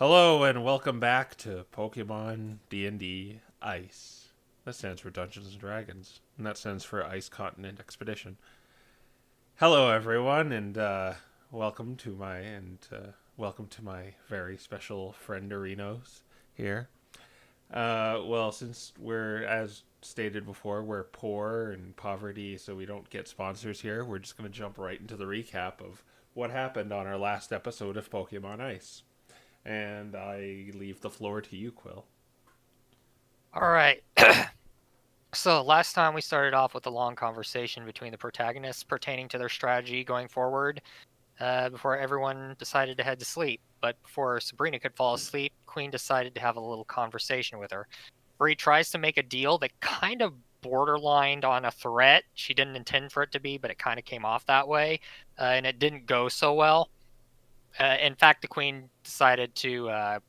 Hello and welcome back to Pokemon D&D Ice. That stands for Dungeons and Dragons, and that stands for Ice Continent Expedition. Hello everyone, and welcome to my very special friend Arinos here. Since we're, as stated before, we're poor and poverty, so we don't get sponsors here. We're just going to jump right into the recap of what happened on our last episode of Pokemon Ice. And I leave the floor to you, Quill. All right. So last time we started off with a long conversation between the protagonists pertaining to their strategy going forward before everyone decided to head to sleep. But before Sabrina could fall asleep, Queen decided to have a little conversation with her. Bree tries to make a deal that kind of borderlined on a threat. She didn't intend for it to be, but it kind of came off that way, and it didn't go so well. In fact, the Queen decided to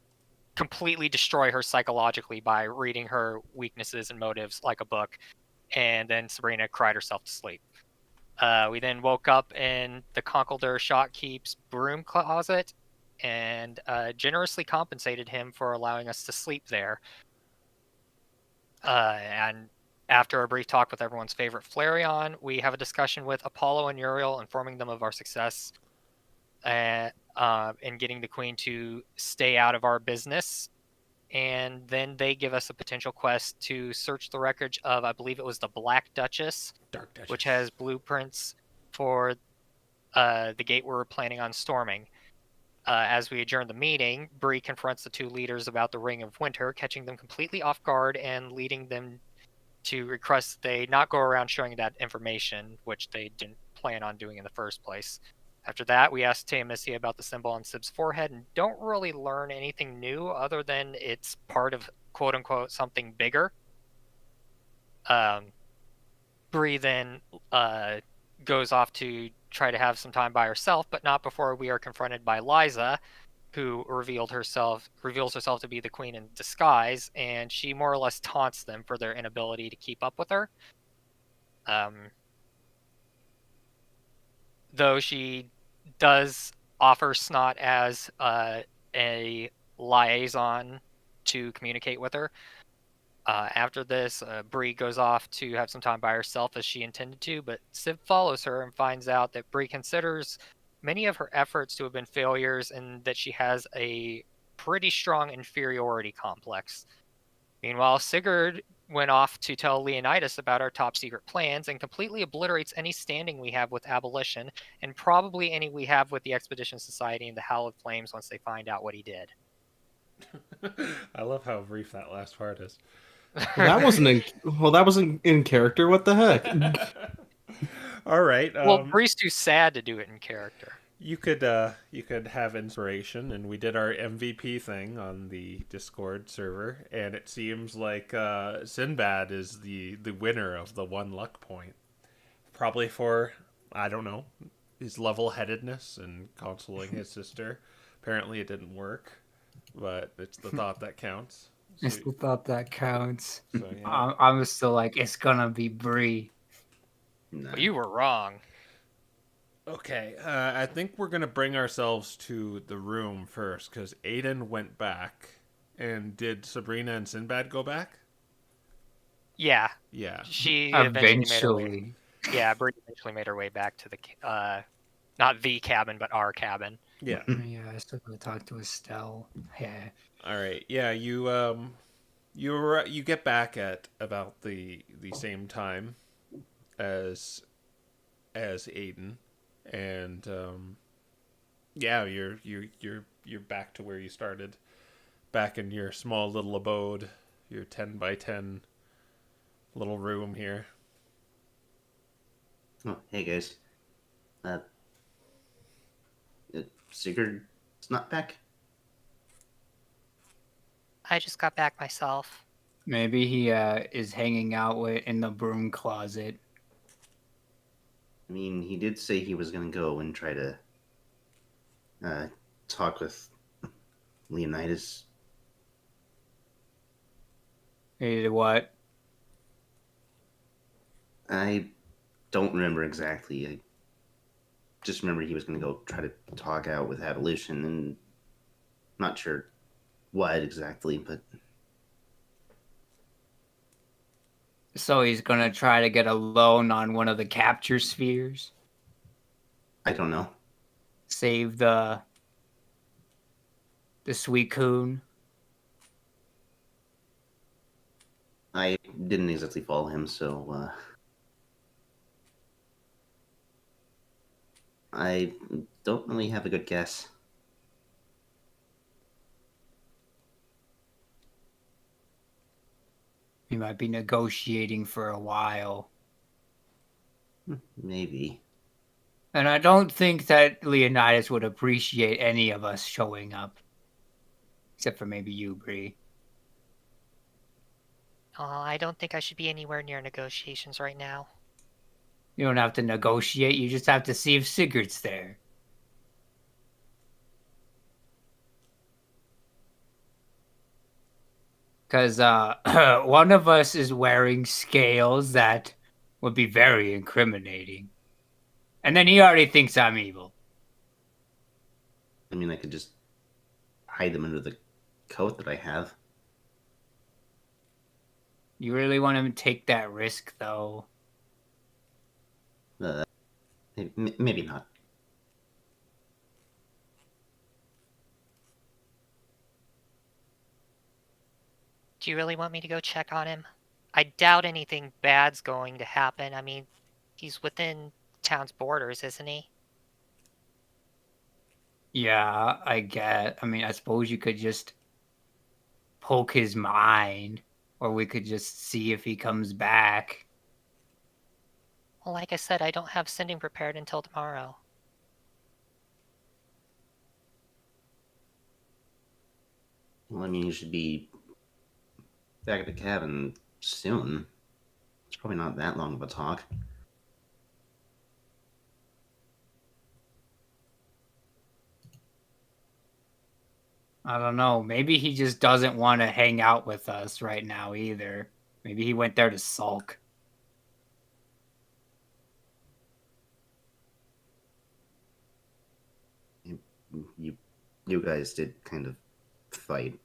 completely destroy her psychologically by reading her weaknesses and motives like a book, and then Sabrina cried herself to sleep. We then woke up in the Conkeldurr Shopkeep's broom closet and generously compensated him for allowing us to sleep there. And after a brief talk with everyone's favorite Flareon, we have a discussion with Apollo and Uriel, informing them of our success in getting the Queen to stay out of our business. And then they give us a potential quest to search the wreckage of, I believe it was the Black Duchess, Dark Duchess, which has blueprints for the gate we're planning on storming. As we adjourn the meeting, Bree confronts the two leaders about the Ring of Winter, catching them completely off guard and leading them to request they not go around showing that information, which they didn't plan on doing in the first place. After that, we ask Taamissia about the symbol on Sib's forehead and don't really learn anything new other than it's part of quote-unquote something bigger. Bree then goes off to try to have some time by herself, but not before we are confronted by Liza, who reveals herself to be the Queen in disguise, and she more or less taunts them for their inability to keep up with her. Though she does offer Snot as a liaison to communicate with her. After this, Bree goes off to have some time by herself as she intended to, but Sib follows her and finds out that Bree considers many of her efforts to have been failures and that she has a pretty strong inferiority complex. Meanwhile, Sigurd went off to tell Leonidas about our top secret plans and completely obliterates any standing we have with abolition and probably any we have with the Expedition Society and the Hallowed Flames once they find out what he did. I love how brief that last part is. That wasn't in character. What the heck? All right. Well, Bree's too sad to do it in character. You could have inspiration, and we did our MVP thing on the Discord server, and it seems like Sinbad is the winner of the one luck point, probably for, I don't know, his level-headedness and consoling his sister. Apparently, it didn't work, but it's the thought that counts. So, It's the thought that counts. so, yeah. I'm still like, it's gonna be Bree. No. But you were wrong. Okay, I think we're going to bring ourselves to the room first, because Aiden went back. And did Sabrina and Sinbad go back? Yeah. Yeah. She eventually made her way. Eventually. Yeah, Bree eventually made her way back to the, not the cabin, but our cabin. Yeah. Yeah, I still gotta talk to Estelle. Yeah. All right. Yeah, you get back at about the same time as Aiden, and yeah, you're back to where you started, back in your small little abode, your 10 by 10 little room here. Oh, hey guys. Sigurd's not back. I just got back myself. Maybe he is hanging out in the broom closet. I mean, he did say he was gonna go and try to talk with Leonidas. He did what? I don't remember exactly. I just remember he was gonna go try to talk out with abolition, and not sure what exactly, but So he's gonna try to get a loan on one of the capture spheres. I don't know. Save the sweet coon. I didn't exactly follow him, so I don't really have a good guess. He might be negotiating for a while. Maybe. And I don't think that Leonidas would appreciate any of us showing up. Except for maybe you, Bree. I don't think I should be anywhere near negotiations right now. You don't have to negotiate, you just have to see if Sigurd's there. Because one of us is wearing scales that would be very incriminating. And then he already thinks I'm evil. I mean, I could just hide them under the coat that I have. You really want him to take that risk, though? Maybe not. Do you really want me to go check on him? I doubt anything bad's going to happen. I mean, he's within town's borders, isn't he? Yeah, I mean, I suppose you could just poke his mind, or we could just see if he comes back. Well, like I said, I don't have sending prepared until tomorrow. Well, I mean, you should be back at the cabin soon. It's probably not that long of a talk. I don't know. Maybe he just doesn't want to hang out with us right now either. Maybe he went there to sulk. You guys did kind of fight.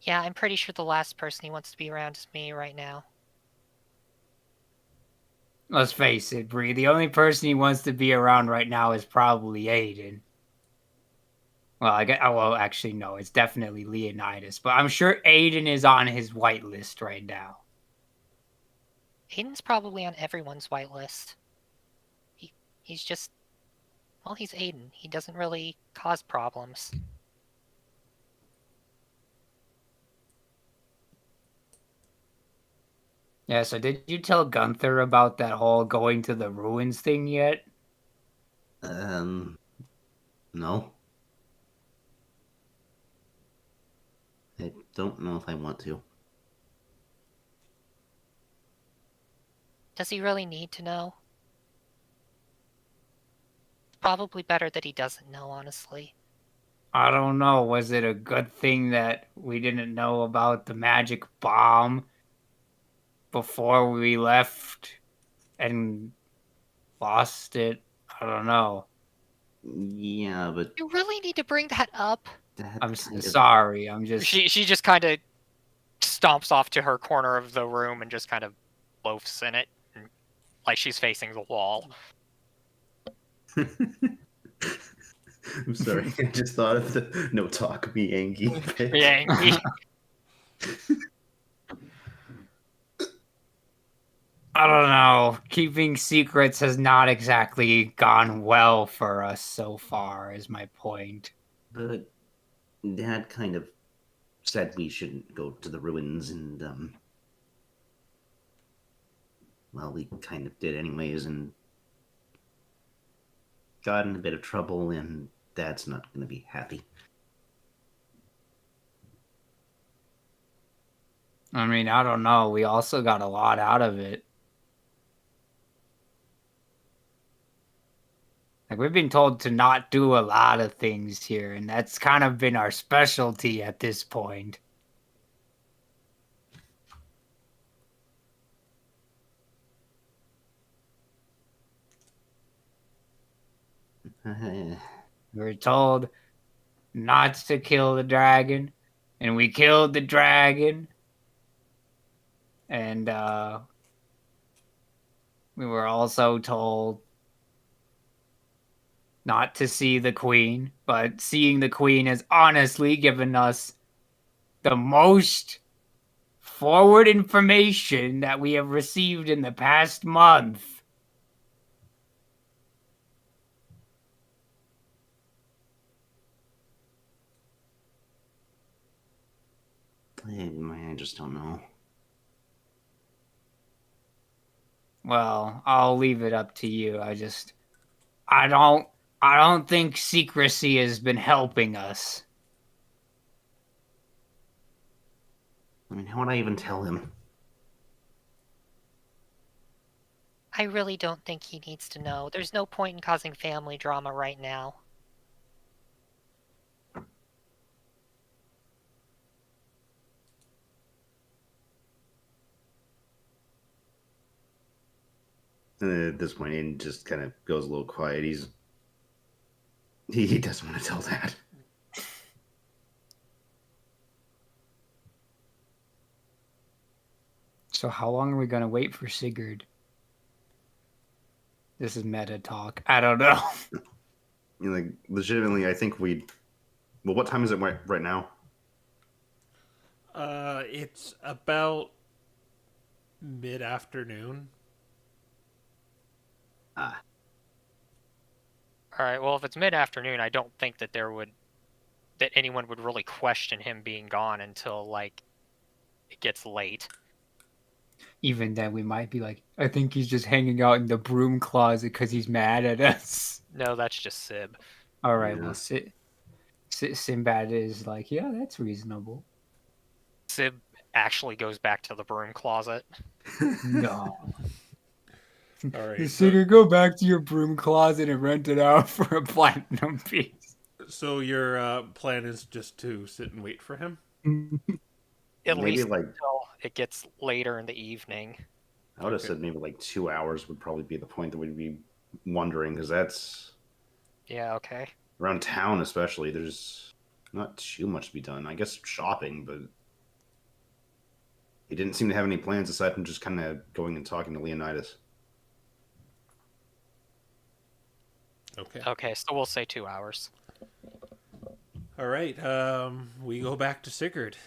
Yeah, I'm pretty sure the last person he wants to be around is me right now. Let's face it, Bree. The only person he wants to be around right now is probably Aiden. Well, well, actually, no. It's definitely Leonidas. But I'm sure Aiden is on his whitelist right now. Aiden's probably on everyone's whitelist. He's just... Well, he's Aiden. He doesn't really cause problems. Yeah, so did you tell Gunther about that whole going to the ruins thing yet? No. I don't know if I want to. Does he really need to know? It's probably better that he doesn't know, honestly. I don't know. Was it a good thing that we didn't know about the magic bomb before we left and lost it? I don't know. Yeah, but You really need to bring that up? that I'm kind of... sorry. I'm just. She just kind of stomps off to her corner of the room and just kind of loafs in it, like she's facing the wall. I'm sorry. I just thought of the no talk me Angie. Yankee. I don't know. Keeping secrets has not exactly gone well for us so far, is my point. But Dad kind of said we shouldn't go to the ruins, and well, we kind of did anyways, and got in a bit of trouble, and Dad's not going to be happy. I mean, I don't know. We also got a lot out of it. Like, we've been told to not do a lot of things here, and that's kind of been our specialty at this point. We were told not to kill the dragon, and we killed the dragon, and we were also told not to see the queen, but seeing the queen has honestly given us the most forward information that we have received in the past month. I just don't know. Well, I'll leave it up to you. I don't think secrecy has been helping us. I mean, how would I even tell him? I really don't think he needs to know. There's no point in causing family drama right now. And at this point, Aiden just kind of goes a little quiet. He doesn't want to tell Dad. So how long are we gonna wait for Sigurd? This is meta talk. I don't know. You know, like, legitimately, I think well, what time is it right now? It's about mid-afternoon. Ah, All right. Well, if it's mid-afternoon, I don't think that anyone would really question him being gone until like it gets late. Even then, we might be like, I think he's just hanging out in the broom closet because he's mad at us. No, that's just Sib. All right, Yeah. well, Sinbad is like, yeah, that's reasonable. Sib actually goes back to the broom closet. No. All right. Sigurd, go back to your broom closet and rent it out for a platinum piece. So your plan is just to sit and wait for him? At maybe least like until it gets later in the evening. I would have Okay. said maybe like 2 hours would probably be the point that we'd be wondering, because that's Yeah. Okay. around town, especially. There's not too much to be done. I guess shopping, but he didn't seem to have any plans aside from just kind of going and talking to Leonidas. Okay. Okay. So we'll say 2 hours. All right. We go back to Sigurd.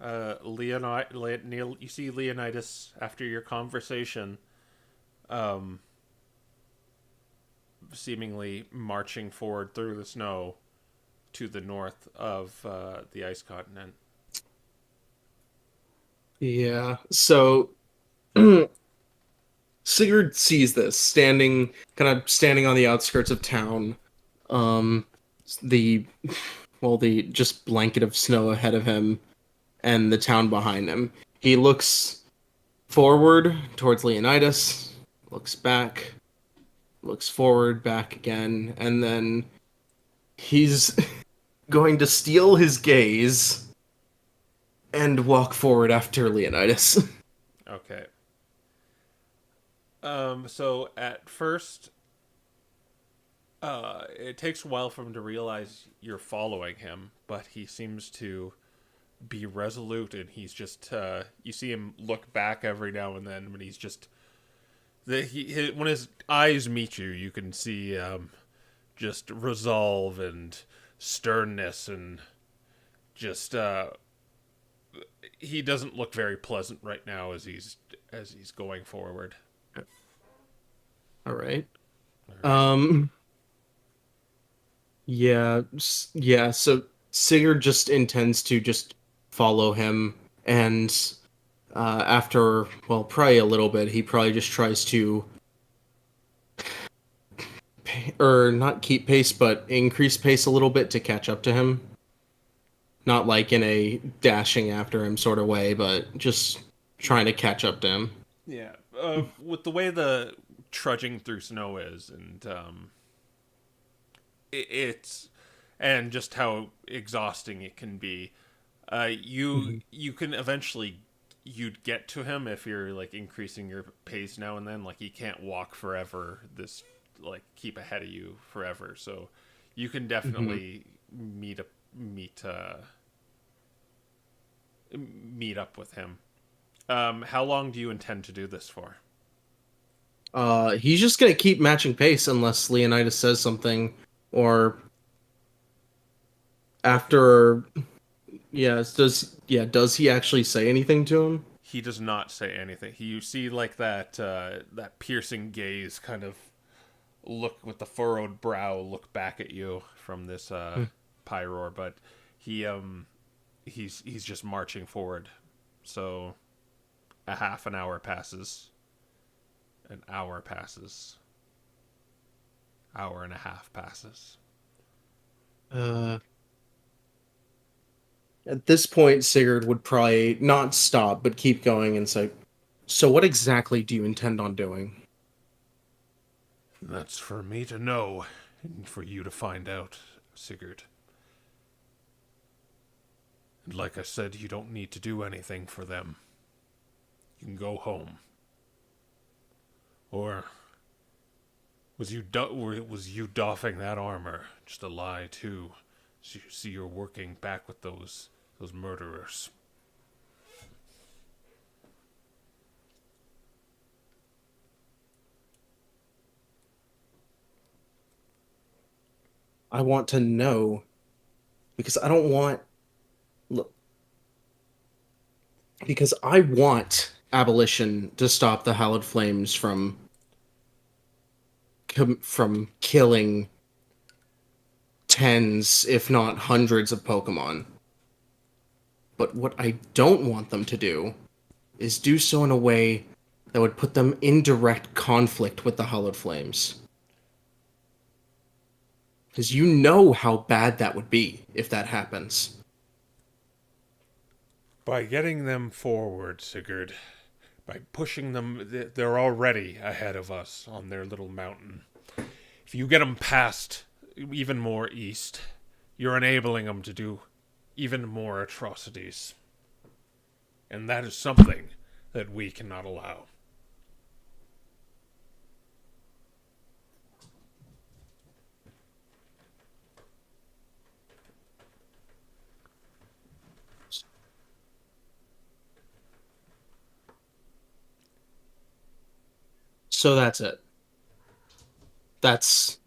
You see Leonidas after your conversation, seemingly marching forward through the snow to the north of the ice continent. Yeah. So Sigurd sees this kind of standing on the outskirts of town. The just blanket of snow ahead of him and the town behind him. He looks forward towards Leonidas, looks back, looks forward, back again, and then he's going to steal his gaze and walk forward after Leonidas. Okay. So at first, it takes a while for him to realize you're following him, but he seems to be resolute, and he's just you see him look back every now and then, but he's just when his eyes meet you, you can see just resolve and sternness, and just he doesn't look very pleasant right now as he's going forward. All right. Yeah. So Sigurd just intends to just follow him, and after, well, probably a little bit, he probably just tries to, or not keep pace, but increase pace a little bit to catch up to him. Not like in a dashing after him sort of way, but just trying to catch up to him. Yeah, with the way the trudging through snow is, and it's and just how exhausting it can be. You can eventually you'd get to him if you're like increasing your pace now and then. Like he can't walk forever. Keep ahead of you forever. So you can definitely meet up with him. How long do you intend to do this for? He's just gonna keep matching pace unless Leonidas says something, or after. Does he actually say anything to him? He does not say anything. You see like that piercing gaze kind of look with the furrowed brow look back at you from this pyroar, but he's just marching forward. So a half an hour passes. An hour passes. Hour and a half passes. At this point, Sigurd would probably not stop, but keep going and say, "So what exactly do you intend on doing?" That's for me to know, and for you to find out, Sigurd. And like I said, you don't need to do anything for them. You can go home. Or was you doffing that armor just a lie too? So you see, you're working back with those murderers. I want to know because I don't want look because I want abolition to stop the Hallowed Flames from killing tens, if not hundreds, of Pokemon. But what I don't want them to do is do so in a way that would put them in direct conflict with the Hallowed Flames. Because you know how bad that would be if that happens. By getting them forward, Sigurd, by pushing them, they're already ahead of us on their little mountain. If you get them past even more east, you're enabling them to do even more atrocities. And that is something that we cannot allow. So that's it. That's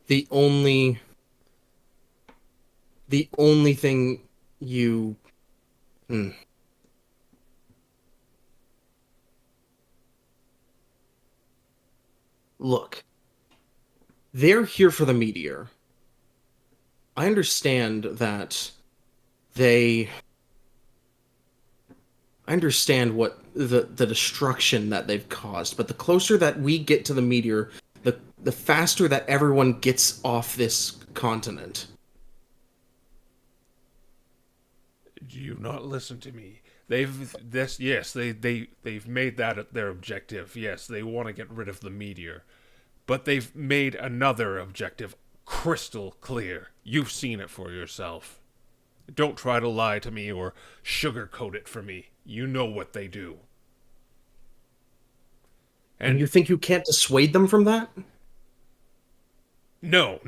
the only thing you Look. They're here for the meteor. I understand that they I understand what the destruction that they've caused, but the closer that we get to the meteor, the faster that everyone gets off this continent. Do you not listen to me? They've made that their objective. Yes, they want to get rid of the meteor. But they've made another objective crystal clear. You've seen it for yourself. Don't try to lie to me or sugarcoat it for me. You know what they do. And you think you can't dissuade them from that? No.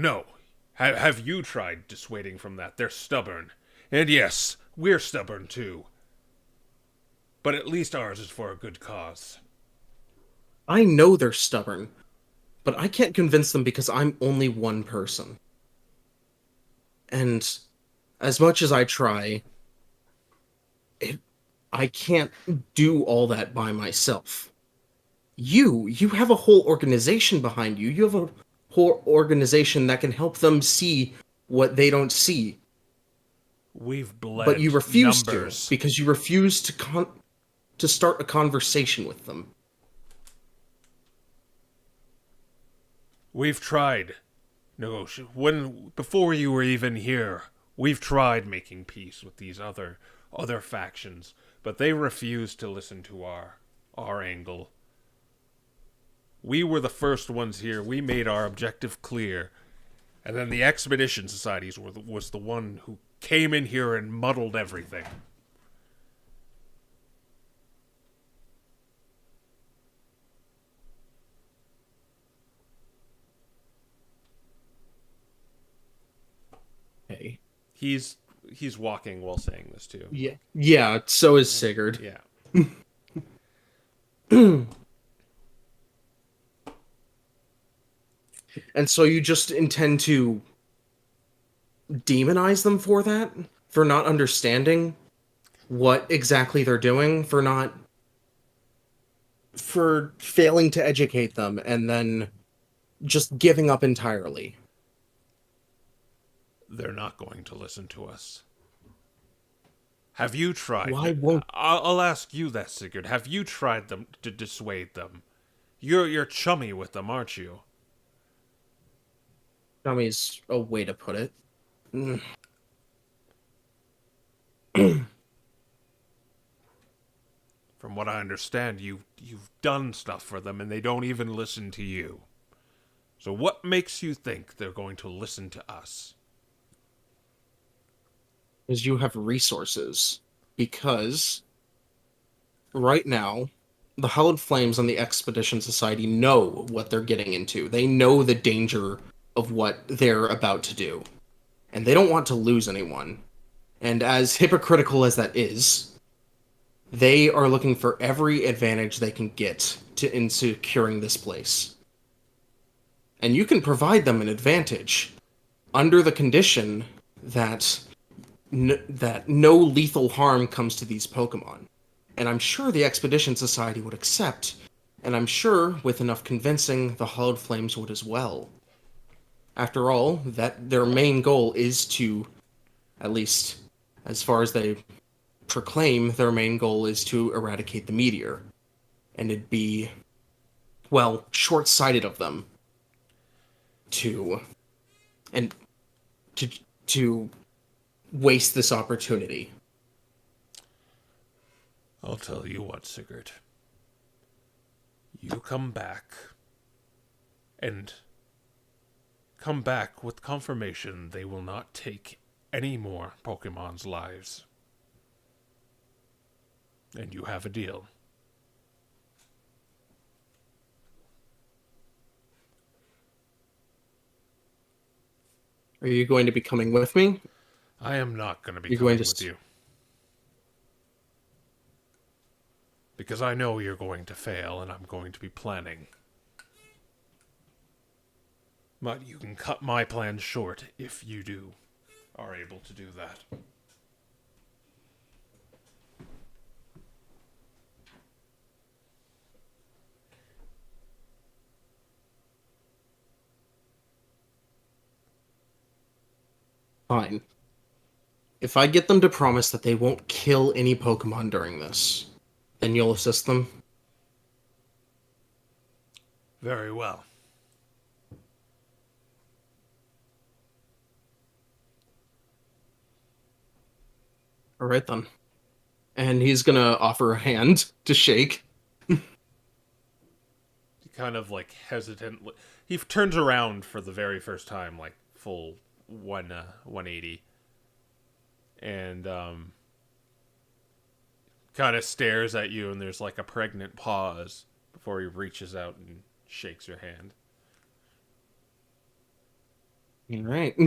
Have you tried dissuading from that? They're stubborn. And yes, we're stubborn too. But at least ours is for a good cause. I know they're stubborn, but I can't convince them because I'm only one person. And as much as I try, I can't do all that by myself. You have a whole organization behind you. You have a whole organization that can help them see what they don't see. We've bled but you refuse numbers. to because you refuse to start a conversation with them. We've tried. Before you were even here, we've tried making peace with these other factions, but they refused to listen to our angle. We were the first ones here. We made our objective clear, and then the Expedition Societies was the one who came in here and muddled everything. Hey. He's he's walking while saying this too. Yeah. Yeah, so is Sigurd. Yeah. And so you just intend to demonize them for that? For not understanding what exactly they're doing? For failing to educate them and then just giving up entirely? They're not going to listen to us. Have you tried? Why won't... I'll ask you that, Sigurd. Have you tried them to dissuade them? You're chummy with them, aren't you? Dummy's a way to put it. From what I understand, you've done stuff for them, and they don't even listen to you. So what makes you think they're going to listen to us? Is you have resources. Because right now, the Hallowed Flames and the Expedition Society know what they're getting into. They know the danger of what they're about to do. And they don't want to lose anyone. And as hypocritical as that is, they are looking for every advantage they can get in securing this place. And you can provide them an advantage under the condition that no lethal harm comes to these Pokemon. And I'm sure the Expedition Society would accept, and I'm sure with enough convincing, the Hallowed Flames would as well. After all, that their main goal is to, at least as far as they proclaim, their main goal is to eradicate the meteor. And it'd be, well, short-sighted of them to waste this opportunity. I'll tell you what, Sigurd. You come back, and come back with confirmation they will not take any more Pokemon's lives. And you have a deal. Are you going to be coming with me? I am not going to be You're coming going to with you. Because I know you're going to fail, and I'm going to be planning. But you can cut my plans short if you are able to do that. Fine. If I get them to promise that they won't kill any Pokemon during this, then you'll assist them? Very well. Alright then. And he's gonna offer a hand to shake. He kind of hesitant. He turns around for the very first time, full 180. And kind of stares at you, and there's a pregnant pause before he reaches out and shakes your hand. Alright.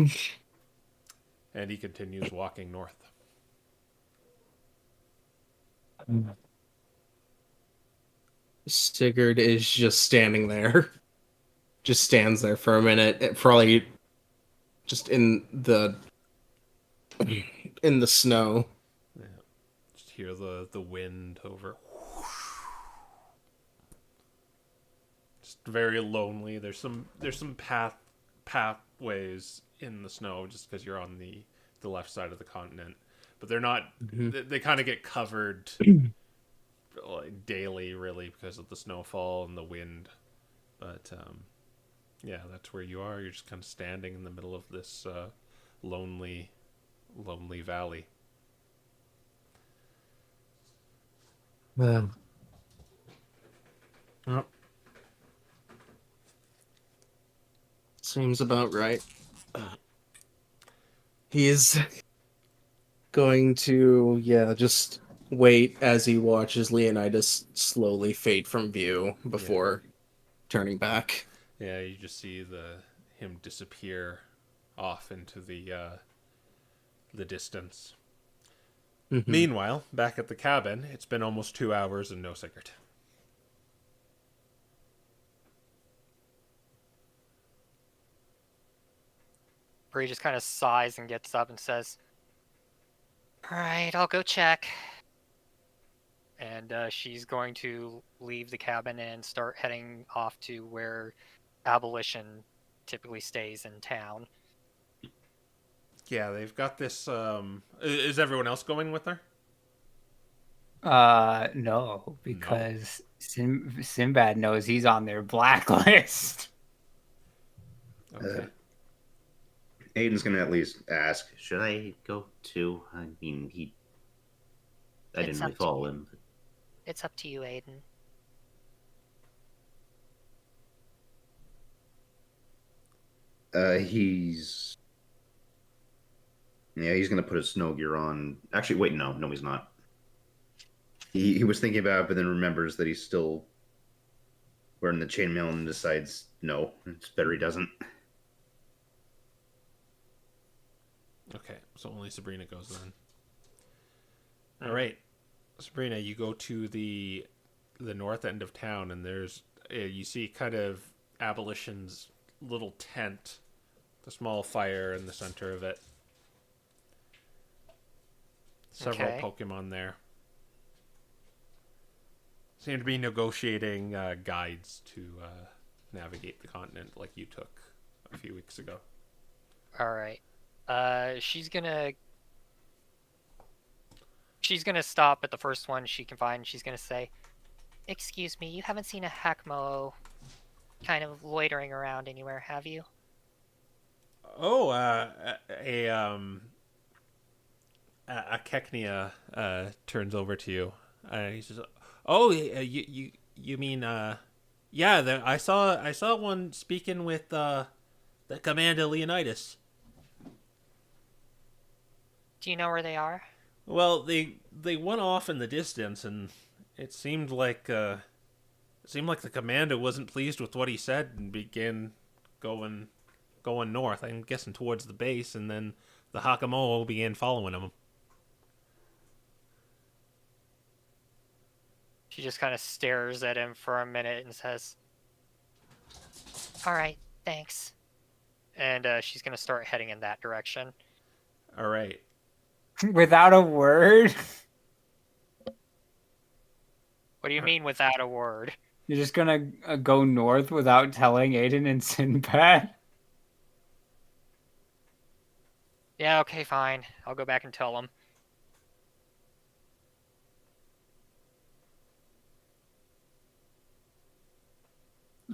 And he continues walking north. Sigurd is just standing there. Just stands there for a minute. Probably just in the snow. Yeah. Just hear the wind over. Just very lonely. There's some pathways in the snow just because you're on the left side of the continent, but they're not. Mm-hmm. They kind of get covered daily, really, because of the snowfall and the wind. But yeah, that's where you are. You're just kind of standing in the middle of this lonely valley. Oh. Seems about right. He's going to, just wait as he watches Leonidas slowly fade from view before turning back. Yeah, you just see him disappear off into the the distance. Mhm. Meanwhile, back at the cabin, it's been almost 2 hours and no Sigurd. Bree just kind of sighs and gets up and says, "All right, I'll go check." And she's going to leave the cabin and start heading off to where Abolition typically stays in town. Yeah, they've got this. Is everyone else going with her? No, because Sinbad knows he's on their blacklist. Okay. Aiden's gonna at least ask, should I go too? I mean, I It's didn't really up to follow you. him. It's up to you, Aiden. He's gonna put his snow gear on. Actually, wait, no, he's not. He was thinking about it, but then remembers that he's still wearing the chainmail and decides, no, it's better he doesn't. Okay, so only Sabrina goes then. All right, Sabrina, you go to the north end of town, and there's you see kind of Abolition's little tent, the small fire in the center of it. Several Okay. Pokemon there. Seem to be negotiating guides to navigate the continent like you took a few weeks ago. All right. She's gonna stop at the first one she can find. She's gonna say, "Excuse me, you haven't seen a Hakmo kind of loitering around anywhere, have you?" Oh, a Keknia turns over to you. He says, "Oh, you mean yeah? I saw one speaking with the Commander Leonidas. Do you know where they are? Well, they went off in the distance, and it seemed like the commander wasn't pleased with what he said and began going north. I'm guessing towards the base, and then the Hakamoa began following him." She just kind of stares at him for a minute and says, "All right, thanks." And she's gonna start heading in that direction. All right. Without a word? What do you mean without a word? You're just gonna go north without telling Aiden and Sinbad? Yeah, okay, fine. I'll go back and tell them.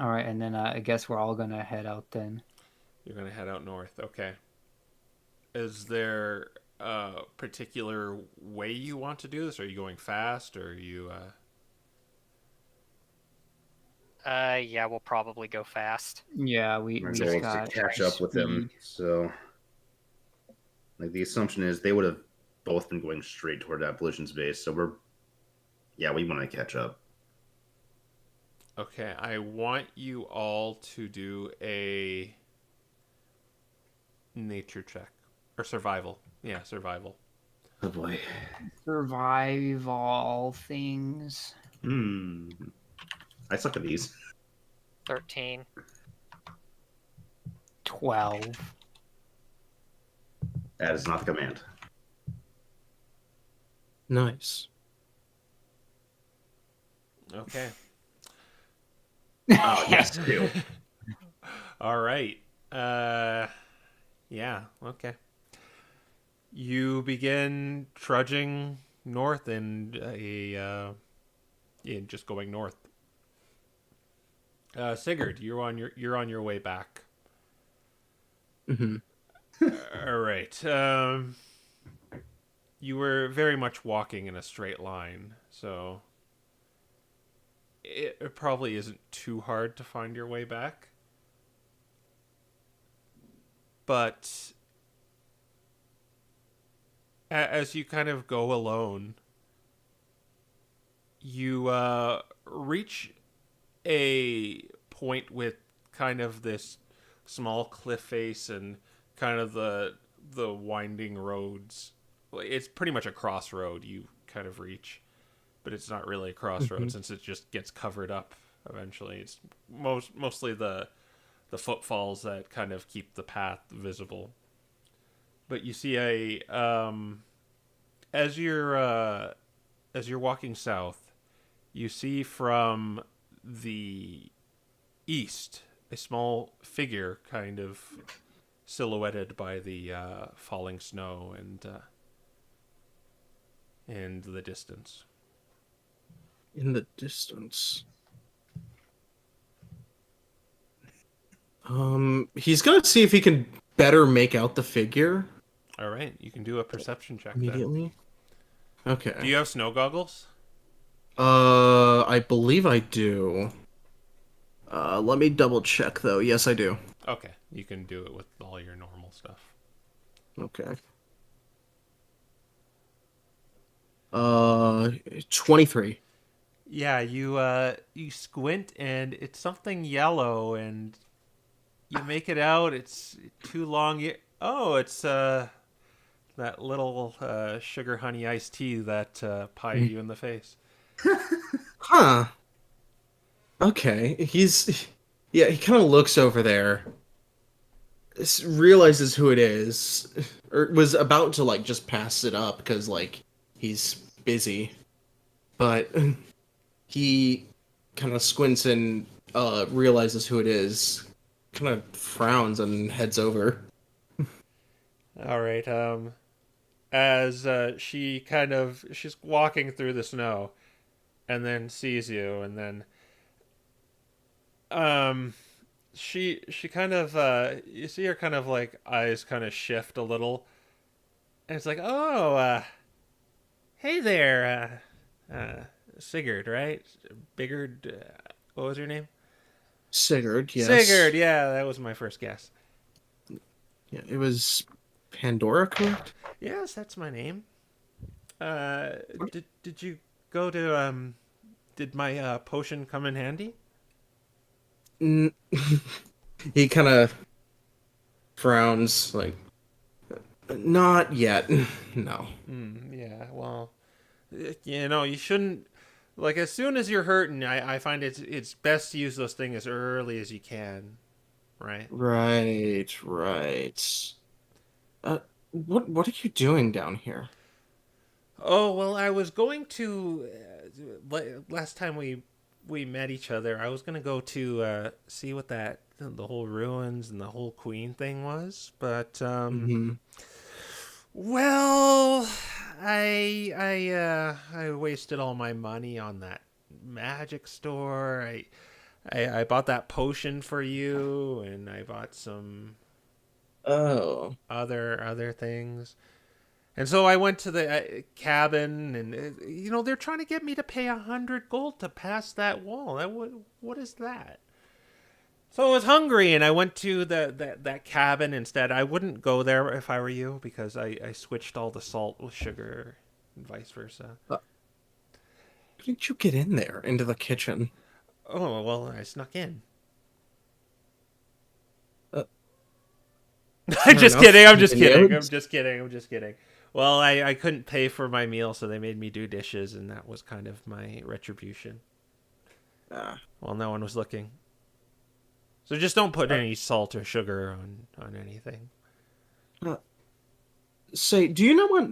All right, and then I guess we're all gonna head out then. You're gonna head out north. Okay. Is there a particular way you want to do this? Are you going fast, or are you? Yeah, we'll probably go fast. Yeah, we My just goal is got to catch up with him. So, like, the assumption is they would have both been going straight toward Abolition's base. So we want to catch up. Okay, I want you all to do a nature check or survival. Yeah, survival. Oh boy. survive all things. I suck at these. 13. 12. That is not the command. Nice. Okay. Oh, yes, two. All right. Yeah. Okay. You begin trudging north and just going north. Sigurd, you're on your way back. Mm-hmm. All right. You were very much walking in a straight line, so it probably isn't too hard to find your way back. But as you kind of go alone, you reach a point with kind of this small cliff face and kind of the the winding roads. Well, it's pretty much a crossroad you kind of reach, but it's not really a crossroad since it just gets covered up eventually. It's mostly the footfalls that kind of keep the path visible. But you see as you're walking south, you see from the east a small figure kind of silhouetted by the falling snow and the distance. In the distance. He's gonna see if he can better make out the figure All right, you can do a perception check then. immediately. Okay. Do you have snow goggles? I believe I do. Let me double check though. Yes, I do. Okay, you can do it with all your normal stuff. Okay. 23. Yeah, you squint and it's something yellow and you make it out. It's too long. It's that little sugar honey iced tea that pied you in the face. Huh. Okay. Yeah, he kind of looks over there, realizes who it is, or was about to like just pass it up because like he's busy, but he kind of squints and realizes who it is, kind of frowns and heads over. All right. As she's walking through the snow, and then sees you, and then she kind of you see her kind of like eyes kind of shift a little, and it's like, oh, hey there, Sigurd, right? Bigard, what was your name? Sigurd, yes. Sigurd, yeah, that was my first guess. Yeah, it was Pandora, correct? Yes, that's my name. Did you go to did my potion come in handy? He kind of frowns, like, not yet. No. Yeah, well, you shouldn't. Like, as soon as you're hurting, I find it's best to use those things as early as you can, right? Right. What are you doing down here? Oh, well, I was going to last time we met each other, I was going to go to see what the whole ruins and the whole queen thing was, but well, I wasted all my money on that magic store. I bought that potion for you, and I bought some other things. And so I went to the cabin, and they're trying to get me to pay 100 gold to pass that wall. What is that? So I was hungry, and I went to that cabin instead. I wouldn't go there if I were you, because I switched all the salt with sugar, and vice versa. How did you get in there into the kitchen? Oh well, I snuck in. I'm just kidding. I'm just kidding. Well, I couldn't pay for my meal, so they made me do dishes, and that was kind of my retribution. Well, no one was looking. So just don't put any salt or sugar on anything. Say, do you know what...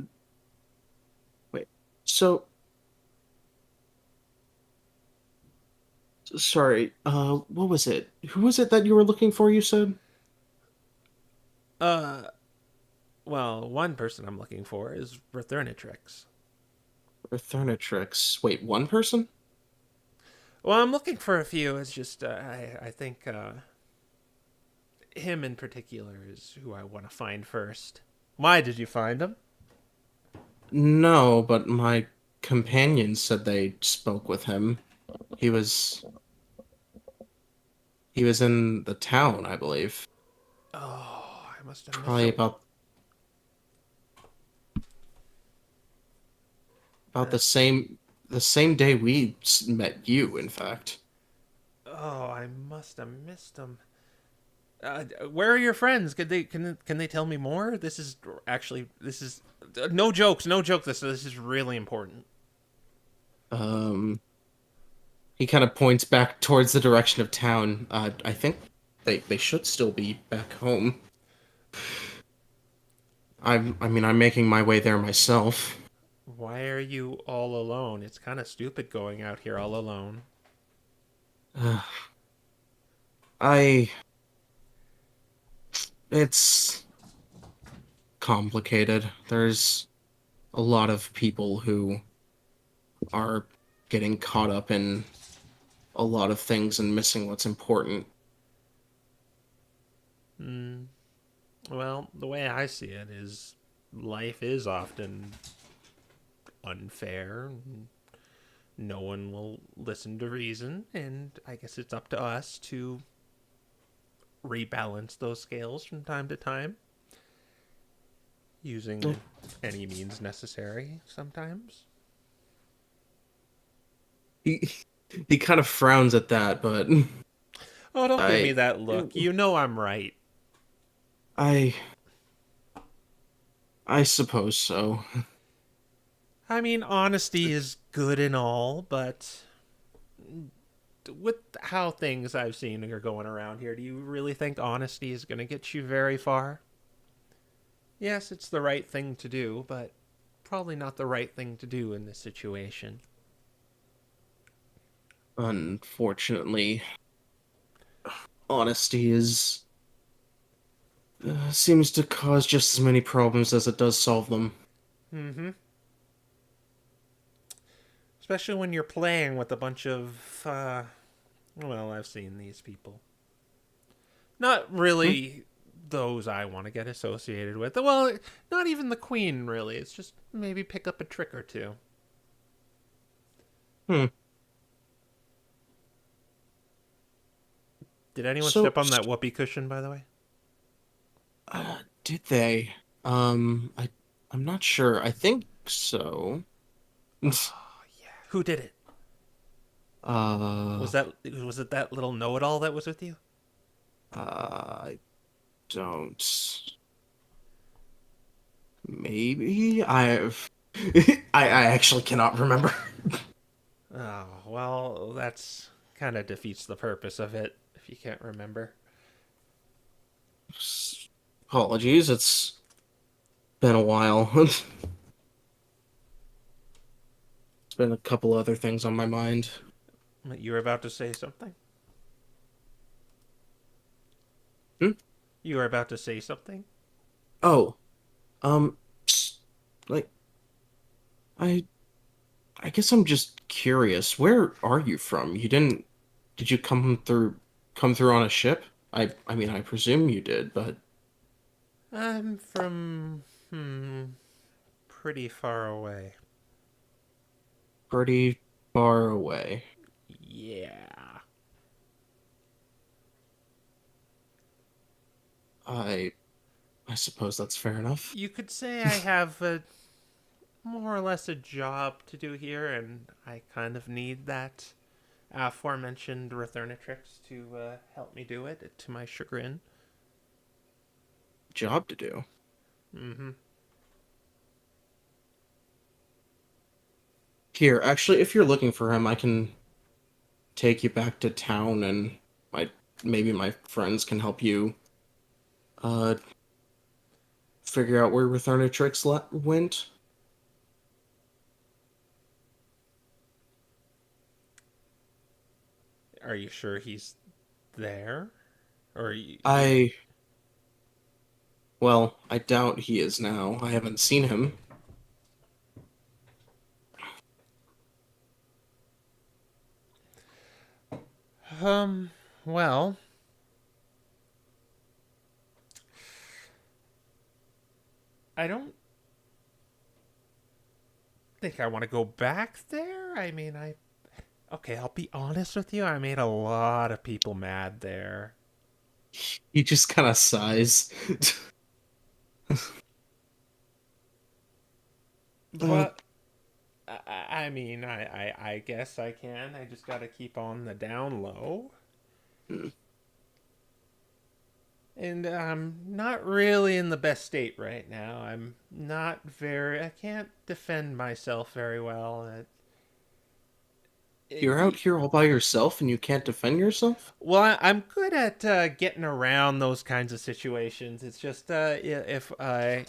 Wait, so... Sorry, what was it? Who was it that you were looking for, you said? Well, one person I'm looking for is Rothernatrix. Rothernatrix. Wait, one person? Well, I'm looking for a few. It's just, I think, him in particular is who I want to find first. Why did you find him? No, but my companions said they spoke with him. He was in the town, I believe. Oh, I must have Probably missed him. about the same day we met you, in fact. Oh, I must have missed him. Where are your friends? Can they tell me more? This is no jokes, no joke. This is really important. Um, he kind of points back towards the direction of town. I think they should still be back home. I'm making my way there myself. Why are you all alone? It's kind of stupid going out here all alone. Uh, I it's complicated. There's a lot of people who are getting caught up in a lot of things and missing what's important. Hmm. Well, the way I see it is life is often unfair. No one will listen to reason, and I guess it's up to us to rebalance those scales from time to time, using any means necessary sometimes. He he kind of frowns at that, but Oh, don't give me I that look. You know I'm right. I I suppose so. I mean, honesty is good and all, but with how things I've seen are going around here, do you really think honesty is going to get you very far? Yes, it's the right thing to do, but probably not the right thing to do in this situation. Unfortunately, honesty is seems to cause just as many problems as it does solve them. Mm-hmm. Especially when you're playing with a bunch of, well, I've seen these people. Not Hmm? really those I want to get associated with. Well, not even the queen, really. It's just maybe pick up a trick or two. Hmm. Did anyone So, step on that whoopee cushion, by the way? did they? I'm not sure. I think so. Oh, yeah. Who did it? Uh, Was it that little know-it-all that was with you? I don't. Maybe I've. I actually cannot remember. Oh, well, that's kind of defeats the purpose of it if you can't remember. Apologies. It's been a while. It's been a couple other things on my mind. You were about to say something? Hmm? You were about to say something? Oh, um, like I I guess I'm just curious. Where are you from? You didn't. Did you come through on a ship? I mean, I presume you did, but I'm from, pretty far away. pretty far away. Yeah. I I suppose that's fair enough. You could say I have more or less a job to do here, and I kind of need that aforementioned Returnatrix to help me do it, to my chagrin. Job to do. Mm-hmm. Here, actually, if you're looking for him, I can take you back to town, and my maybe my friends can help you uh figure out where Returnatrix went. Are you sure he's there? Or I Well, I doubt he is now. I haven't seen him. um, well, I don't think I want to go back there. I mean, okay, I'll be honest with you. I made a lot of people mad there. He just kind of sighs. uh, But I mean, I guess I can. I just got to keep on the down low. And I'm not really in the best state right now. I can't defend myself very well. You're out here all by yourself and you can't defend yourself? Well, I'm good at getting around those kinds of situations. It's just if a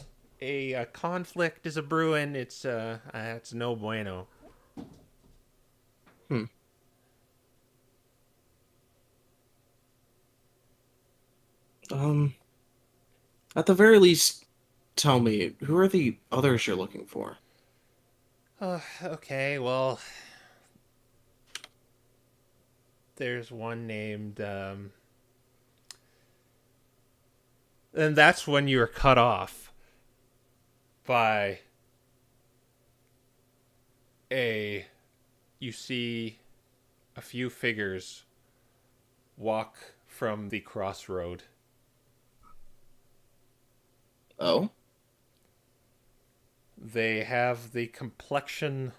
conflict is a brewing, it's no bueno. Hmm. At the very least, tell me, who are the others you're looking for? Okay, well, there's one named, and that's when you're cut off by you see a few figures walk from the crossroad. Oh? They have the complexion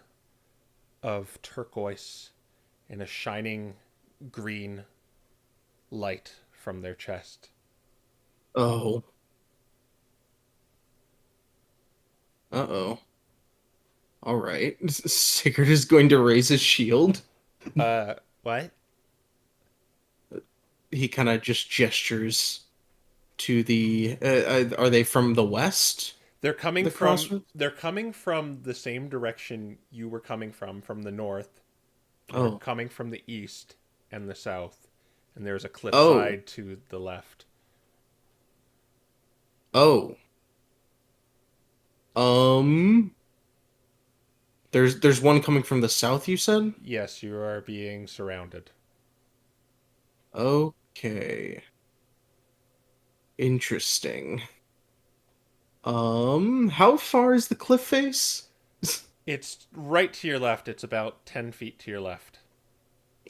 of turquoise and a shining green light from their chest. Oh. Uh-oh. Alright. Sigurd is going to raise his shield. What? He kind of just gestures to the... are they from the west? They're coming The from crossroads? they're coming from the same direction you were coming from the north. They're Oh. coming from the east and the south. And there's a Oh. cliffside to the left. Oh. There's one coming from the south, you said? Yes, you are being surrounded. Okay. Interesting. How far is the cliff face? It's right to your left. It's about 10 feet to your left.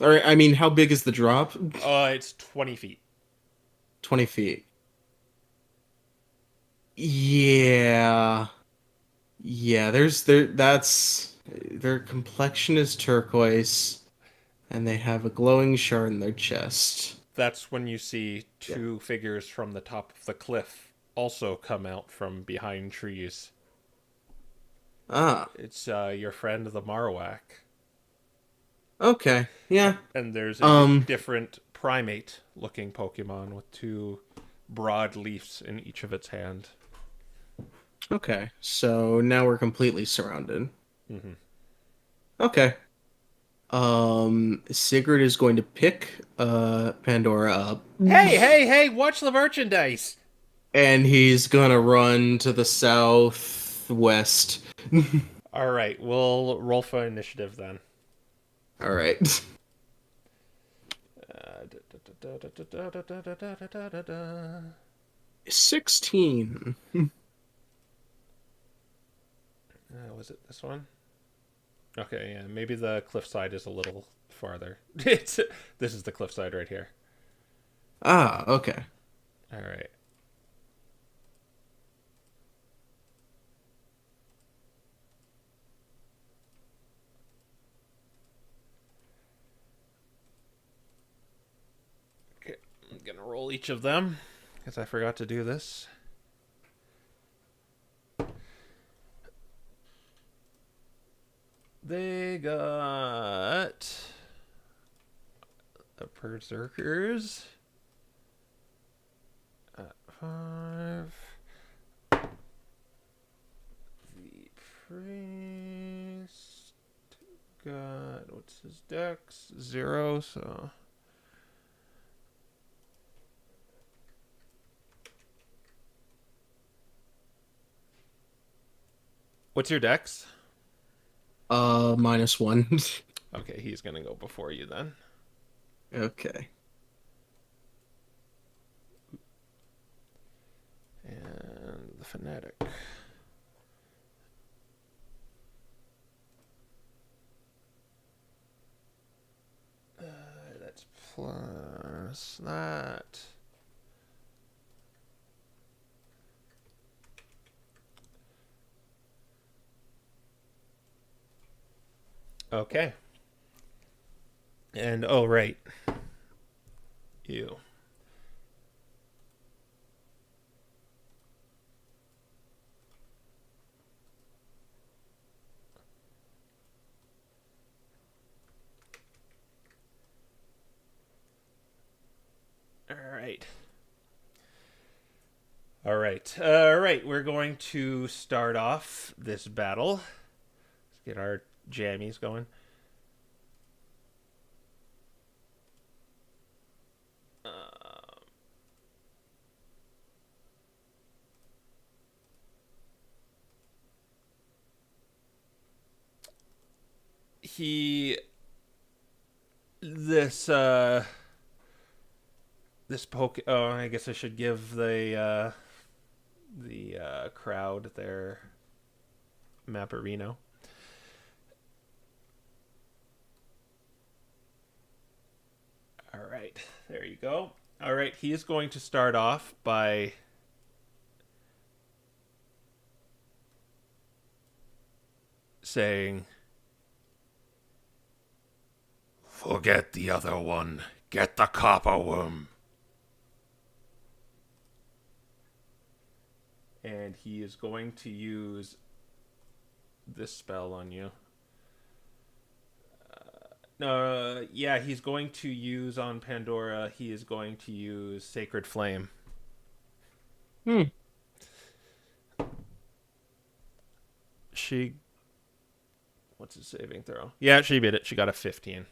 Alright, I mean, how big is the drop? It's 20 feet. 20 feet. Yeah. Yeah, their complexion is turquoise, and they have a glowing shard in their chest. That's when you see two figures from the top of the cliff also come out from behind trees. Ah, It's your friend the Marowak. okay, yeah. And there's a different primate-looking Pokemon with two broad leaves in each of its hand. Okay, so now we're completely surrounded. Mm-hmm. Okay. Sigurd is going to pick Pandora up, Hey! Watch the merchandise! and he's gonna run to the southwest. All right, we'll roll for initiative then. All right. 16. Was it this one? Okay, yeah, maybe the cliffside is a little farther. This is the cliffside right here. Ah, okay. All right. Okay, I'm gonna roll each of them because I forgot to do this. They got the Berserkers at 5. The Priest got, what's his dex? 0, so. What's your dex? -1. Okay, he's gonna go before you then. Okay. And the Fanatic. That's plus that. Okay. And oh right. You. right. All right. All right. We're going to start off this battle. Let's get our jammies going. He this this poke. Oh, I guess I should give the crowd their Mapperino. All right, there you go. All right, he is going to start off by saying, "Forget the other one. Get the copper worm." And he is going to use this spell on you. Yeah, he's going to use on Pandora. He is going to use Sacred Flame. She, what's his saving throw? Yeah, she beat it. She got a 15.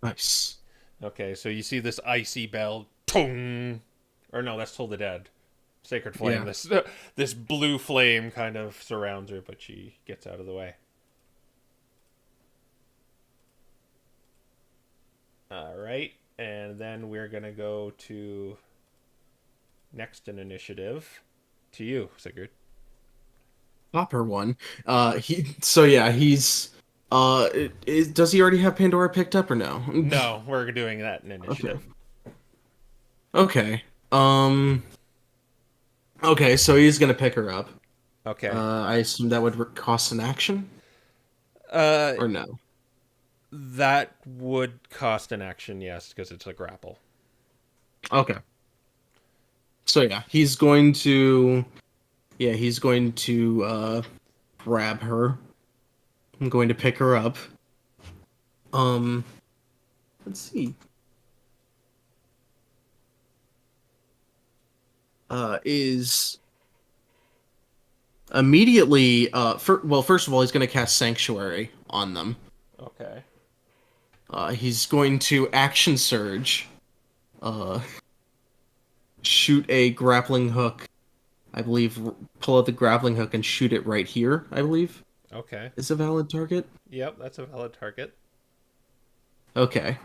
Nice. Okay, so you see this icy bell, tong, or no, that's Toll the Dead. Sacred Flame. Yeah. This blue flame kind of surrounds her, but she gets out of the way. All right, and then we're gonna go to next in initiative to you, Sigurd. Copper one. He's does he already have Pandora picked up or no? No, we're doing that in initiative. Okay. Okay, so he's gonna pick her up. Okay. I assume that would cost an action? Or no? That would cost an action, yes, because it's a grapple. Okay. So yeah, he's going to grab her. I'm going to pick her up. Let's see. Is immediately first of all, he's going to cast Sanctuary on them. Okay. He's going to action surge, shoot a grappling hook. I believe pull out the grappling hook and shoot it right here, I believe. Okay. Is a valid target? Yep, that's a valid target. Okay.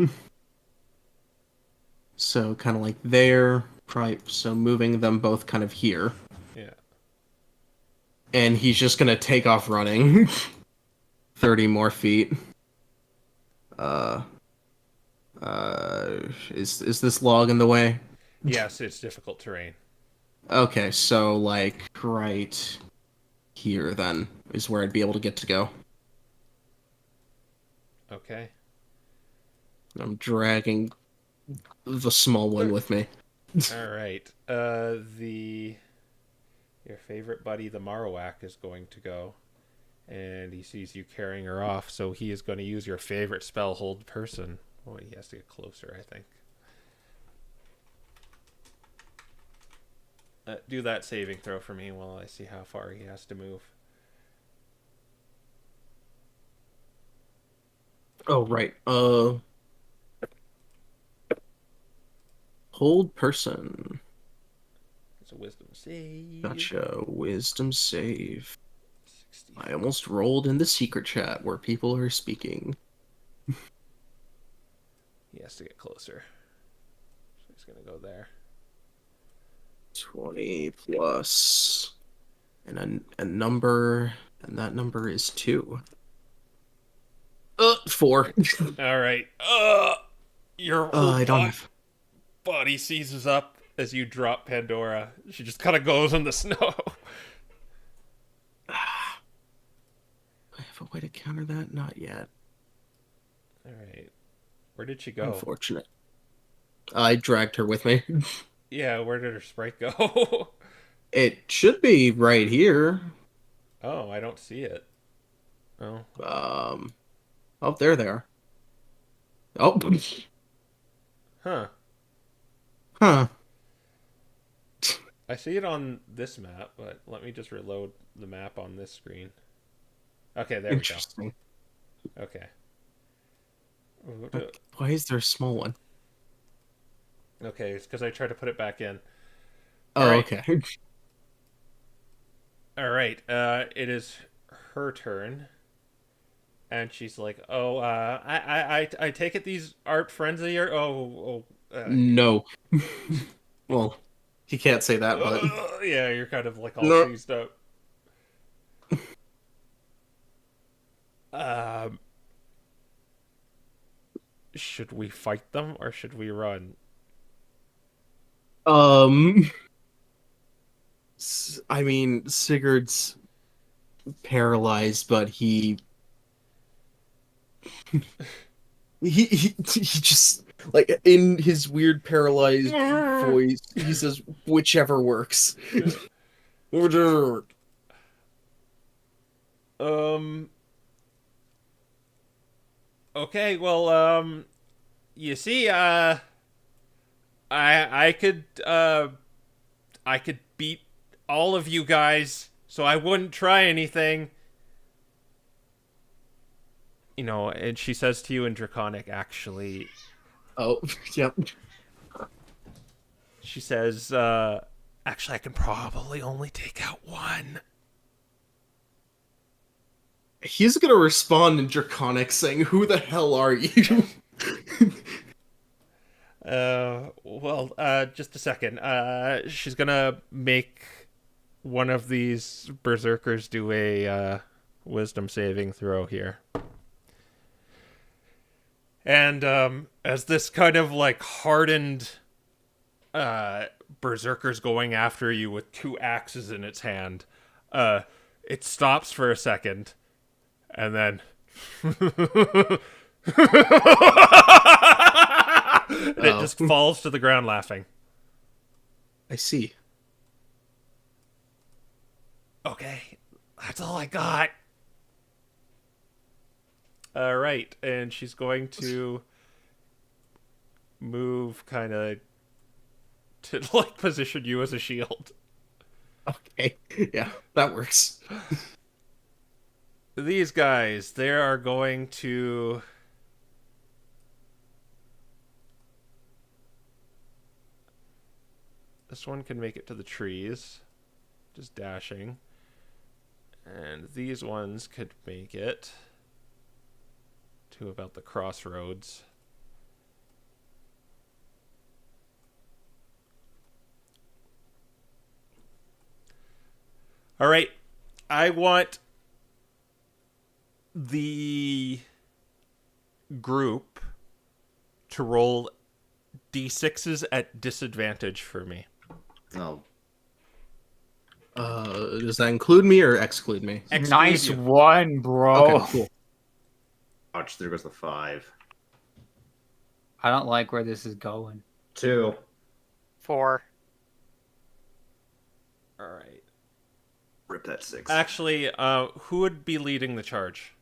So kind of like there, probably, so moving them both kind of here. Yeah. And he's just gonna take off running. 30 more feet. Is this log in the way? Yes, it's difficult terrain. Okay, so like right here then is where I'd be able to get to go. Okay. I'm dragging the small one with me. All right. Your favorite buddy, the Marowak, is going to go, and he sees you carrying her off, so he is going to use your favorite spell, Hold Person. Oh, he has to get closer, I think. Do that saving throw for me while I see how far he has to move. Oh, right. Hold Person. It's a wisdom save. Gotcha. Wisdom save. 60. I almost rolled in the secret chat where people are speaking. He has to get closer. So he's going to go there. 20 plus and a number, and that number is 2. 4. All right. Your I don't whole have... body seizes up as you drop Pandora. She just kind of goes in the snow. I have a way to counter that? Not yet. All right. Where did she go? Unfortunate. I dragged her with me. Yeah, where did her sprite go? It should be right here. Oh, I don't see it. Oh. Oh, there they are. Oh. Huh. Huh. I see it on this map, but let me just reload the map on this screen. Okay, there we go. Interesting. Okay. Why is there a small one? Okay, it's because I tried to put it back in. Oh, All right. okay. All right. It is her turn, and she's like, "Oh, I take it these aren't friends of yours. No. Well, he can't say that, but yeah, you're kind of like all No. seized up. Um, should we fight them or should we run? I mean, Sigurd's paralyzed, but he just like in his weird paralyzed voice, he says, "Whichever works." Whichever. Okay, well, you see, I could beat all of you guys, so I wouldn't try anything. You know, and she says to you in Draconic, actually, Oh, yep. she says, actually, I can probably only take out one. He's gonna respond in Draconic, saying, "Who the hell are you?" Just a second. She's gonna make one of these berserkers do a wisdom saving throw here. And as this kind of like hardened berserker's going after you with two axes in its hand, it stops for a second, and then and it just falls to the ground laughing. I see. Okay, that's all I got. All right, and she's going to move kind of to like position you as a shield. Okay, yeah, that works. These guys, they are going to this one can make it to the trees, just dashing. And these ones could make it to about the crossroads. All right. I want the group to roll d6s at disadvantage for me. Oh, Does that include me or exclude me? Exclude Nice you. one, bro. Okay, cool. ouch, there goes the 5. I don't like where this is going. 2. 4. All right. Rip that 6. Actually, who would be leading the charge?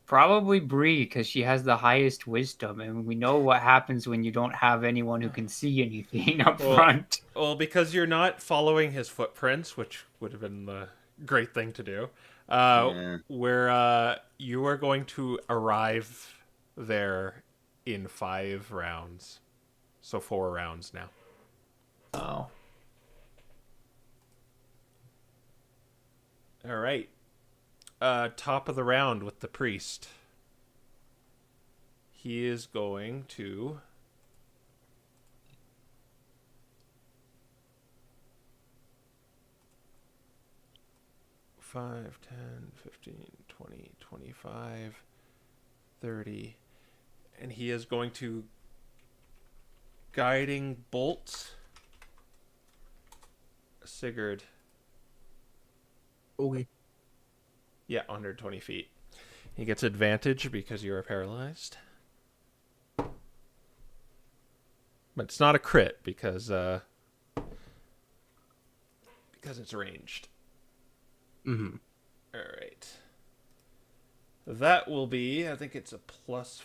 Probably Bree, because she has the highest wisdom, and we know what happens when you don't have anyone who can see anything up Well- front. Well, because you're not following his footprints, which would have been the great thing to do. Yeah. Where you are going to arrive there in 5 rounds. So 4 rounds now. Oh. All right. Top of the round with the priest. He is going to 5, 10, 15, 20, 25, 30. And he is going to guiding bolt Sigurd. Okay. Yeah, 120 feet. He gets advantage because you are paralyzed. But it's not a crit because it's ranged. Mm-hmm. All right. That will be, I think it's a plus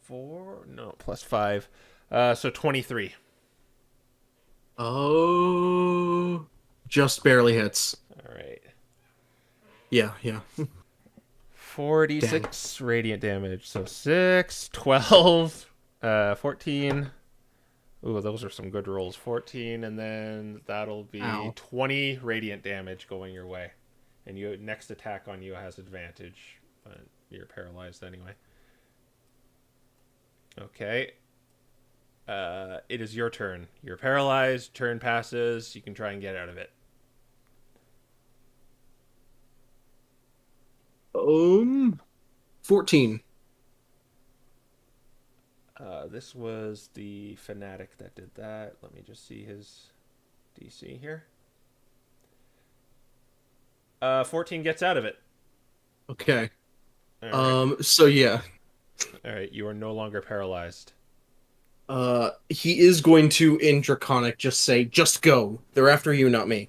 4? No, plus 5. So 23. Oh, just barely hits. All right. Yeah. 46 radiant damage. So 6, 12, 14. Ooh, those are some good rolls. 14, and then that'll be Ow. 20 radiant damage going your way. And your next attack on you has advantage, but you're paralyzed anyway. Okay. It is your turn. You're paralyzed. Turn passes. You can try and get out of it. 14. This was the fanatic that did that. Let me just see his DC here. 14 gets out of it. Okay. All right. So yeah. All right. You are no longer paralyzed. He is going to, in Draconic, just say, "Just go. They're after you, not me."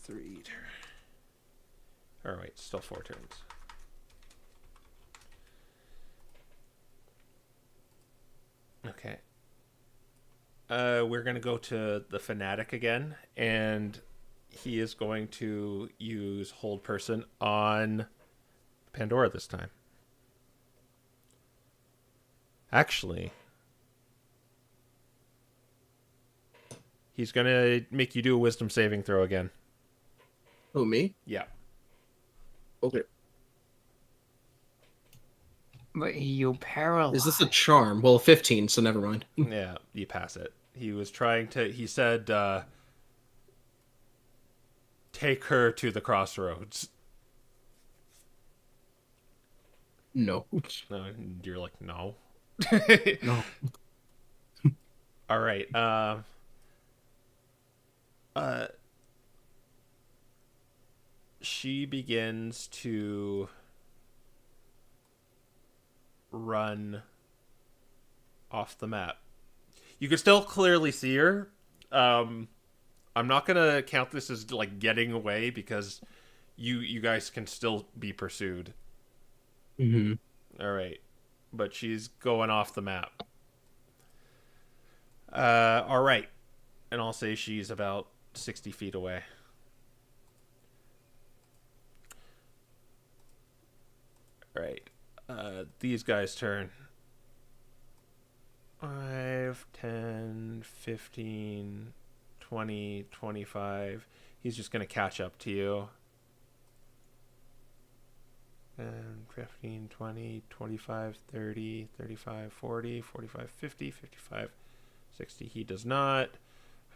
3 turns. All right. Still 4 turns. Okay. We're going to go to the fanatic again, and he is going to use hold person on Pandora this time. Actually, he's going to make you do a wisdom saving throw again. Oh, me? Yeah. Okay. But you paralyzed. Is this a charm? Well, 15, so never mind. Yeah, you pass it. He was trying to, he said, take her to the crossroads. No. No, you're like, no. No. All right. She begins to run off the map. You can still clearly see her. I'm not gonna count this as like getting away because you guys can still be pursued. Mm-hmm. All right, but she's going off the map. All right, and I'll say she's about 60 feet away. All right, these guys' turn. 5, 10, 15, 20, 25. He's just going to catch up to you. And 15, 20, 25, 30, 35, 40, 45, 50, 55, 60. He does not.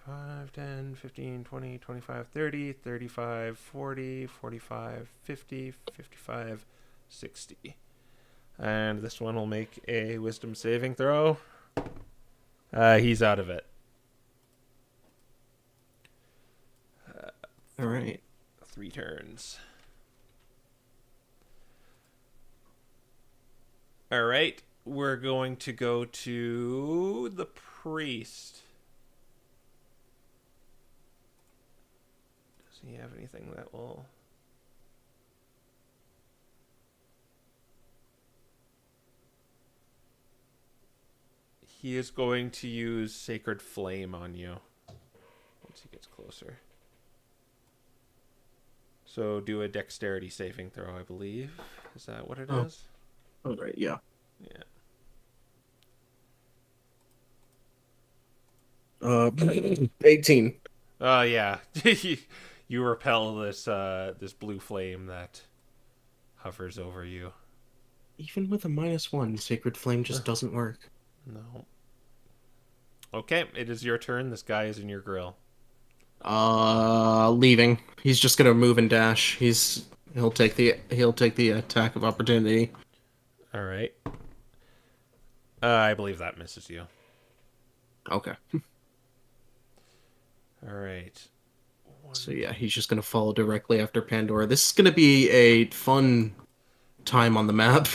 5, 10, 15, 20, 25, 30, 35, 40, 45, 50, 55, 60. And this one will make a wisdom saving throw. He's out of it. All right. 3 turns. All right. We're going to go to the priest. Does he have anything that will... He is going to use Sacred Flame on you once he gets closer. So do a dexterity saving throw, I believe. Is that what it is? All right, yeah. Yeah. 18. Yeah. You repel this this blue flame that hovers over you. Even with a -1, Sacred Flame just doesn't work. No. Okay, it is your turn. This guy is in your grill. Leaving. He's just gonna move and dash. He'll take the attack of opportunity. All right. I believe that misses you. Okay. All right. So yeah, he's just gonna follow directly after Pandora. This is gonna be a fun time on the map.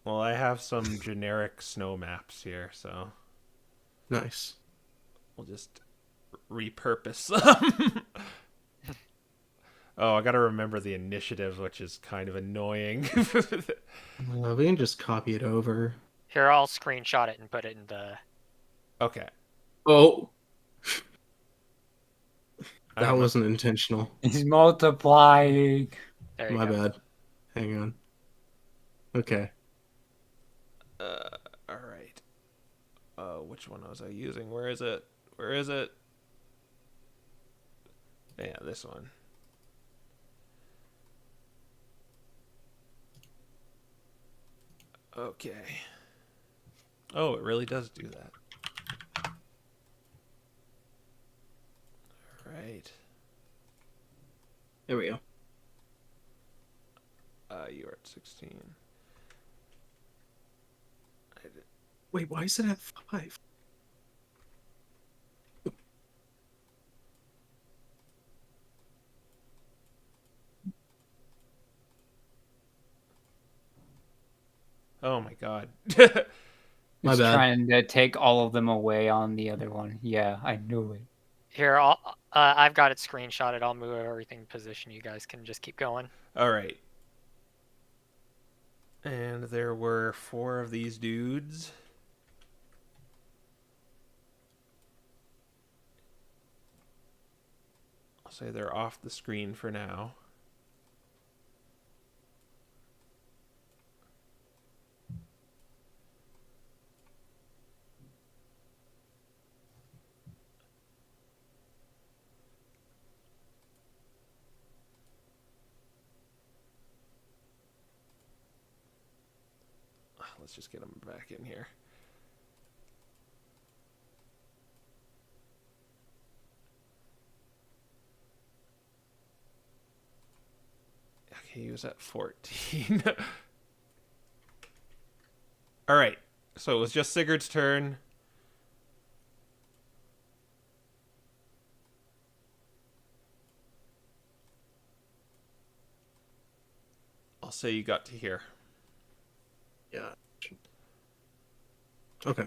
Well, I have some generic snow maps here, so Nice. we'll just repurpose them. Oh, I gotta remember the initiative, which is kind of annoying. We can just copy it over. Here, I'll screenshot it and put it in the. Okay. Oh, I that don't know. wasn't intentional. He's multiplying. There you My go. bad. Hang on. Okay. All right. Which one was I using? Where is it? Where is it? Yeah, this one. Okay. Oh, it really does do that. All right. There we go. You are at 16. Wait, why is it at 5? Oh my god. My He's bad. trying to take all of them away on the other one. Yeah, I knew it. Here, I've got it screenshotted. I'll move everything in position. You guys can just keep going. All right. And there were 4 of these dudes. I'll say they're off the screen for now. Let's just get them back in here. Okay, he was at 14. All right. So it was just Sigurd's turn. I'll say you got to here. Yeah. Okay.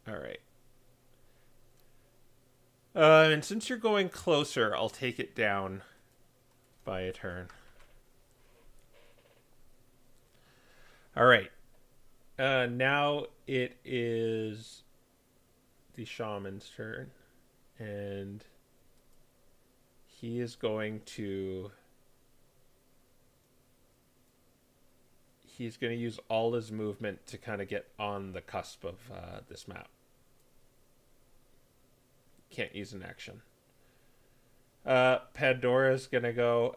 All right. And since you're going closer, I'll take it down by a turn. All right. Now it is the shaman's turn, and he is going to. He's going to use all his movement to kind of get on the cusp of this map. Can't use an action. Pandora's going to go,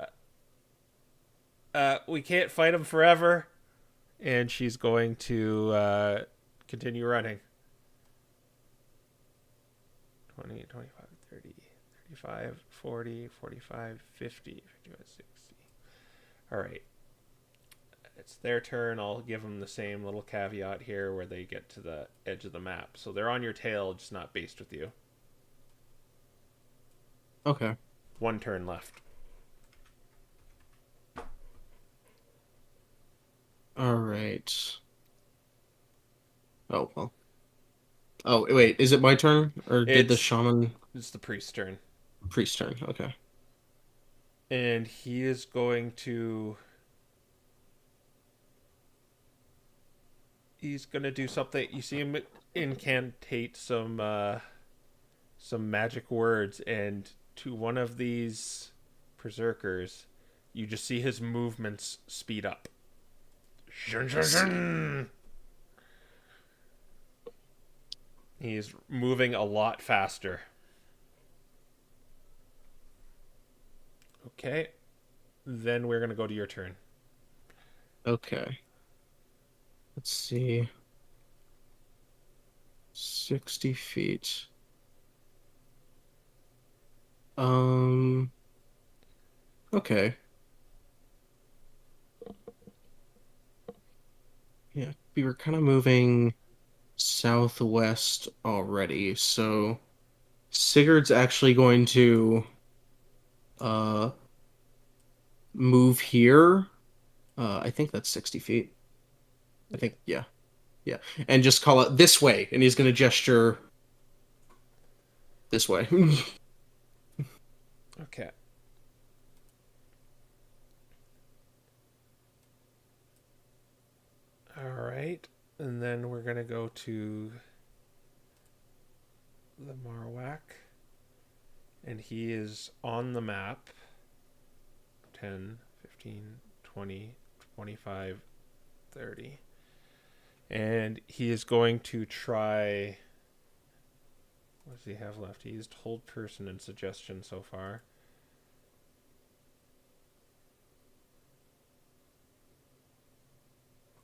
we can't fight him forever. And she's going to continue running. 20, 25, 30, 35, 40, 45, 50, 55, 60. All right. It's their turn. I'll give them the same little caveat here where they get to the edge of the map. So they're on your tail, just not based with you. Okay. 1 turn left. All right. Oh, well. Oh, wait. Is it my turn? Or did the It's- shaman... It's the priest's turn. Priest turn. Okay. And he is going to... He's going to do something. You see him incantate some magic words, and to one of these berserkers, you just see his movements speed up. Shun, shun, shun. He's moving a lot faster. Okay. Then we're going to go to your turn. Okay. Let's see. 60 feet. Okay. Yeah, we were kind of moving southwest already, so Sigurd's actually going to move here. I think that's 60 feet. I think, yeah. Yeah. And just call it this way, and he's going to gesture this way. Okay. All right. And then we're going to go to the Marowak. And he is on the map. 10, 15, 20, 25, 30. And he is going to try... What does he have left? He used hold person and suggestion so far.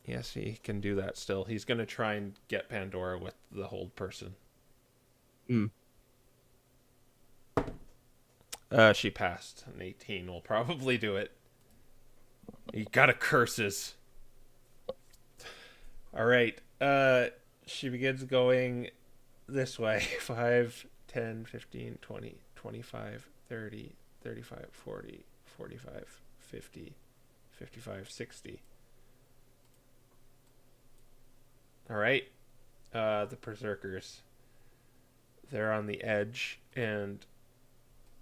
Yes, he can do that still. He's going to try and get Pandora with the hold person. She passed. An 18 will probably do it. You got a curses. All right. She begins going this way. 5, 10, 15, 20, 25, 30, 35, 40, 45, 50, 55, 60. All right. The Berserkers. They're on the edge, and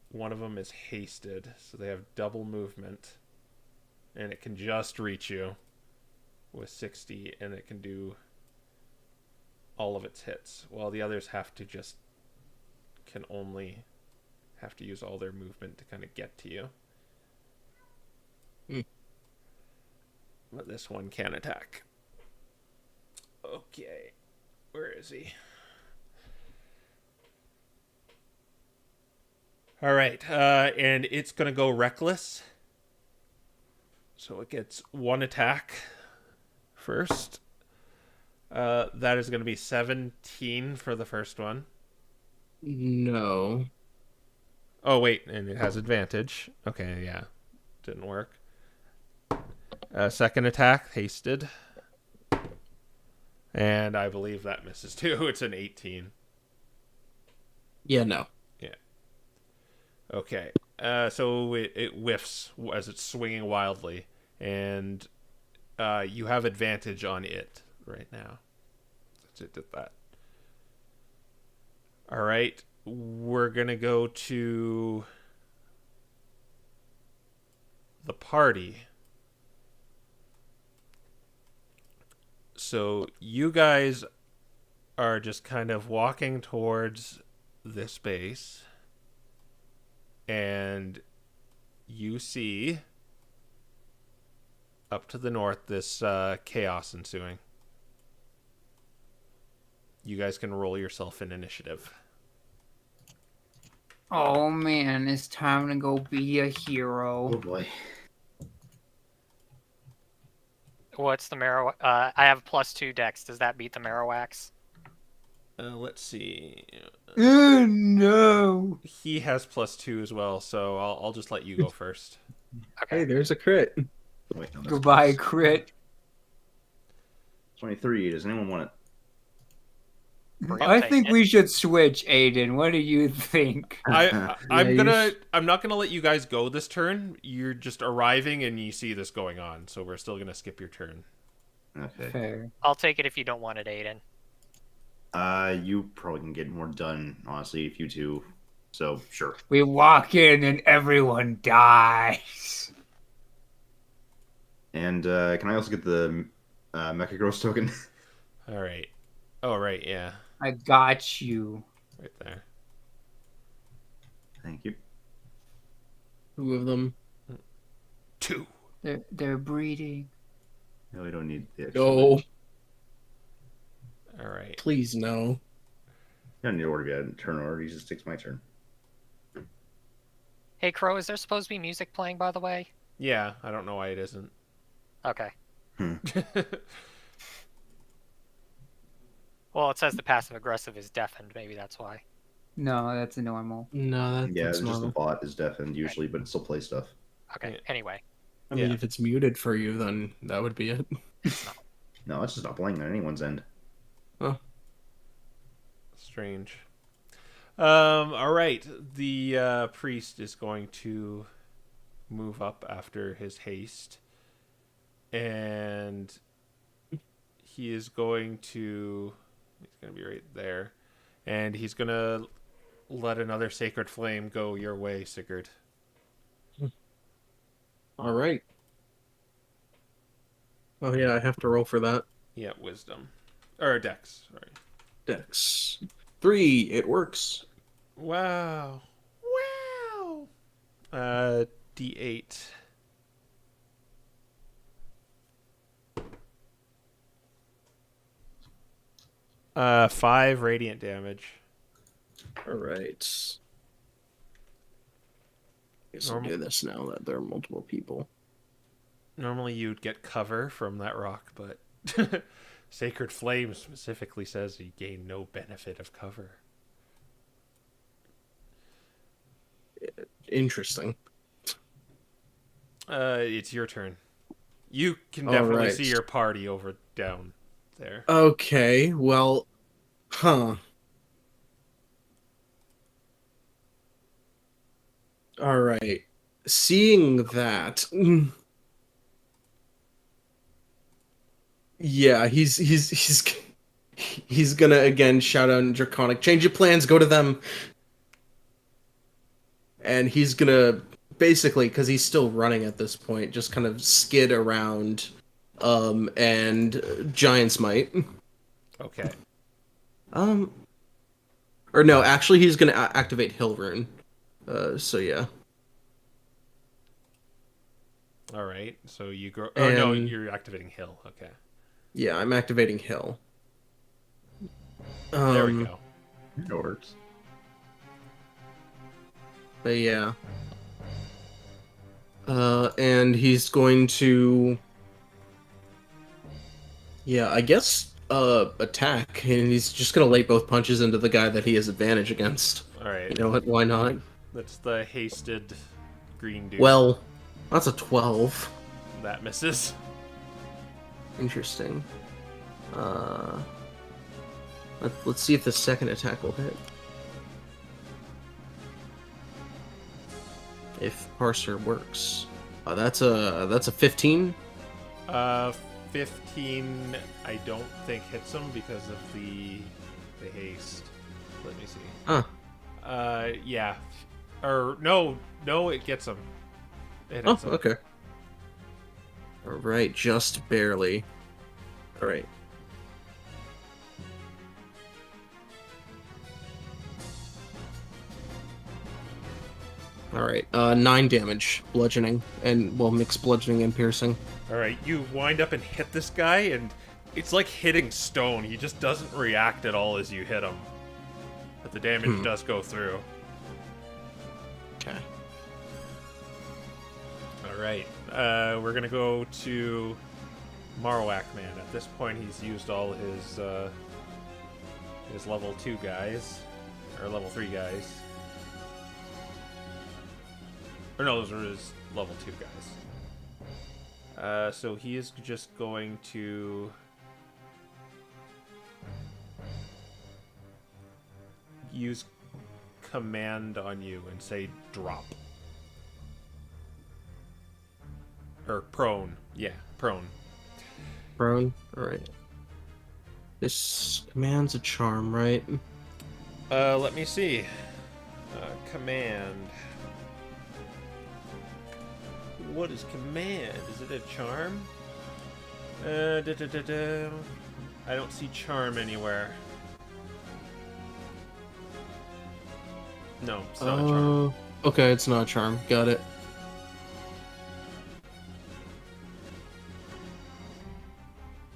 one of them is hasted, so they have double movement, and it can just reach you with 60, and it can do all of its hits, while the others can only have to use all their movement to kind of get to you. But this one can attack. Okay, where is he? All right, and it's going to go reckless. So it gets one attack first. That is going to be 17 for the first one. No. Oh, wait, and it has advantage. Okay, yeah. Didn't work. Second attack, hasted. And I believe that misses too. It's an 18. Yeah, no. Yeah. Okay. So it whiffs as it's swinging wildly. And you have advantage on it right now. It did that. All right. We're going to go to the party. So you guys are just kind of walking towards this base, and you see up to the north this chaos ensuing. You guys can roll yourself in initiative. Oh man, it's time to go be a hero. Oh boy. What's the Marrow? I have +2 dex. Does that beat the Marrowax? Let's see. No. He has +2 as well, so I'll just let you go first. Okay. Hey, there's a crit. Wait, no, that's Goodbye, close. crit. 23. Does anyone want it? We're I take think it. we should switch, Aiden. What do you think? I'm you not gonna let you guys go this turn. You're just arriving and you see this going on, so we're still gonna skip your turn. Okay. Fair. I'll take it if you don't want it, Aiden. You probably can get more done, honestly, if you two. So, sure. We walk in and everyone dies. And can I also get the Mecha Gross token? All right. Oh, right, yeah, I got you. right there. Thank you. 2 of them. 2. They're breeding. No, we don't need the extra. Go. All right. Please, no. You don't need to order yet. Turn order. It just takes my turn. Hey, Crow, is there supposed to be music playing, by the way? Yeah, I don't know why it isn't. Okay. Well, it says the passive-aggressive is deafened. Maybe that's why. No, that's a normal. No, Yeah, that's it's just the normal. bot is deafened usually, but it still plays stuff. Okay, Yeah. anyway. I mean, Yeah. if it's muted for you, then that would be it. No, it's just not playing on anyone's end. Strange. All right. The priest is going to move up after his haste, and he is going to. He's going to be right there, and he's going to let another sacred flame go your way, Sigurd. All right. Oh yeah, I have to roll for that. Yeah, wisdom. Or dex, sorry. Dex 3. It works. Wow. Wow. D8. Five radiant damage. All right. Guess I'll do this now that there are multiple people. Normally you'd get cover from that rock, but Sacred Flame specifically says you gain no benefit of cover. Interesting. It's your turn. You can All definitely right. see your party over down there. Okay, well, huh. All right. Seeing that, yeah, he's gonna again shout out in Draconic, change your plans, go to them. And he's gonna basically, because he's still running at this point, just kind of skid around, and Giant's Might. Okay. Or no, actually, he's gonna activate Hill Rune. So yeah. All right. So you grow. Oh no, And- you're activating Hill. Okay. Yeah, I'm activating Hill. There we go. It works. But yeah. And he's going to... Yeah, I guess, attack, and he's just gonna lay both punches into the guy that he has advantage against. All right. You know what, why not? That's the hasted green dude. Well, that's a 12. That misses. Interesting. Let's see if the second attack will hit. If Parser works. That's a 15. 15. I don't think hits him because of the haste. Let me see. Huh. Yeah. Or no, it gets him. It Oh, hits him. okay. Alright, just barely. Alright. Alright, 9 damage, bludgeoning, and, well, mixed bludgeoning and piercing. All right, you wind up and hit this guy, and it's like hitting stone. He just doesn't react at all as you hit him. But the damage does go through. Okay. All right, we're gonna go to Marowak Man. At this point, he's used all his level 2 guys, or level 3 guys. Or no, those are his level 2 guys. So he is just going to use command on you and say drop. Or prone. Yeah, prone. Prone? Alright. This command's a charm, right? Let me see. Command. What is command? Is it a charm? I don't see charm anywhere. No, it's not a charm. Okay, it's not a charm. Got it.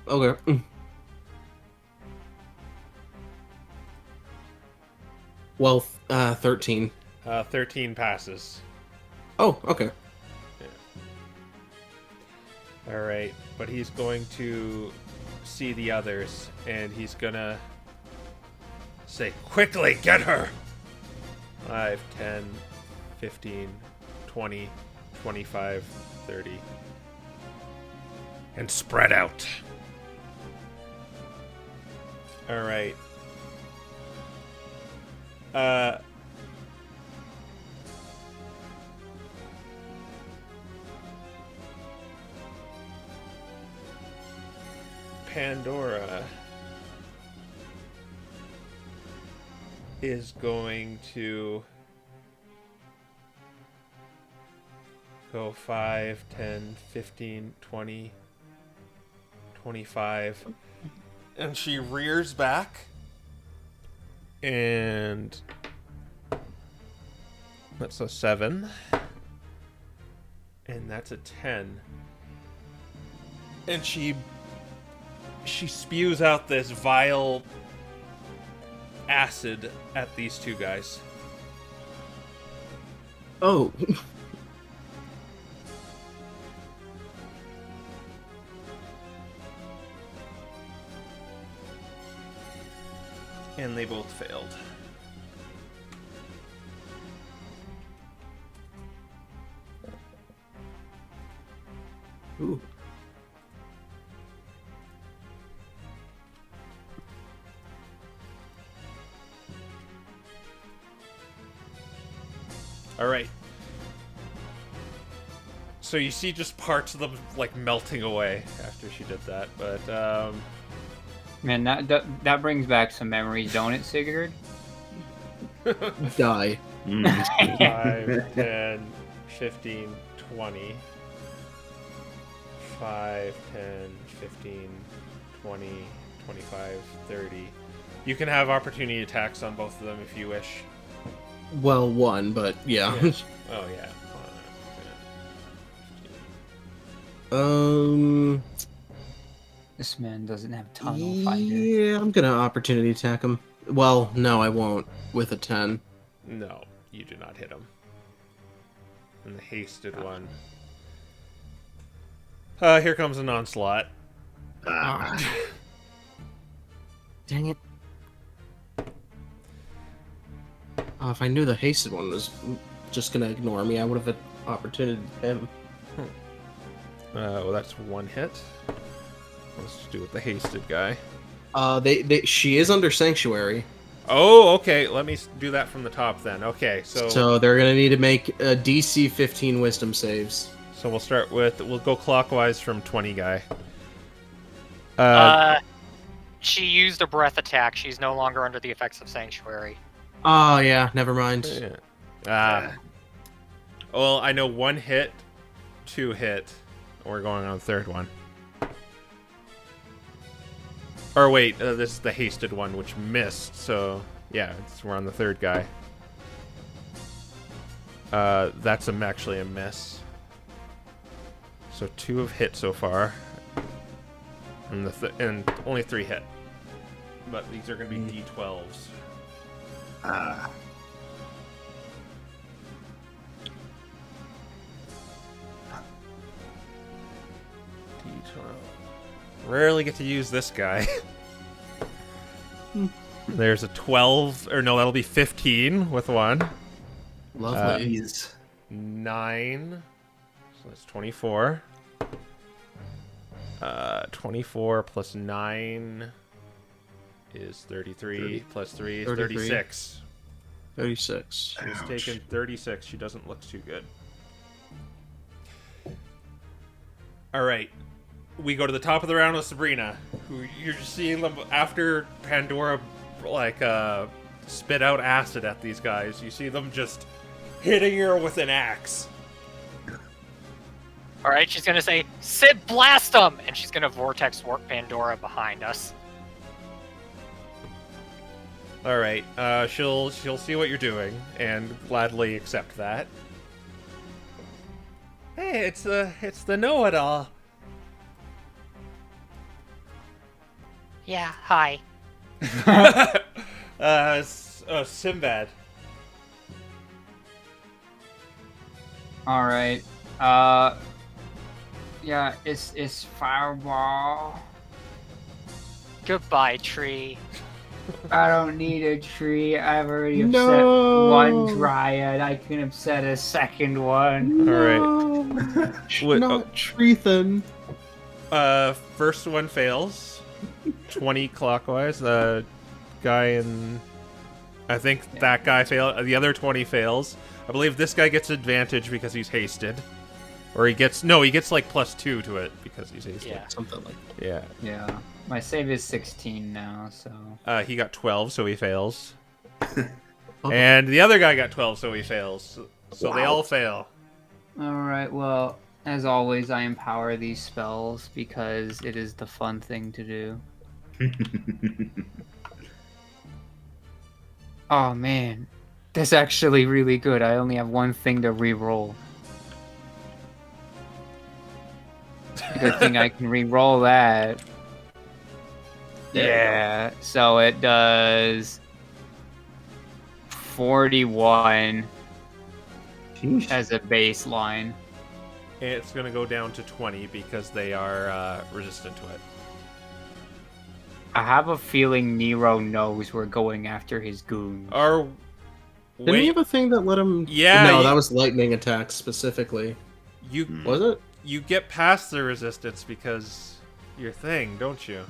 Okay. Well, 13. 13 passes. Oh, okay. Alright, but he's going to see the others, and he's gonna say, quickly, get her! 5, 10, 15, 20, 25, 30. And spread out. Alright. Pandora is going to go 5, 10, 15, 20, 25. And she rears back. And that's a 7. And that's a 10. And she spews out this vile acid at these two guys. Oh. And they both failed. Ooh. All right. So you see just parts of them like melting away after she did that, but Man, that brings back some memories, don't it, Sigurd? Die. 5, 10, 15, 20. 5, 10, 15, 20, 25, 30. You can have opportunity attacks on both of them if you wish. Well, one, but yeah. Oh, yeah. 15. This man doesn't have tunnel finder. Yeah, I'm gonna opportunity attack him. Well, no, I won't. With a 10. No, you do not hit him. And the hasted one. Here comes an onslaught. Ah. Dang it. If I knew the hasted one was just gonna ignore me, I would have had opportunity to him. Well, that's one hit. Let's do with the hasted guy. She is under sanctuary. Oh, okay. Let me do that from the top then. Okay, So they're gonna need to make a DC 15 wisdom saves. So we'll go clockwise from 20 guy. She used a breath attack. She's no longer under the effects of Sanctuary. Oh yeah, never mind. Yeah. Well, I know 1 hit, 2 hit. We're going on the third one. Or wait, this is the hasted one, which missed. So yeah, we're on the third guy. That's actually a miss. So 2 have hit so far, and only 3 hit. But these are going to be D12s. Ah. D12. Rarely get to use this guy. There's a 12, or no, that'll be 15 with 1. Lovely. 9. So that's 24. 24 plus 9 is 33. 30. Plus 3 is 33. 36. 36. She's taken 36. She doesn't look too good. All right. We go to the top of the round with Sabrina, who you're just seeing them after Pandora, spit out acid at these guys. You see them just hitting her with an axe. All right, she's gonna say, "Sid, blast them!" and she's gonna vortex warp Pandora behind us. All right. She'll see what you're doing and gladly accept that. Hey, it's the know-it-all. Yeah, hi. Sinbad. All right. Yeah, it's fireball. Goodbye, tree. I don't need a tree. I've already upset No. one dryad. I can upset a second one. All right. What- Not Treethan. First one fails. 20 clockwise. The guy in... I think that guy failed. The other 20 fails. I believe this guy gets advantage because he's hasted. Or he gets... No, he gets like +2 to it because he's hasted. Yeah. Something like that. Yeah. Yeah, my save is 16 now, so. He got 12, so he fails. Oh. And the other guy got 12, so he fails. So they Wow. all fail. All right. Well, As always, I empower these spells because it is the fun thing to do. Oh man, that's actually really good. I only have one thing to re-roll. Good thing I can re-roll that. There you go. Yeah, so it does 41 Sheesh. as a baseline. It's going to go down to 20 because they are resistant to it. I have a feeling Nero knows we're going after his goons. Or Didn't he have a thing that let him? Yeah, No, you- that was lightning attacks specifically. you Was it? you get past the resistance because your thing, don't you?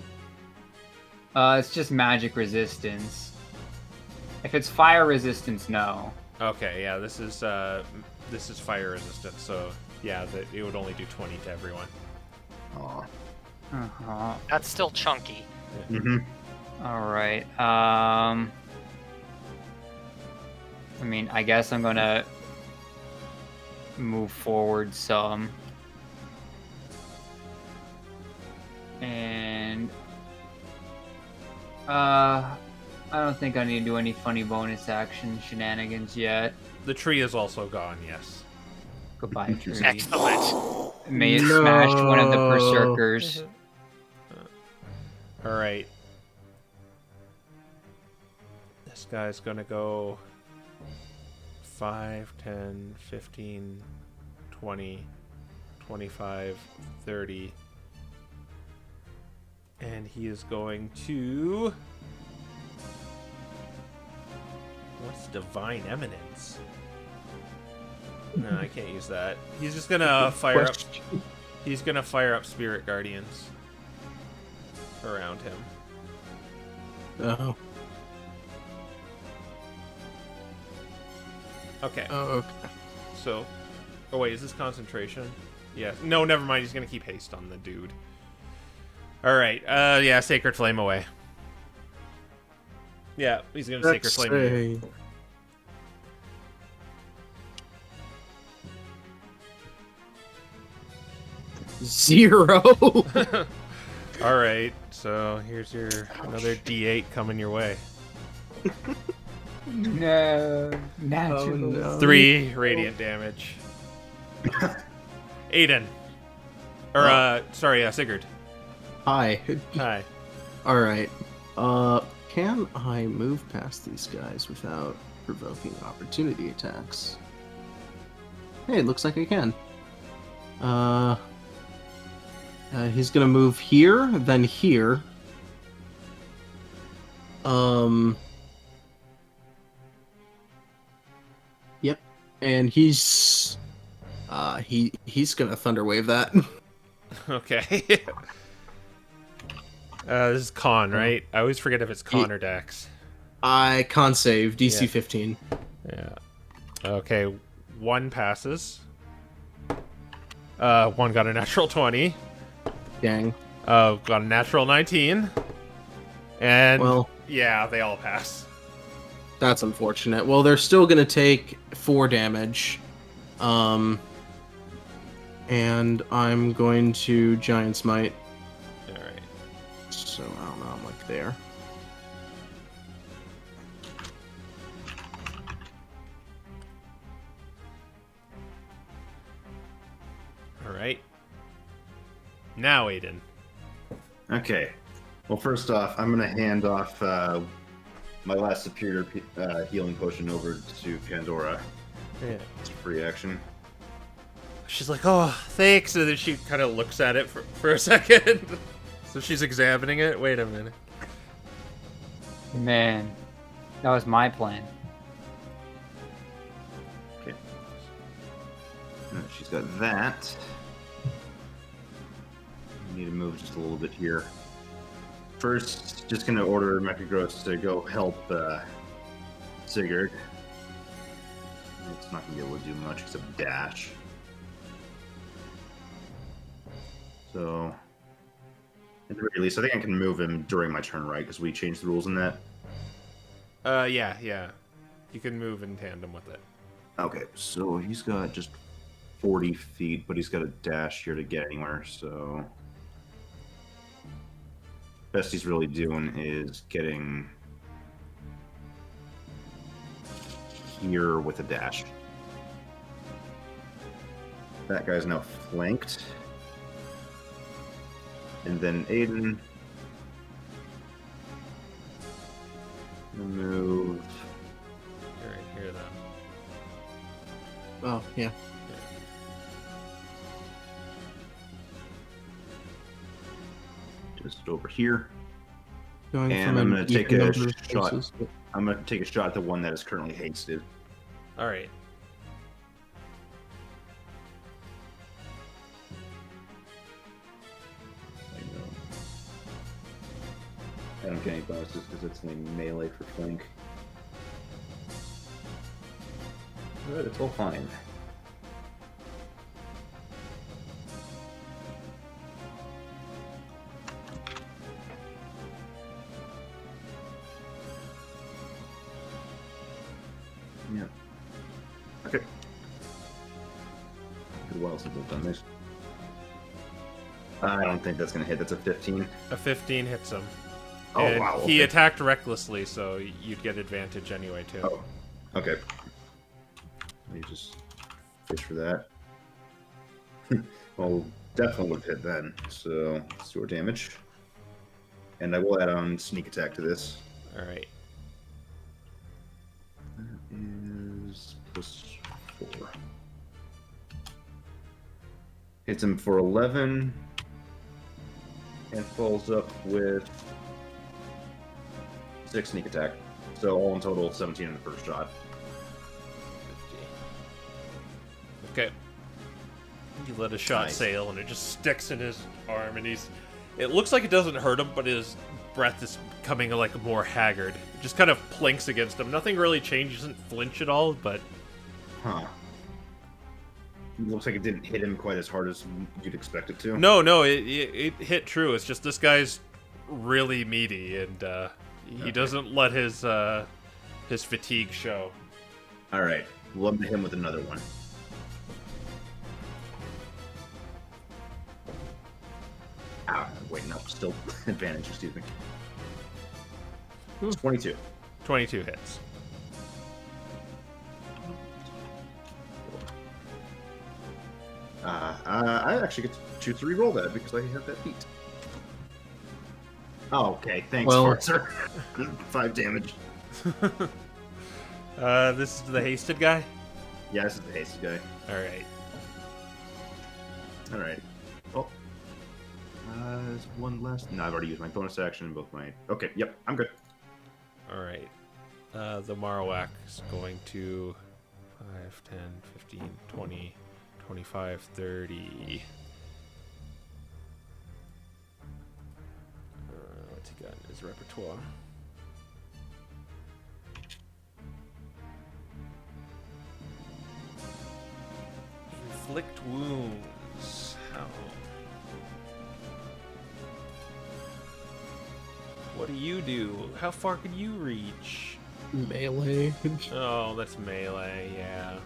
It's just magic resistance. If it's fire resistance, no. Okay, yeah, this is fire resistant, so yeah, it would only do 20 to everyone. Aw. Uh-huh. That's still chunky. Mm-hmm. Alright, I mean, I guess I'm gonna move forward some. And I don't think I need to do any funny bonus action shenanigans yet. The tree is also gone, yes. Goodbye, tree. Excellent. May it smash one of the No. berserkers. All right. This guy's going to go 5, 10, 15, 20, 25, 30. And he is going to... What's Divine Eminence? No, I can't use that. He's just gonna fire up. He's gonna fire up Spirit Guardians around him. Oh. Okay. Oh, okay. So, oh wait, is this concentration? Yeah. No, never mind. He's gonna keep haste on the dude. All right. Yeah. Sacred Flame away. Yeah, he's gonna Sacred Let's Flame. away. say 0. All right. So here's your another D8 coming your way. No, natural. Oh, no. 3 radiant damage. Aiden. Or sorry, Sigurd. Hi. Hi. All right. Can I move past these guys without provoking opportunity attacks? Hey, it looks like I can. He's gonna move here, then here. Yep. And he's gonna thunder wave that. Okay. This is con, right? I always forget if it's con or dex. I can't save DC Yeah. 15. Yeah. Okay, 1 passes. 1 got a natural 20. Dang. Got a natural 19. And Well, yeah, they all pass. that's unfortunate. Well, they're still gonna take 4 damage. And I'm going to Giant Smite. All right. So I don't know, I'm like there. All right. Now, Aiden. Okay. Well, first off, I'm gonna hand off my last superior healing potion over to Pandora. Yeah. It's a free action. She's like, oh, thanks. And then she kind of looks at it for a second. So she's examining it. Wait a minute. Man, that was my plan. Okay. She's got that. I need to move just a little bit here. First, just gonna order Mechagross to go help Sigurd. It's not gonna be able to do much except dash. So, at the very least, I think I can move him during my turn, right? Because we changed the rules in that. Yeah. You can move in tandem with it. Okay, so he's got just 40 feet, but he's got a dash here to get anywhere, so best he's really doing is getting here with a dash. That guy's now flanked. And then Aiden will move. You're right here then. Oh, yeah. Just over here. Going And from I'm an going to take even a number of shot. spaces. I'm going to take a shot at the one that is currently hasted. All right. I don't get any bonuses because it's only melee for flank. But it's all fine. Yeah. Okay. Good while since we've done this. I don't think that's gonna hit. That's a 15. A 15 hits him. Oh, And wow, he okay. attacked recklessly, so you'd get advantage anyway too. Oh, okay. Let me just fish for that. Well, definitely would have hit then. So let's do our damage, and I will add on sneak attack to this. All right. That is +4. Hits him for 11, and falls up with 6 sneak attack. So all in total, 17 in the first shot. 50. Okay. You let a shot Nice. sail, and it just sticks in his arm, and it looks like it doesn't hurt him, but his breath is becoming like more haggard. It just kind of plinks against him. Nothing really changes, doesn't flinch at all, but Huh. Looks like it didn't hit him quite as hard as you'd expect it to. no, it hit true. It's just this guy's really meaty, and he Okay. doesn't let his fatigue show. All right, we'll hit him with another one. Ah, wait, no, still advantage. Excuse me. It's 22. 22 hits. I actually get to choose to re-roll that because I have that feat. Oh, okay. Thanks, Well- sir. 5 damage. This is the hasted guy. Yeah, this is the hasty guy. All right. All right. Oh. There's one last. No, I've already used my bonus action and both my. Okay. Yep. I'm good. All right. The Marowak is going to 5, 10, 15, 20, 25, 30. What's he got in his repertoire? Inflict wounds. How? What do you do? How far can you reach? Melee. Oh, that's melee, yeah.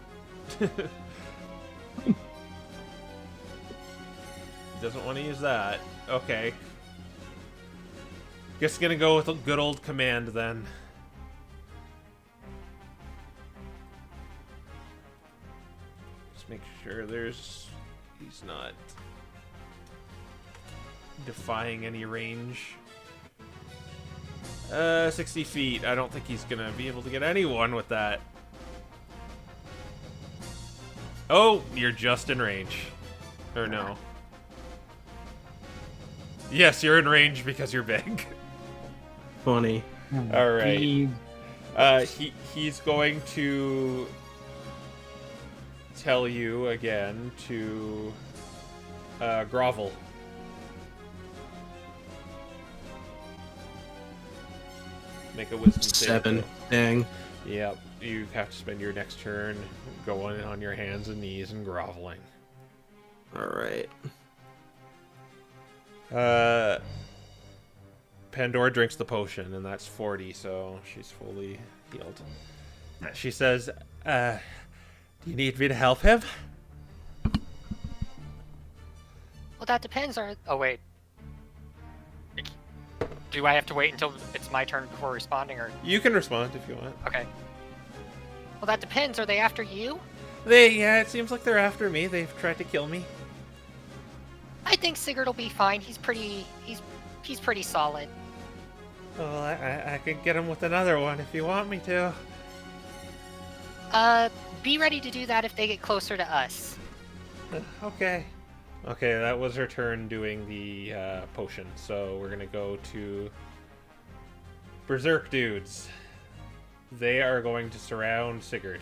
Doesn't want to use that. Okay. Guess gonna go with a good old command then. Just make sure he's not defying any range. 60 feet. I don't think he's gonna be able to get anyone with that. Oh, you're just in range. Or no. Yes, you're in range because you're big. Funny. All right. He- He's going to tell you again to grovel. Make a wisdom save 7. throw. Dang. Yep, you have to spend your next turn going on your hands and knees and groveling. Alright. Pandora drinks the potion, and that's 40, so she's fully healed. Nice. She says, do you need me to help him? Well, that depends. Oh wait. Do I have to wait until it's my turn before responding, or? You can respond if you want. Okay. Well, that depends. Are they after you? Yeah, it seems like they're after me. They've tried to kill me. I think Sigurd will be fine. He's pretty solid. Well, I could get him with another one if you want me to. Be ready to do that if they get closer to us. Okay. Okay, that was her turn doing the potion. So we're gonna go to Berserk dudes. They are going to surround Sigurd.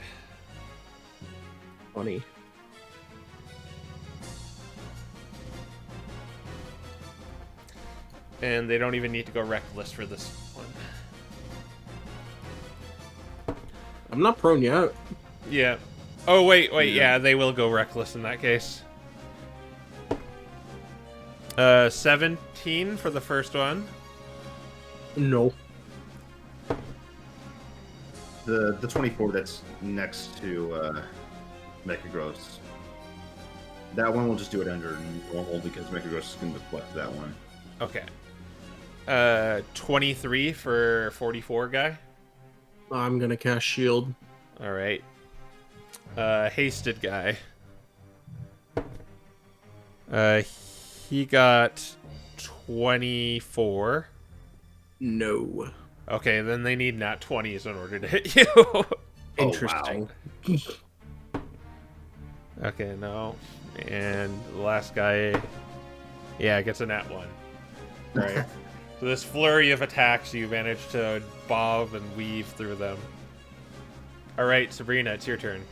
Funny. And they don't even need to go reckless for this one. I'm not prone yet. Yeah. Oh, wait, yeah, they will go reckless in that case. 17 for the first one. No. The 24 that's next to Mechagross. That one will just do it under normal because Mechagross is going to deflect that one. Okay. 23 for 44 guy. I'm gonna cast shield. All right. Hasted guy. He got 24. No. Okay, then they need nat 20s in order to hit you. Interesting. Okay, no. And the last guy, yeah, gets a nat 1. Right. So this flurry of attacks, you manage to bob and weave through them. All right, Sabrina, it's your turn.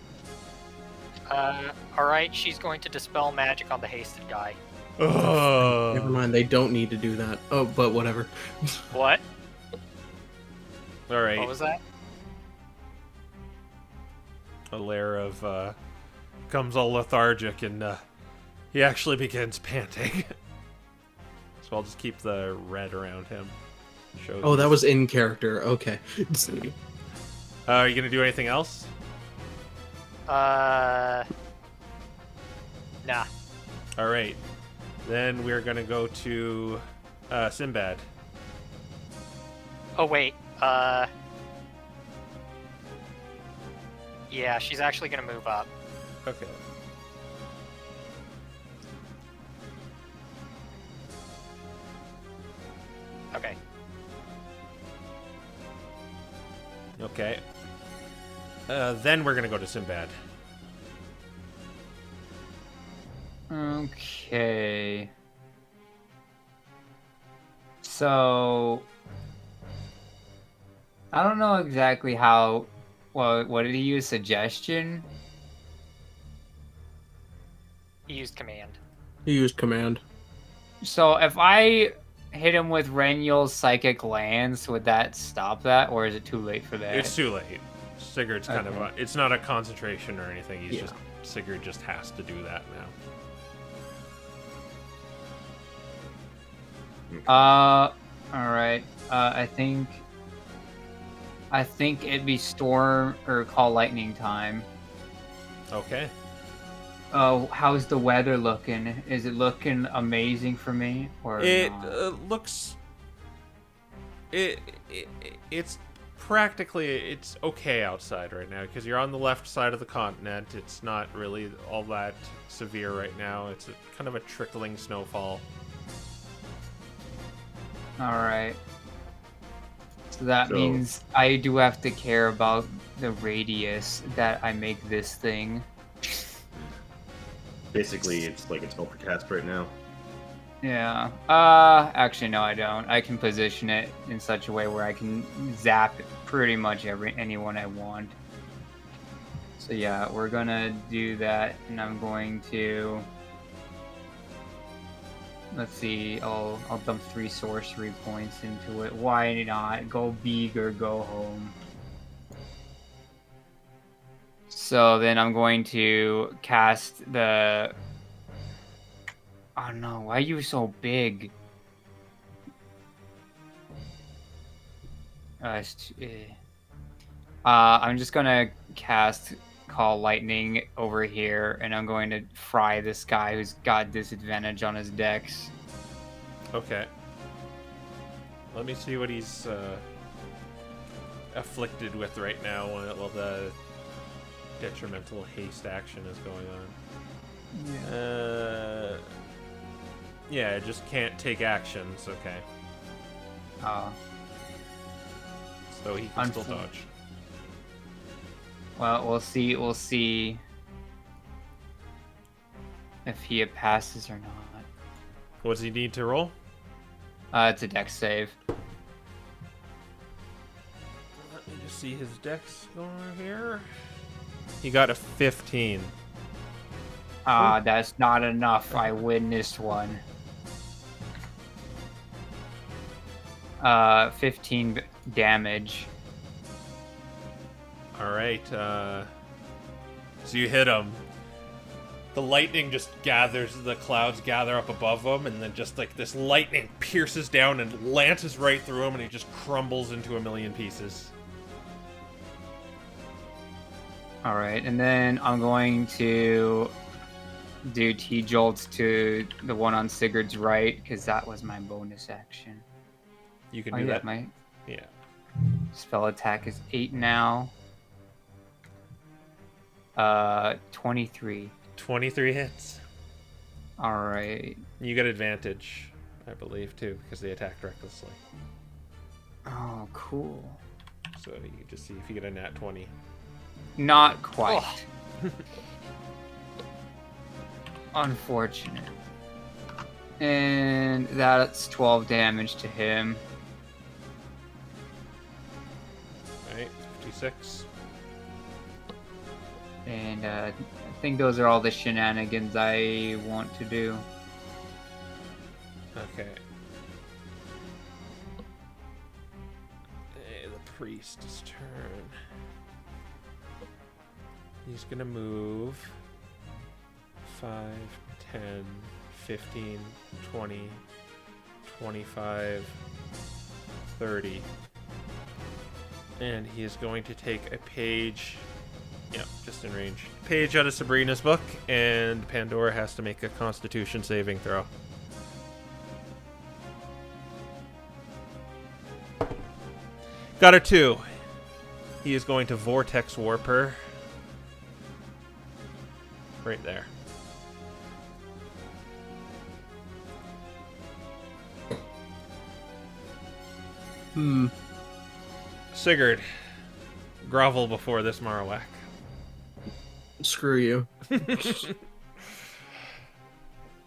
Alright, she's going to dispel magic on the hasted guy. Never mind, they don't need to do that. Oh, but whatever. What? All right. What was that? A lair of comes all lethargic and he actually begins panting. So I'll just keep the red around him. Oh, that was in character. Okay. Are you gonna do anything else? Nah. All right. Then we're gonna go to Sinbad. Oh wait. Yeah, she's actually gonna move up. Okay. Okay. Okay. Then we're gonna go to Sinbad. Okay. So I don't know exactly how. Well, what did he use? Suggestion? He used command. He used command. So if I hit him with Renul's Psychic Lance, would that stop that, or is it too late for that? It's too late. Sigurd's kind of Okay. it's not a concentration or anything. He's Yeah. just Sigurd just has to do that now. All right. I think it'd be storm or call lightning time. Okay. Oh, how's the weather looking? Is it looking amazing for me, or It not? looks. It's practically it's okay outside right now because you're on the left side of the continent. It's not really all that severe right now. It's kind of a trickling snowfall. All right. So that So- means I do have to care about the radius that I make this thing. Basically, it's like it's overcast right now. Yeah. Actually, no, I don't. I can position it in such a way where I can zap pretty much anyone I want. So yeah, we're gonna do that, and I'm going to. Let's see. I'll dump 3 sorcery points into it. Why not? Go big or go home. So then I'm going to cast the. Oh no! Why are you so big? I'm just gonna cast call lightning over here, and I'm going to fry this guy who's got disadvantage on his dex. Okay. Let me see what he's afflicted with right now while the detrimental haste action is going on. Yeah, just can't take actions. Okay. So he can still dodge. Well, we'll see. We'll see if he passes or not. What does he need to roll? It's a dex save. Let me just see his dex over here. He got a 15. That's not enough. I witnessed one. 15 damage. All right. So you hit him. The lightning just gathers, the clouds gather up above him, and then just like this lightning pierces down and lances right through him, and he just crumbles into a million pieces. All right, and then I'm going to do T-jolts to the one on Sigurd's right, because that was my bonus action. You can do that. My Yeah. spell attack is 8 now. 23. 23 hits. All right. You get advantage, I believe, too, because they attacked recklessly. Oh, cool. So you can just see if you get a nat 20. Not quite. Unfortunate. And that's 12 damage to him. Alright, 56. And I think those are all the shenanigans I want to do. Okay. Hey, the priest's turn. He's gonna move 5, 10, 15, 20, 25, 30. And he is going to take a page, yeah, just in range, page out of Sabrina's book, and Pandora has to make a Constitution saving throw. Got a 2. He is going to Vortex Warp her. Right there. Sigurd, grovel before this Marowak. Screw you.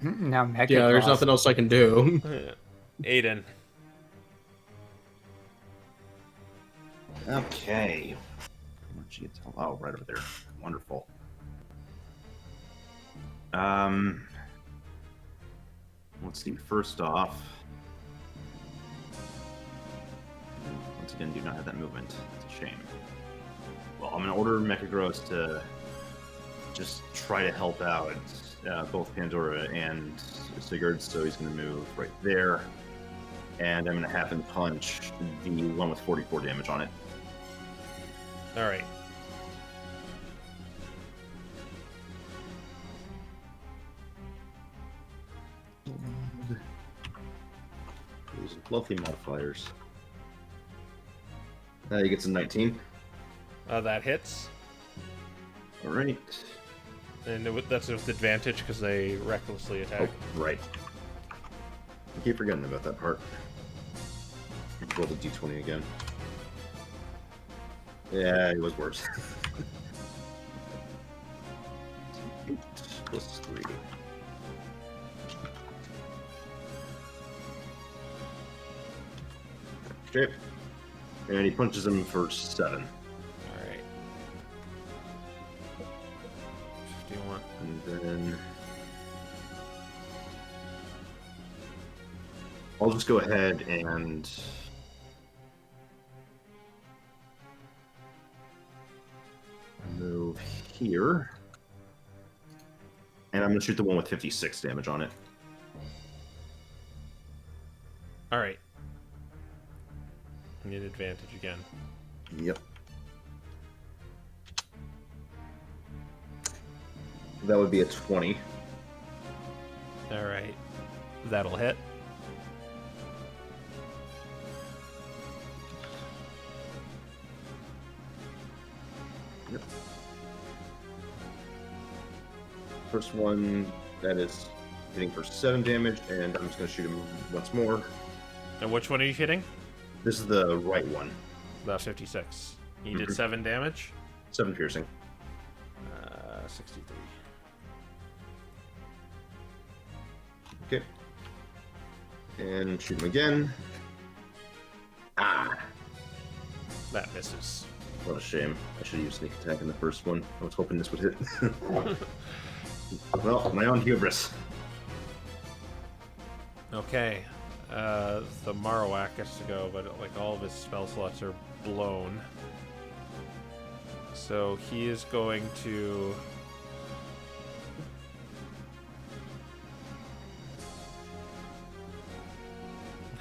Now Mecha Yeah, there's Cross. nothing else I can do. Aiden. Okay. Where'd you get to? Oh, right over there. Wonderful. Let's see. First off, once again, do not have that movement. It's a shame. Well, I'm gonna order Mechagross to just try to help out both Pandora and Sigurd. So he's gonna move right there, and I'm gonna have him punch the one with 44 damage on it. All right. These lovely modifiers. He gets a 19. That hits. All right. And that's with advantage because they recklessly attack. Oh, right. I keep forgetting about that part. Roll the d20 again. Yeah, it was worse. 8 plus 3. Okay. And he punches him for 7. All right. 51. And then I'll just go ahead and move here. And I'm going to shoot the one with 56 damage on it. All right. You get advantage again. Yep. That would be a 20. All right, that'll hit. Yep. First one, that is hitting for 7 damage, and I'm just going to shoot him once more. And which one are you hitting? This is the right one. The 56. He did 7 damage. 7 piercing. 63. Okay. And shoot him again. Ah! That misses. What a shame. I should have used sneak attack in the first one. I was hoping this would hit. Well, my own hubris. Okay. The Marowak gets to go, but like all of his spell slots are blown. So he is going to...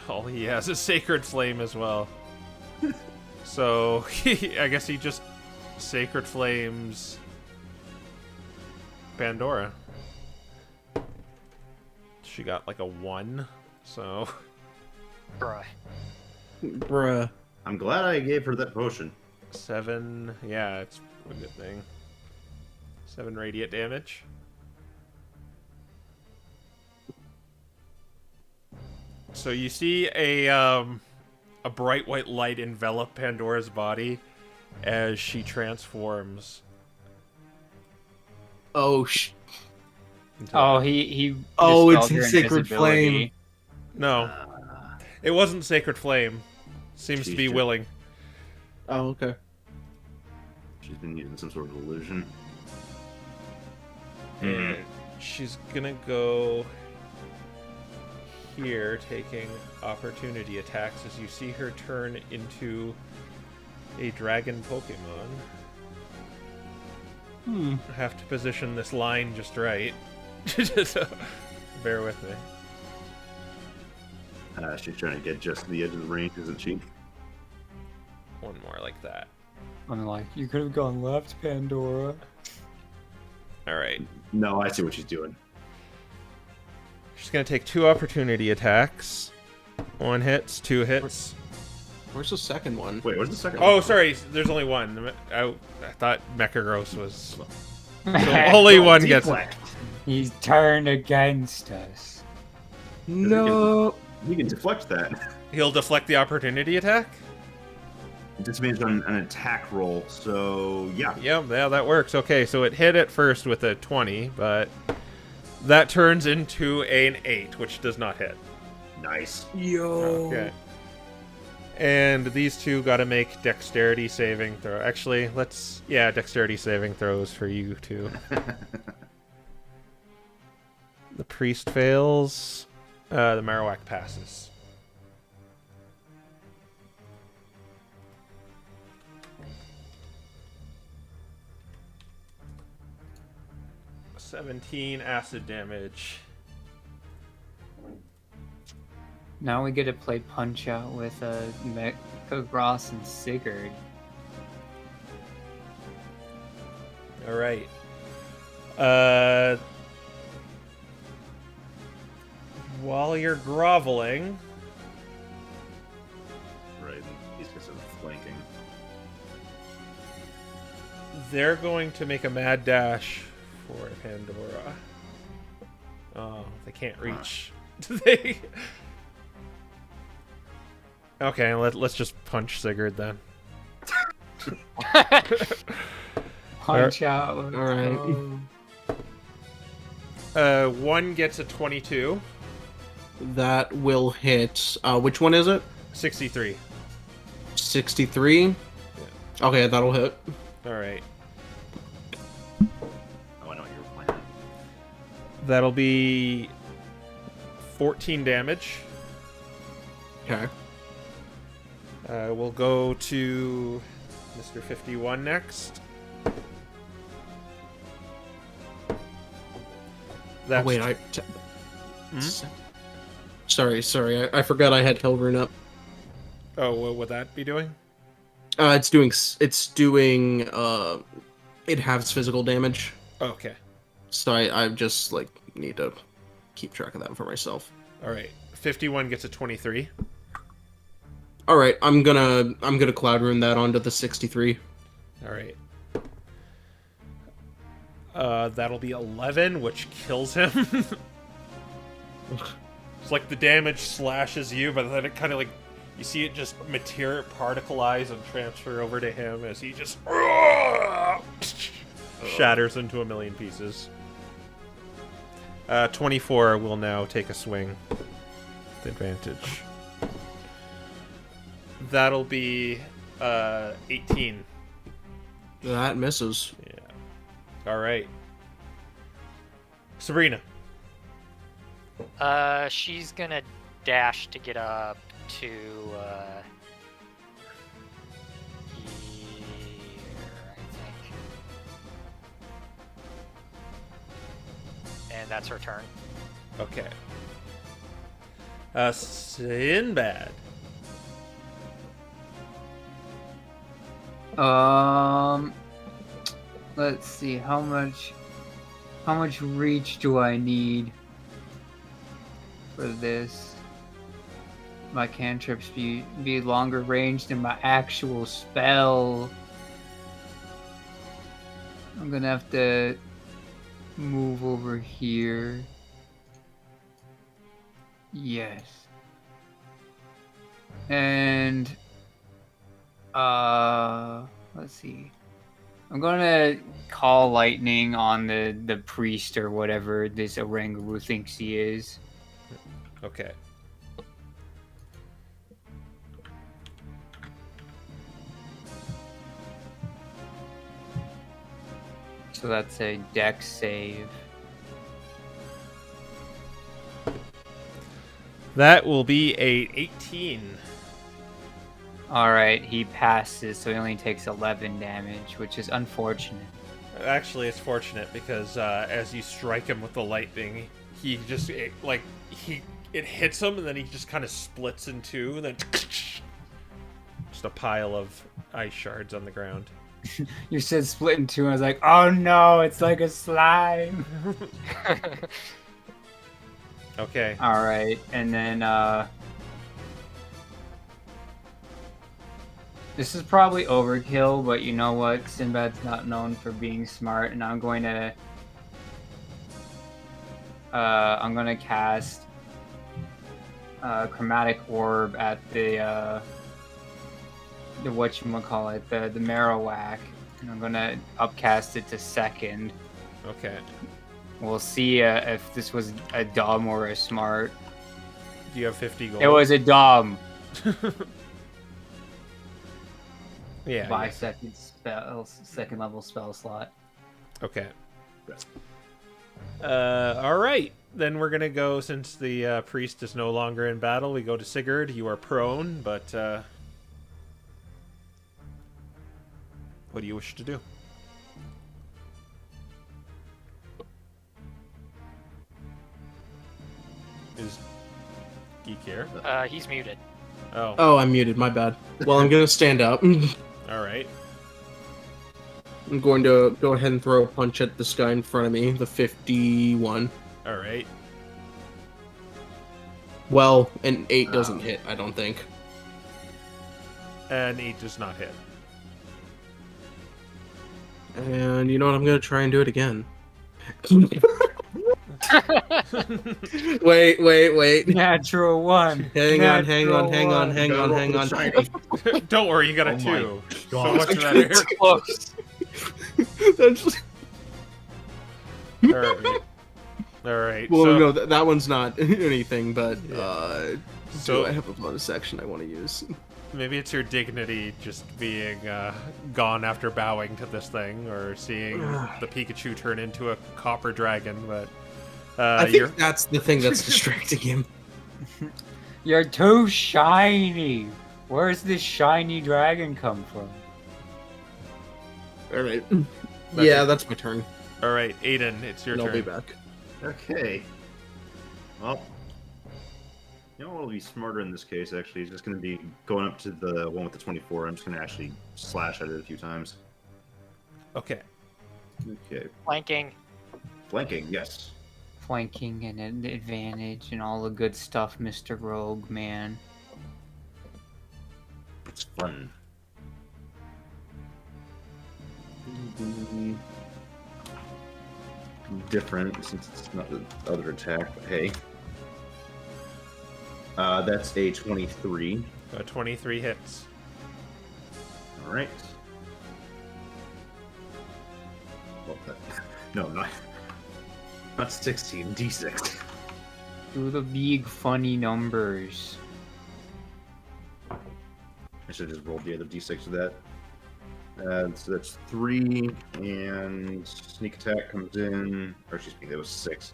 Oh, he has a Sacred Flame as well. So, I guess he just Sacred Flames Pandora. She got like a 1, so... Bruh. Bruh. I'm glad I gave her that potion. 7, yeah, it's a good thing. 7 radiant damage. So you see a bright white light envelop Pandora's body as she transforms. Oh, Oh, he Oh, it's dispelled her Sacred invisibility. Flame. No, it wasn't Sacred Flame. Seems to be Sheesh. willing. Oh, okay. She's been using some sort of illusion. And she's gonna go here, taking opportunity attacks as you see her turn into a dragon Pokemon. I have to position this line just right. So, bear with me. She's trying to get just to the edge of the range, isn't she? One more like that. I'm like, you could have gone left, Pandora. Alright. No, I see what she's doing. She's gonna take 2 opportunity attacks. 1 hits, 2 hits. Where's the second one? Wait, what's the second Oh, one? sorry, there's only 1. I thought Mechagross was... So only 1 gets it. He's turned against us. No. You can deflect that. He'll deflect the opportunity attack? It's based on an attack roll, so yeah. Yeah, that works. Okay, so it hit at first with a 20, but that turns into an 8, which does not hit. Nice. Yo. Okay. And these two got to make dexterity saving throw. Actually, dexterity saving throws for you two. The priest fails. The Marowak passes. $17 acid damage. Now we get to play Punch Out with Mechagross and Sigurd. All right. While you're groveling, Right, these guys are flanking. they're going to make a mad dash for Pandora. Oh, they can't reach. They. Okay, let's just punch Sigurd then. Punch Out. All right. One gets a 22. That will hit. Which one is it? 63. 63? Okay, that'll hit. All right. Oh, I know what you were planning. That'll be 14 damage. Okay. We'll go to Mr. 51 next. That's Wait, Sorry, I forgot I had Hellrune up. Oh, what would that be doing? It's doing, it halves physical damage. Okay. So I just like need to keep track of that for myself. All right. 51 gets a 23. All right, I'm gonna cloud rune that onto the 63. All right. That'll be 11, which kills him. It's like the damage slashes you, but then it kind of like you see it just particleize and transfer over to him as he just shatters into a million pieces. 24 will now take a swing with advantage. That'll be 18. That misses. Yeah. All right. Sabrina. She's gonna dash to get up to here, I think. And that's her turn. Okay. Sinbad. Let's see, how much reach do I need for this? My cantrips be longer range than my actual spell. I'm gonna have to move over here. Yes. And let's see. I'm gonna call lightning on the priest or whatever this Orangaroo thinks he is. Okay. So that's a dex save. That will be a 18. Alright, he passes, so he only takes 11 damage, which is unfortunate. Actually, it's fortunate because as you strike him with the lightning, he just it hits him and then he just kind of splits in two, and then just a pile of ice shards on the ground. You said split in two, and I was like, oh no, it's like a slime. Okay. Alright, and then this is probably overkill, but you know what? Sinbad's not known for being smart, and I'm going to cast Chromatic Orb at the whatchamacallit, the Marowak, and I'm gonna upcast it to second. Okay. We'll see if this was a dumb or a smart. Do you have 50 gold? It was a dumb. Yeah. By yeah. second level spell slot. Okay. All right. Then we're gonna go, since the priest is no longer in battle. We go to Sigurd. You are prone, but what do you wish to do? Is Geek here? He's muted. Oh. Oh, I'm muted. My bad. Well, I'm gonna stand up. All right. I'm going to go ahead and throw a punch at this guy in front of me, the 51. All right. Well, an 8 doesn't hit, I don't think. And 8 does not hit. And you know what? I'm gonna try and do it again. Wait. Natural one. Hang on. Don't worry, you got a 2. So God. much better. Close. All right. Well, so, no, that one's not anything, but So- do I have a bonus action I want to use? maybe it's your dignity just being gone after bowing to this thing, or seeing the Pikachu turn into a copper dragon, but I think that's the thing that's distracting him. You're too shiny. Where's this shiny dragon come from? Alright. Yeah, that's my turn. All right, Aiden, it's your And I'll turn. be back. Okay. Well, you know what will be smarter in this case, actually, is just going to be going up to the one with the 24. I'm just going to actually slash at it a few times. Okay. Okay. Flanking. Flanking, yes. Flanking and an advantage and all the good stuff, Mr. Rogue, man. It's fun. Different since it's not the other attack, but hey. That's a 23. 23 hits. Alright. Well, no, not 16, D6. Do the big funny numbers. I should have just rolled the other D6 for that. So that's 3, and sneak attack comes in. Or excuse me, that was 6.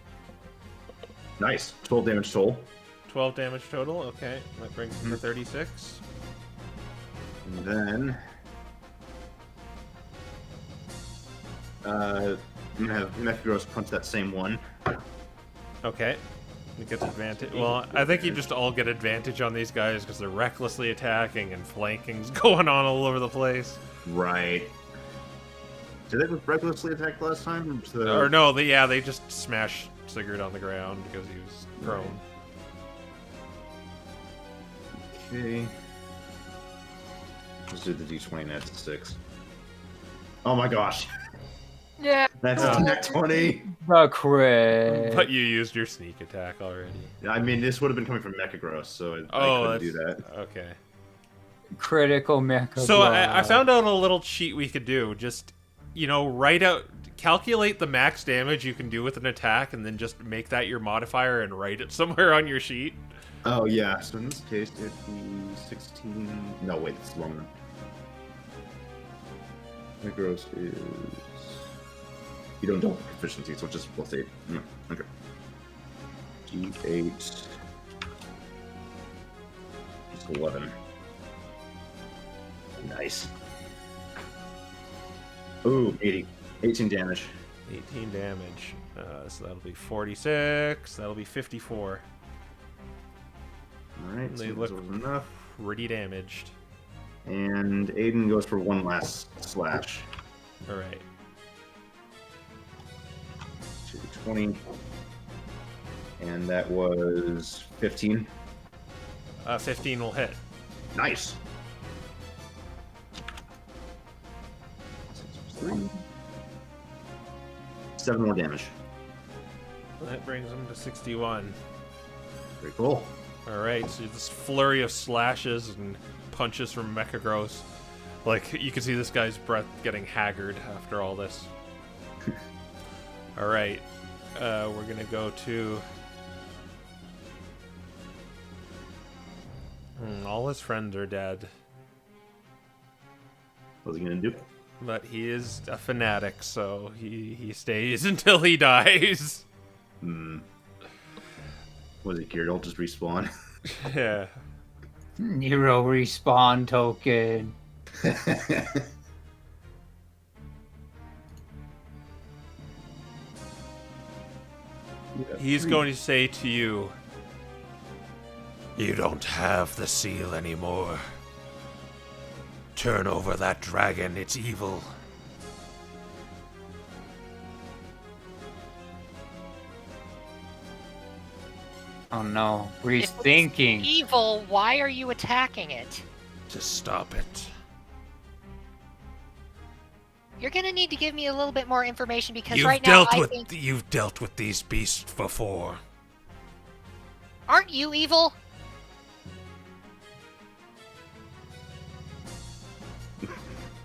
Nice. 12 damage total. 12 damage total. Okay, that brings him to 36. And then I'm gonna have Mephiros punch that same one. Okay. He gets advantage. Well, I think you just all get advantage on these guys because they're recklessly attacking and flanking's going on all over the place. Right. Did they recklessly attack last time? Or no, they just smashed Sigurd on the ground because he was prone. Okay. Let's do the D20, and that's a 6. Oh my gosh. Yeah. That's Oh. a net 20. The crit. But you used your sneak attack already. I mean, this would have been coming from Mechagross, so I couldn't do that. Okay. Critical mecha. So I found out a little cheat we could do. Just, calculate the max damage you can do with an attack, and then just make that your modifier and write it somewhere on your sheet. Oh, yeah. So in this case, it'd be 16. No, wait, it's wrong. Mechagross is. You don't double proficiency, so it's just +8. No, okay. D8. It's 11. Nice. Ooh, 80. 18 damage. 18 damage. So that'll be 46. That'll be 54. Alright, They so look that was enough. pretty damaged. And Aiden goes for one last slash. Alright. 20. And that was 15. 15 will hit. Nice. 7 more damage. That brings him to 61. Very cool. Alright, so this flurry of slashes and punches from Mechagross. Like, you can see this guy's breath getting haggard after all this. Alright, we're gonna go to... all his friends are dead. What's he gonna do? But he is a fanatic, so he stays until he dies. Was he cured? I'll just respawn. Yeah. Nero respawn token. He's going to say to you, "You don't have the seal anymore. Turn over that dragon, it's evil." Oh no, If it's rethinking. evil, why are you attacking it? To stop it. You're gonna need to give me a little bit more information because You've right now dealt I think... you've dealt with these beasts before. Aren't you evil?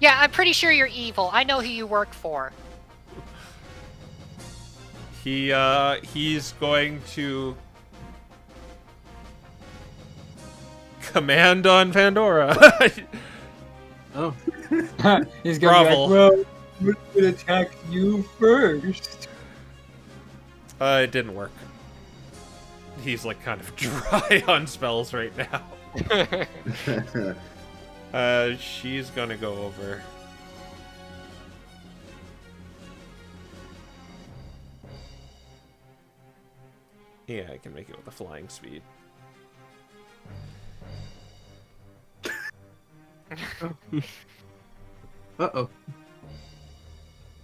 Yeah, I'm pretty sure you're evil. I know who you work for. He's going to command on Pandora. Oh, He's gonna Grovel. be like, well, we're gonna attack you first. It didn't work. He's like kind of dry on spells right now. She's gonna go over. Yeah, I can make it with a flying speed. uh-oh.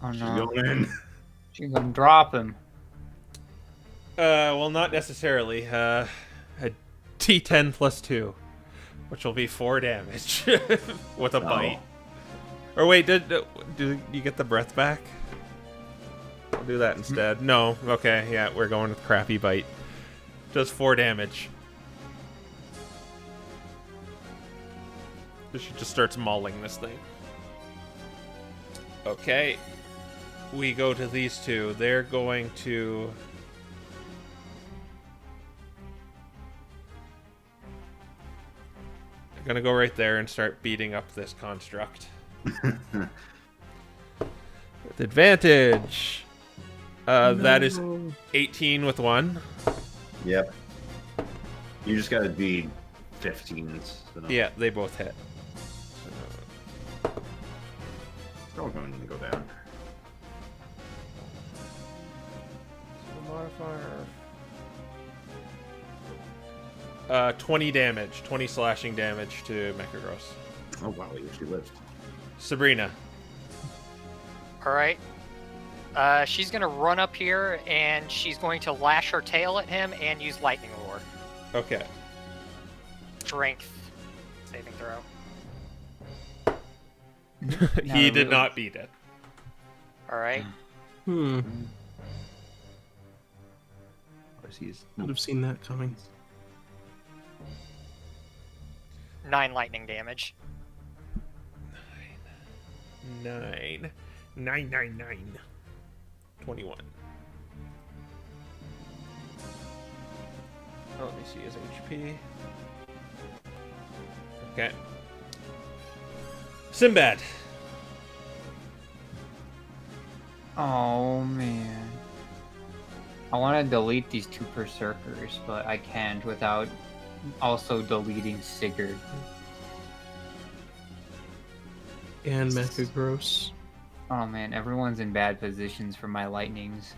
Oh She's no. going in. You're gonna drop him. Well, not necessarily. A T10 plus 2, which will be 4 damage with a bite. Or wait, did you get the breath back? I'll do that instead. No, okay, yeah, we're going with crappy bite. Does 4 damage. She just starts mauling this thing. Okay. We go to these two. They're going to... They're going to go right there and start beating up this construct. With advantage. That is 18 with 1. Yep. You just gotta be 15s. So. Yeah, they both hit. It's all going to go down. Modifier. 20 damage. 20 slashing damage to Mechagross. Oh wow, he actually lived. Sabrina. All right. She's gonna run up here and she's going to lash her tail at him and use lightning roar. Okay. Strength saving throw. He did not beat it. All right. Hmm. He's Would have seen that coming. 9 lightning damage. 9. 21. Oh, let me see his HP. Okay. Sinbad. Oh man. I want to delete these 2 berserkers, but I can't without also deleting Sigurd. And Mechagross. Oh man, everyone's in bad positions for my lightnings.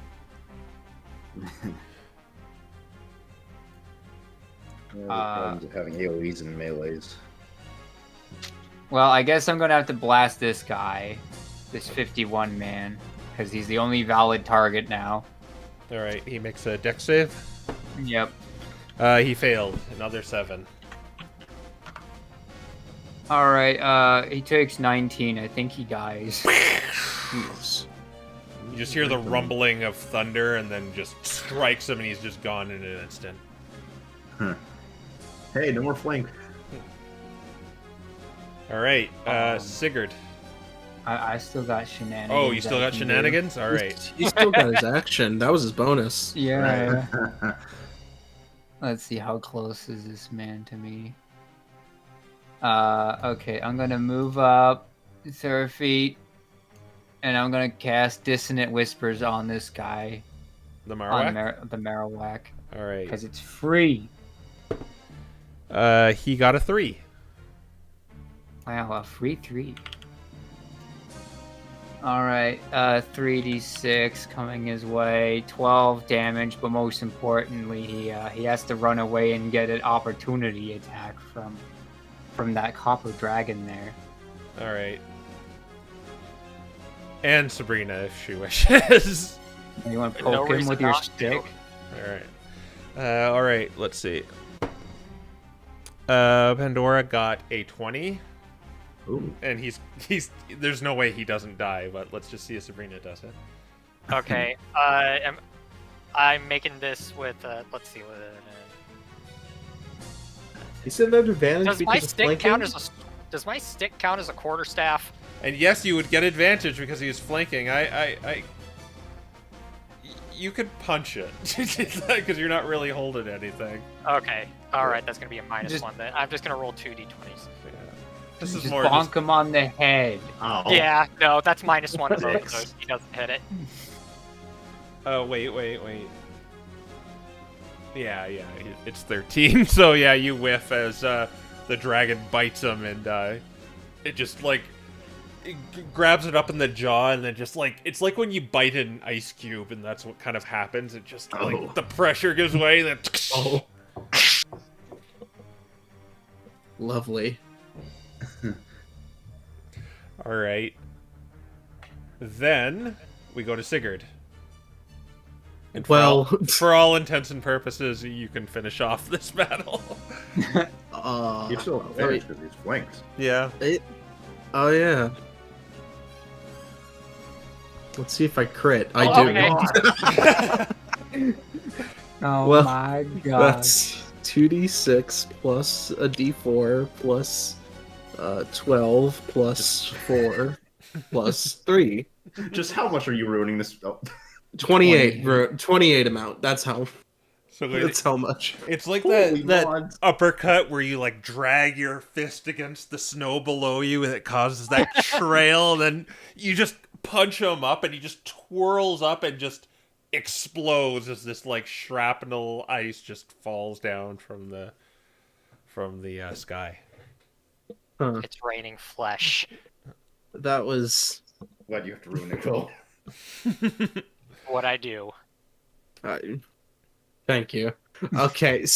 problems of having AoEs and melees. Well, I guess I'm gonna have to blast this guy, this 51 man, because he's the only valid target now. Alright, he makes a dex save. Yep. He failed. Another 7. Alright, he takes 19. I think he dies. Yes. You just hear the rumbling of thunder and then just strikes him and he's just gone in an instant. Huh. Hey, no more flank. Alright, Sigurd. I still got shenanigans. Oh, you still I got can shenanigans? Alright. He still got his action. That was his bonus. do. Yeah. Right. Let's see, how close is this man to me? Okay, I'm gonna move up 30 feet, and I'm gonna cast Dissonant Whispers on this guy. The On Marowak? the Marowak. Alright. Because it's free. He got a 3. Wow, a free 3. Alright, 3d6 coming his way, 12 damage, but most importantly, he has to run away and get an opportunity attack from that copper dragon there. Alright. And Sabrina, if she wishes. You want to No poke him reason with your not to. stick? Alright, let's see. Pandora got a 20. Ooh. And he's there's no way he doesn't die, but let's just see if Sabrina does it. Okay. I'm making this with let's see what He said that advantage does my because of stick flanking? count as does my stick count as a quarterstaff? And yes, you would get advantage because he was flanking. You could punch it because you're not really holding anything. Okay. All right, that's gonna be a minus Just- 1 then. I'm just gonna roll 2d20s. Yeah. This is Just more bonk just, him on the head. Oh. Yeah, no, that's minus 1 of those, Six. so he doesn't hit it. oh wait. Yeah, it's 13. So yeah, you whiff as the dragon bites him, and it just like it grabs it up in the jaw, and then just like it's like when you bite an ice cube, and that's what kind of happens. It just Oh. like the pressure gives way, then. Oh. Lovely. All right. Then we go to Sigurd. And for Well, all intents and purposes, you can finish off this battle. You still haven't finished because he's flanked. Yeah. Oh yeah. Let's see if I crit. I Oh, do. okay. Oh Well, my god. That's 2d6 plus a d4 plus 12 plus 4 plus 3. Just how much are you ruining this? Oh. 28. 28 amount. That's how. So That's how much. it's like Holy that mods. uppercut where you like drag your fist against the snow below you and it causes that trail, and then you just punch him up and he just twirls up and just explodes as this like shrapnel ice just falls down from the sky. Huh. It's raining flesh. That was. Why'd you have to ruin it all? What I do. Thank you. Okay.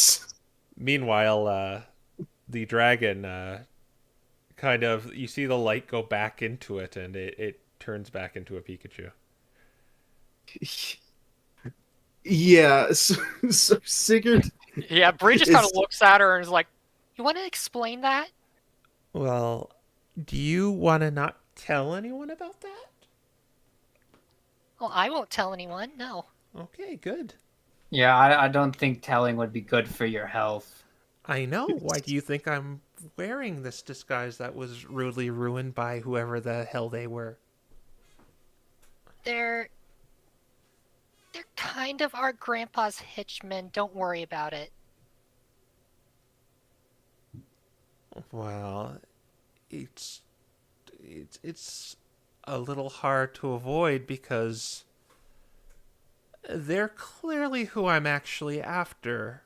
Meanwhile, the dragon kind of, you see the light go back into it and it turns back into a Pikachu. Yeah. So Sigurd. Yeah, Bree just kind of Is- looks at her and is like, "You want to explain that?" Well, do you want to not tell anyone about that? Well, I won't tell anyone. No. Okay, good. Yeah, I don't think telling would be good for your health. I know. Why do you think I'm wearing this disguise that was rudely ruined by whoever the hell they were? They're kind of our grandpa's hitchmen. Don't worry about it. Well, it's a little hard to avoid because they're clearly who I'm actually after.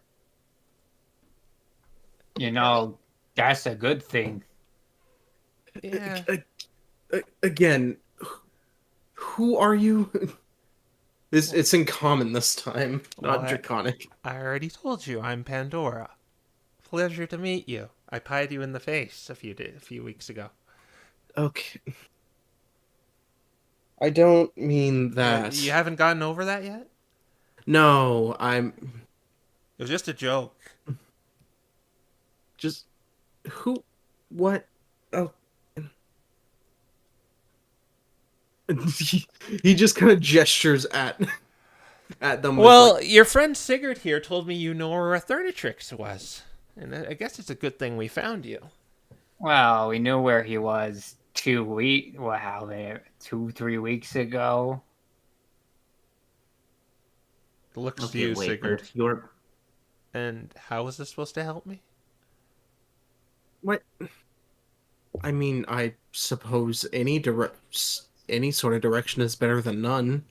You know, that's a good thing. Yeah. Again, who are you? It's in common this time, not Well, draconic. I already told you I'm Pandora. Pleasure to meet you. I pied you in the face a few weeks ago. Okay. I don't mean that. You haven't gotten over that yet? No, It was just a joke. just who, what? Oh, he just kind of gestures at them. with, Well, like, your friend Sigurd here told me you know where Thornatrix was. And I guess it's a good thing we found you. Well, we knew where he was 3 weeks ago. Looks to Okay, you, wait. Sigurd. If you're And how is this supposed to help me? what? I mean, I suppose any sort of direction is better than none.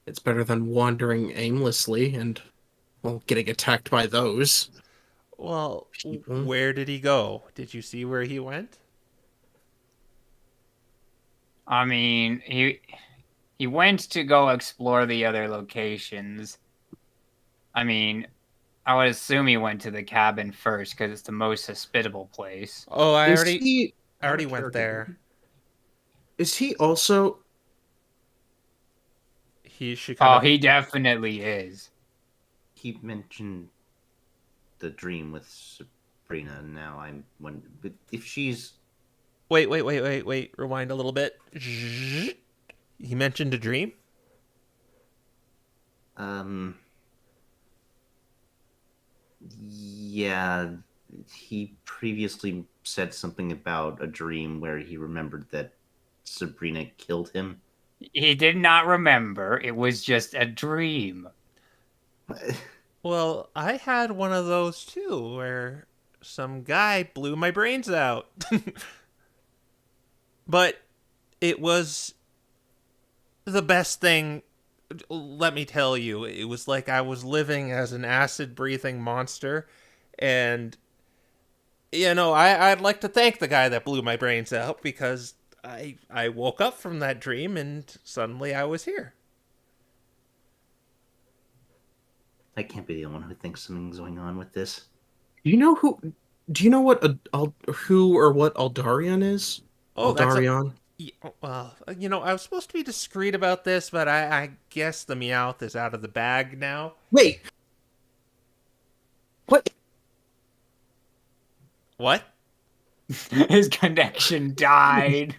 It's better than wandering aimlessly and, well, getting attacked by those. Well, People. where did he go? Did you see where he went? I mean, he went to go explore the other locations. I mean, I would assume he went to the cabin first because it's the most hospitable place. Oh, I Is already he? went there. Is he also? He should Oh, kind of... he definitely is. he mentioned the dream with Sabrina. Now but if she's Wait. Rewind a little bit. He mentioned a dream? yeah, he previously said something about a dream where he remembered that Sabrina killed him. He did not remember. It was just a dream. Well, I had one of those too, where some guy blew my brains out. But it was the best thing, let me tell you. It was like I was living as an acid-breathing monster, and, you know, I'd like to thank the guy that blew my brains out, because I woke up from that dream, and suddenly I was here. I can't be the only one who thinks something's going on with this. Do you know who? Do you know what who or what Aldarion is? Oh, Aldarion. Well, I was supposed to be discreet about this, but I guess the Meowth is out of the bag now. Wait. What? What? His connection died.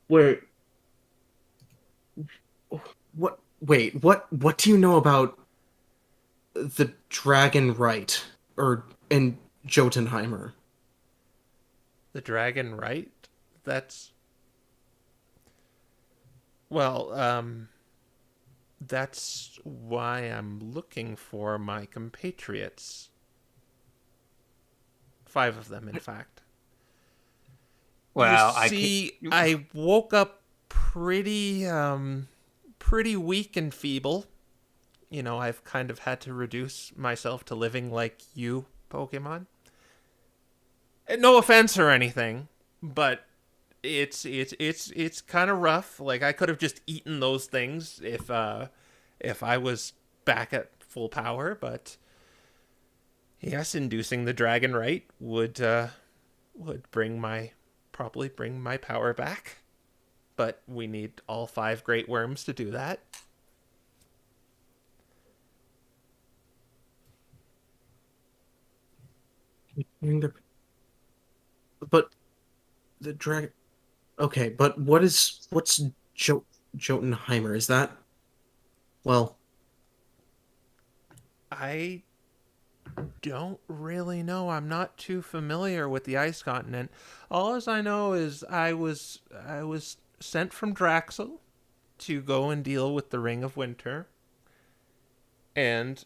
Where? What? Wait. What do you know about the Dragon Rite in Jotunheimer? The dragon, right? That's well, that's why I'm looking for my compatriots. 5 of them, in fact. Well, You see, I woke up pretty weak and feeble. I've kind of had to reduce myself to living like you, Pokemon. No offense or anything, but it's kind of rough. Like, I could have just eaten those things if I was back at full power, but yes, inducing the dragon rite would probably bring my power back. But we need all 5 great worms to do that. But the dragon. Okay, but what's Jotunheimer? Is that? Well, I don't really know. I'm not too familiar with the ice continent. All as I know is I was sent from Draxel to go and deal with the Ring of Winter, and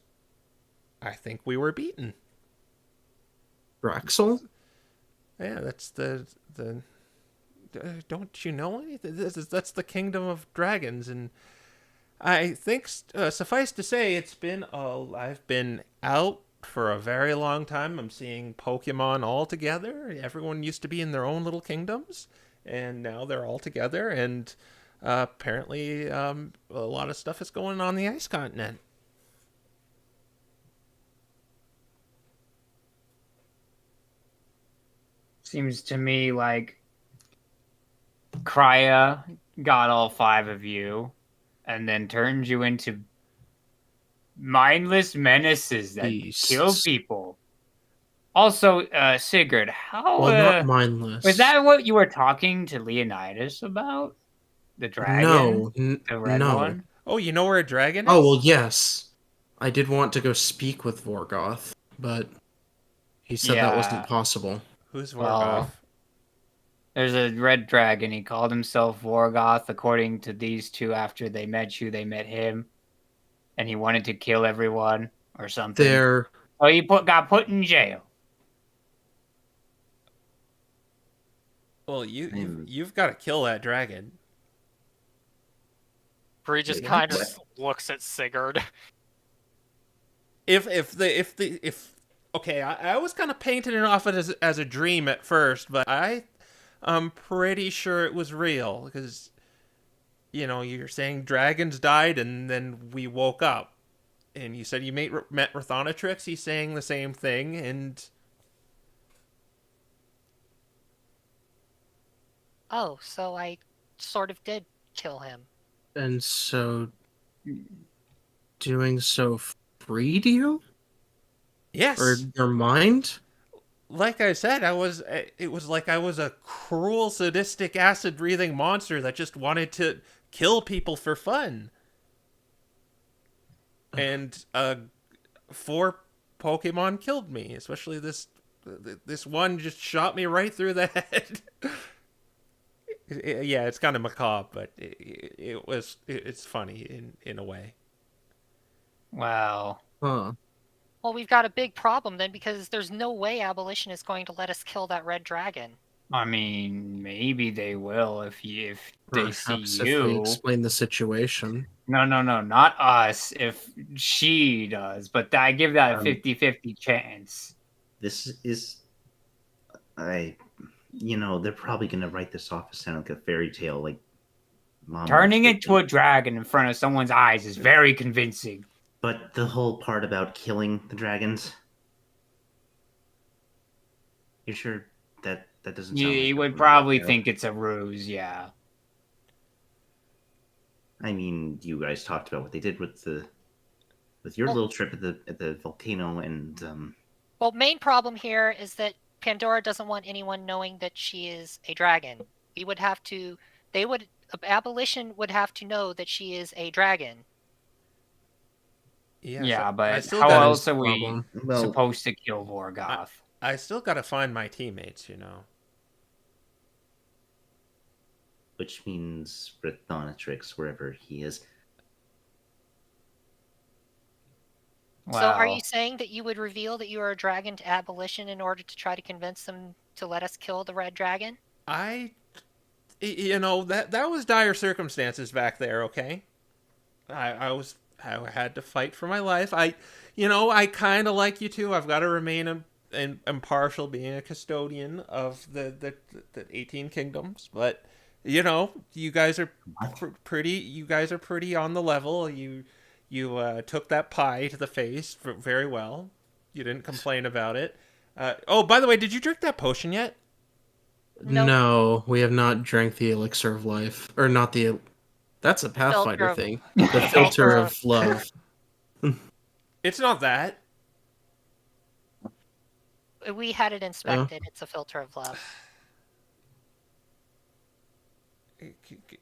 I think we were beaten. Draxel? Yeah, that's the don't you know anything? That's the kingdom of dragons, and I think suffice to say, I've been out for a very long time. I'm seeing Pokemon all together. Everyone used to be in their own little kingdoms, and now they're all together. And apparently, a lot of stuff is going on the ice continent. seems to me like Krya got all 5 of you and then turned you into mindless menaces that kill people. Also, Sigurd, how not mindless. Was that what you were talking to Leonidas about? The dragon? No, the red no. one? Oh, you know where a dragon is? Oh well, yes. I did want to go speak with Vorgoth, but he said that wasn't possible. Who's Vorgoth? Well, there's a red dragon. He called himself Vorgoth. According to these two, after they met you, they met him, and he wanted to kill everyone or something. Oh, he got put in jail. Well, you've got to kill that dragon. Bree just kind of looks at Sigurd. Okay, I was kind of painting it off as a dream at first, but I'm pretty sure it was real because you're saying dragons died and then we woke up, and you said you met Rothonatrix. He's saying the same thing, and oh, so I sort of did kill him. And so, doing so freed you? Yes. Or your mind? Like I said, it was like I was a cruel, sadistic, acid-breathing monster that just wanted to kill people for fun. And 4 Pokemon killed me, especially this one just shot me right through the head. Yeah, it's kind of macabre, but it's funny in a way. Wow. Huh. Well, we've got a big problem then, because there's no way Abolition is going to let us kill that red dragon. I mean, maybe they will if they see Perhaps you. if we explain the situation. No, not us. If she does, but I give that a 50-50 chance. This is, they're probably gonna write this off as sounding like a fairy tale, like Mom. Turning into a dragon in front of someone's eyes is very convincing. But the whole part about killing the dragons, you're sure that That doesn't sound. You like would a probably blackout. think it's a ruse, yeah. I mean, you guys talked about what they did with your Well- little trip at the volcano, and Well, main problem here is that Pandora doesn't want anyone knowing that she is a dragon. We would have to. Abolition would have to know that she is a dragon. Yeah, I but still how got That else is are the we problem. well, supposed to kill Vorgoth? I still got to find my teammates, you know. which means Brithonatrix, wherever he is. So are you Well, saying that you would reveal that you are a dragon to Abolition in order to try to convince them to let us kill the red dragon? You know, that was dire circumstances back there, okay? I had to fight for my life. I kind of like you too. I've got to remain impartial, being a custodian of the 18 kingdoms. But you know, you guys are pretty. You guys are pretty on the level. You took that pie to the face very well. You didn't complain about it. Oh, by the way, did you drink that potion yet? Nope. No, we have not drank the elixir of life, or not the. That's a Pathfinder of- thing. The filter of love. It's not that. We had it inspected. It's a filter of love.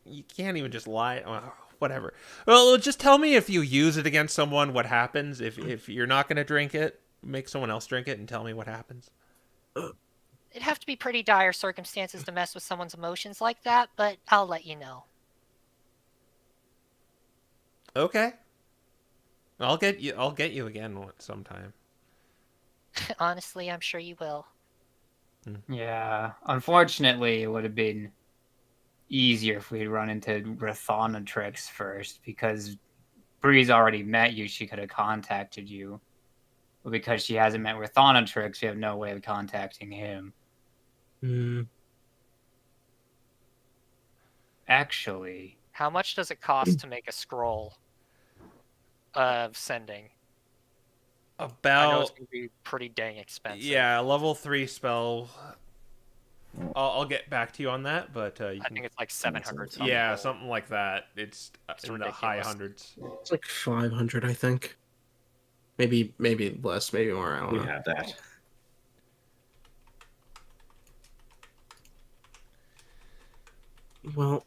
You can't even just lie. Whatever. Well, just tell me if you use it against someone, what happens. If you're not going to drink it, make someone else drink it and tell me what happens. It'd have to be pretty dire circumstances to mess with someone's emotions like that, but I'll let you know. Okay. I'll get you again sometime. Honestly, I'm sure you will. yeah. Unfortunately, it would have been easier if we'd run into Brithonatrix first, because Bree's already met you. She could have contacted you. But because she hasn't met Brithonatrix, we have no way of contacting him. Hmm. Actually, How much does it cost to make a scroll of sending? I know it's About going to be pretty dang expensive. yeah, level 3 spell. I'll get back to you on that, but you I can, think it's like 700 something. yeah, something like that. It's in the high ridiculous. hundreds. It's like 500, I think. Maybe less, maybe more. I don't We know. have that. Well,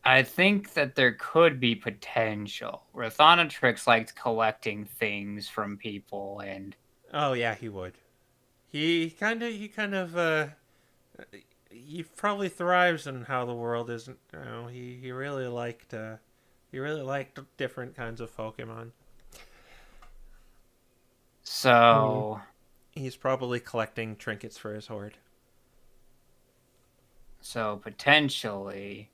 I think that there could be potential. Brithonatrix liked collecting things from people, and Oh yeah, he would. He kind of he probably thrives in how the world isn't. You know, he really liked different kinds of Pokemon. so He's probably collecting trinkets for his horde. so potentially,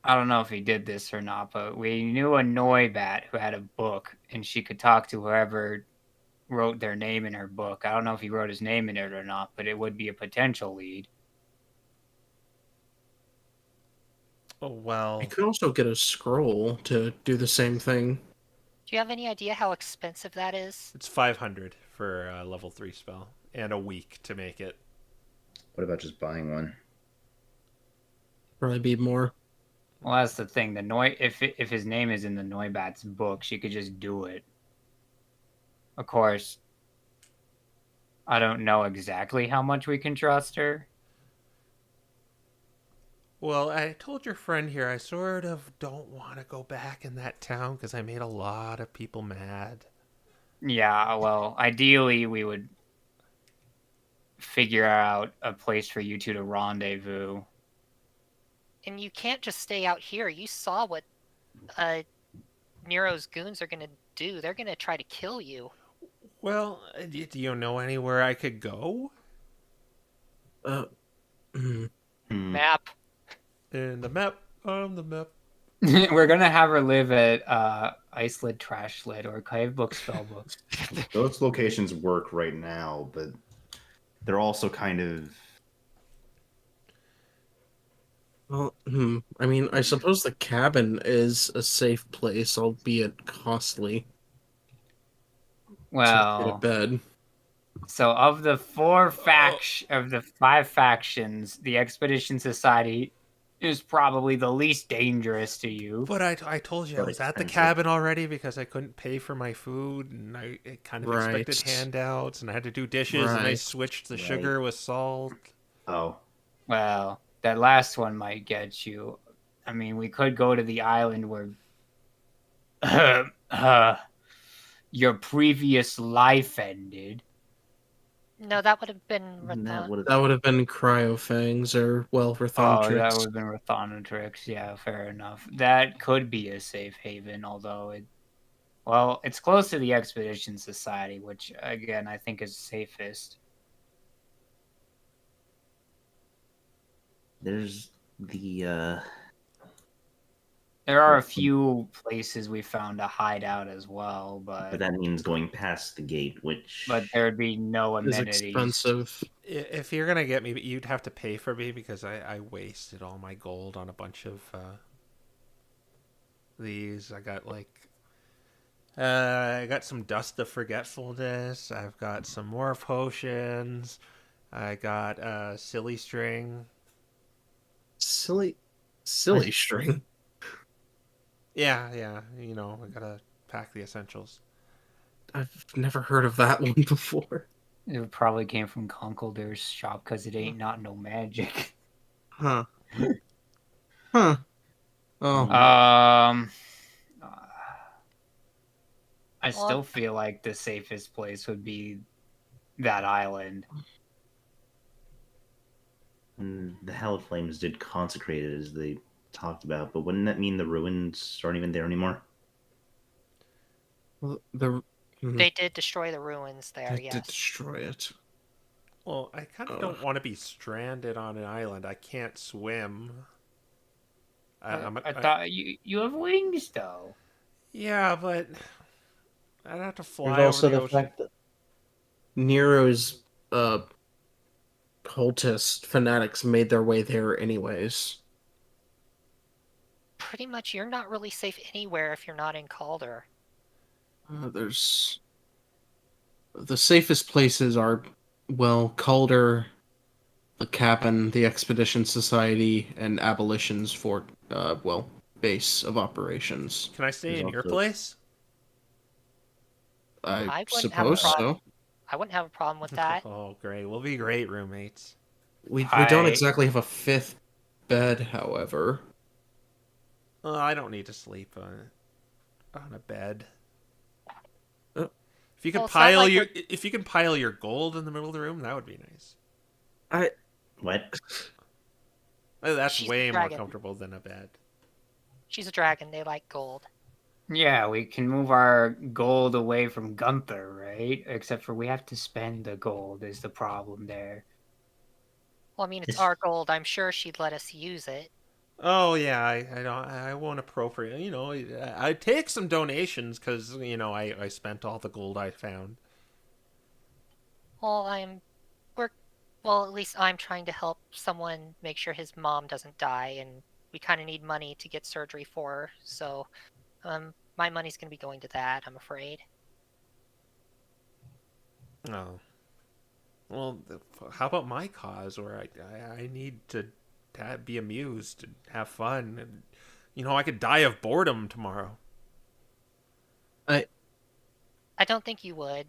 I don't know if he did this or not, but we knew a Noibat who had a book, and she could talk to whoever wrote their name in her book. I don't know if he wrote his name in it or not, but it would be a potential lead. Oh well. you could also get a scroll to do the same thing. Do you have any idea how expensive that is? It's 500 for a level 3 spell and a week to make it. What about just buying one? Probably be more. Well, that's the thing. If his name is in the Noibat's book, she could just do it. Of course, I don't know exactly how much we can trust her. Well, I told your friend here I sort of don't want to go back in that town because I made a lot of people mad. Yeah, well, ideally we would figure out a place for you two to rendezvous. And you can't just stay out here. You saw what Nero's goons are going to do. They're going to try to kill you. Well, do you know anywhere I could go? Hmm. Map. In the map, on the map. We're gonna have her live at Icelid, Trashlit, or Cave Book Spellbooks. Those locations work right now, but they're also kind of. Well, I mean, I suppose the cabin is a safe place, albeit costly. To get a Well, bed. So of the of the 5 factions, the Expedition Society is probably the least dangerous to you. But I told you I But was at the expensive. cabin already because I couldn't pay for my food, and I kind of expected Right. handouts, and I had to do dishes, and I Right. switched the Right. sugar with salt. Oh, Well, that last one might get you. I mean, we could go to the island where your previous life ended. No, that would have been that would That would have been Cryofangs or, well, Oh, that Rthontrix. would have been Rthontrix. Yeah, fair enough. That could be a safe haven, although it's close to the Expedition Society, which again I think is safest. there's the There are a few places we found to hide out as well, but but that means going past the gate, which there'd be no Is amenities. expensive. If you're gonna get me, you'd have to pay for me because I wasted all my gold on a bunch of these. I got I got some Dust of Forgetfulness. I've got some more potions. I got Silly String. Silly string. Yeah. I gotta pack the essentials. I've never heard of that one before. It probably came from Conkeldur's shop because it ain't not no magic. Huh. Huh. Oh. I Well, still feel like the safest place would be that island. the Hell Flames did consecrate it as they talked about, but wouldn't that mean the ruins aren't even there anymore? Well, they did destroy the ruins there, they did yes. destroy it. Well, I kind of don't want to be stranded on an island. I can't swim. I thought you have wings though. Yeah, but I'd have to fly There's also over the the ocean. fact that Nero's cultist fanatics made their way there anyways. Pretty much, you're not really safe anywhere if you're not in Calder. There's the safest places are, well, Calder, the Cap'n, the Expedition Society, and Abolition's fort, base of operations. Can I stay There's in your also- place? I I wouldn't have a suppose problem. so. I wouldn't have a problem with that. Oh, great. We'll be great roommates. We don't I- exactly have a fifth bed, however. I don't need to sleep on a bed. If you can Well, it's not like if you can pile your gold in the middle of the room, that would be nice. What? That's She's way a more dragon. comfortable than a bed. She's a dragon. They like gold. Yeah, we can move our gold away from Gunther, right? Except for we have to spend the gold is the problem there. Well, I mean, it's It's- our gold. I'm sure she'd let us use it. Oh yeah, I won't appropriate. I take some donations because I spent all the gold I found. Well, at least I'm trying to help someone make sure his mom doesn't die, and we kind of need money to get surgery for her. So, my money's gonna be going to that, I'm afraid. Oh, well, how about my cause where I need to be amused and have fun, and I could die of boredom tomorrow. I don't think you would.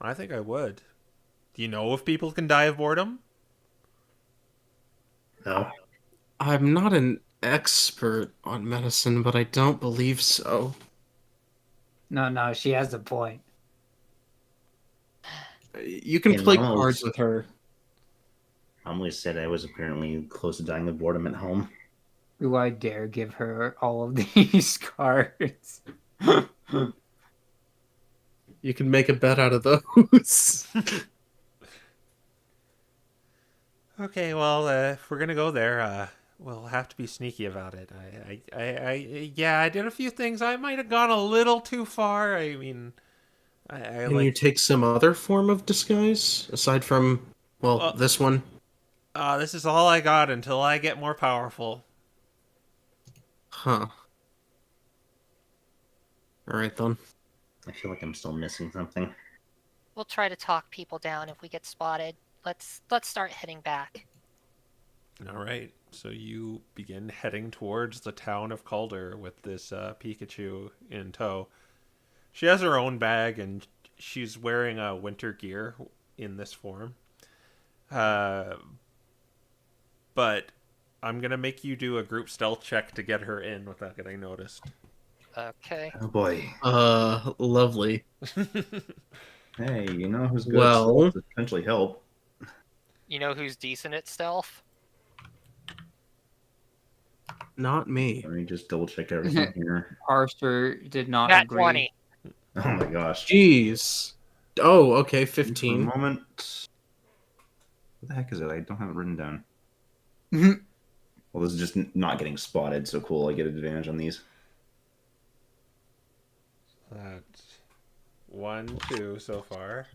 I think I would. Do you know if people can die of boredom? No. I'm not an expert on medicine, but I don't believe so. No, she has a point. You can Yeah, play Mom cards always- with her. Mom always said I was apparently close to dying of boredom at home. Do I dare give her all of these cards? You can make a bet out of those. Okay, well, if we're gonna go there, we'll have to be sneaky about it. I did a few things. I might have gone a little too far. I mean, I Can you take some other form of disguise aside from, this one? this is all I got until I get more powerful. Huh. All right then. I feel like I'm still missing something. we'll try to talk people down if we get spotted. Let's start heading back. All right. So you begin heading towards the town of Calder with this Pikachu in tow. She has her own bag and she's wearing a winter gear in this form. But I'm going to make you do a group stealth check to get her in without getting noticed. Okay. Oh boy. Lovely. Hey, you know who's good Well- at stealth to potentially help? You know who's decent at stealth? Not me. Let me just double check everything here. Parser did not Nat agree. 20. Oh my gosh. Jeez. Oh, okay, For a 15. moment. What the heck is it? I don't have it written down. Mhm. Well, this is just not getting spotted, so cool. I get an advantage on these. That's 1, 2 so far.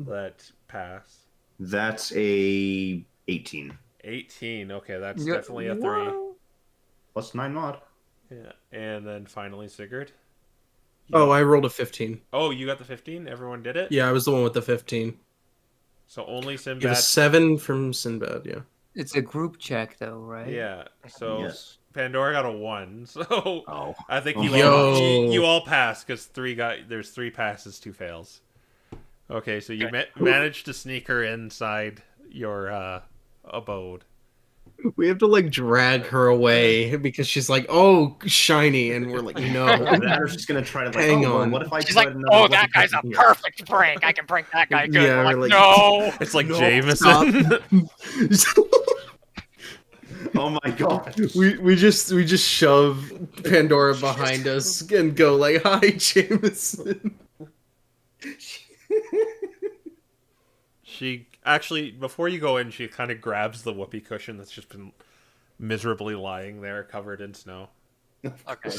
Let's pass. That's a 18. 18. Okay, that's Yeah, definitely a 3. whoa. Plus 9 mod. Yeah. And then finally Sigurd. Oh, I rolled a 15. Oh, you got the 15? Everyone did it? Yeah, I was the one with the 15. So only You have Sinbad. a 7 from Sinbad, yeah. It's a group check, though, right? Yeah. So Yes. Pandora got a 1. So Oh. I think you Yo. all you all passed because there's 3 passes, 2 fails. Okay, so you managed to sneak her inside your abode. We have to, like, drag her away because she's like, oh, shiny, and we're like, no. That or she's gonna try to like, Hang oh, well, on. what if I She's put like, another oh, weapon that guy's a here?" perfect prank. I can prank that guy good. Yeah, We're we're like, like, no. It's like No, Jameson. Oh my god. we just shove Pandora behind us and go like, hi, Jameson. She actually, before you go in, she kind of grabs the whoopee cushion that's just been miserably lying there, covered in snow. Okay.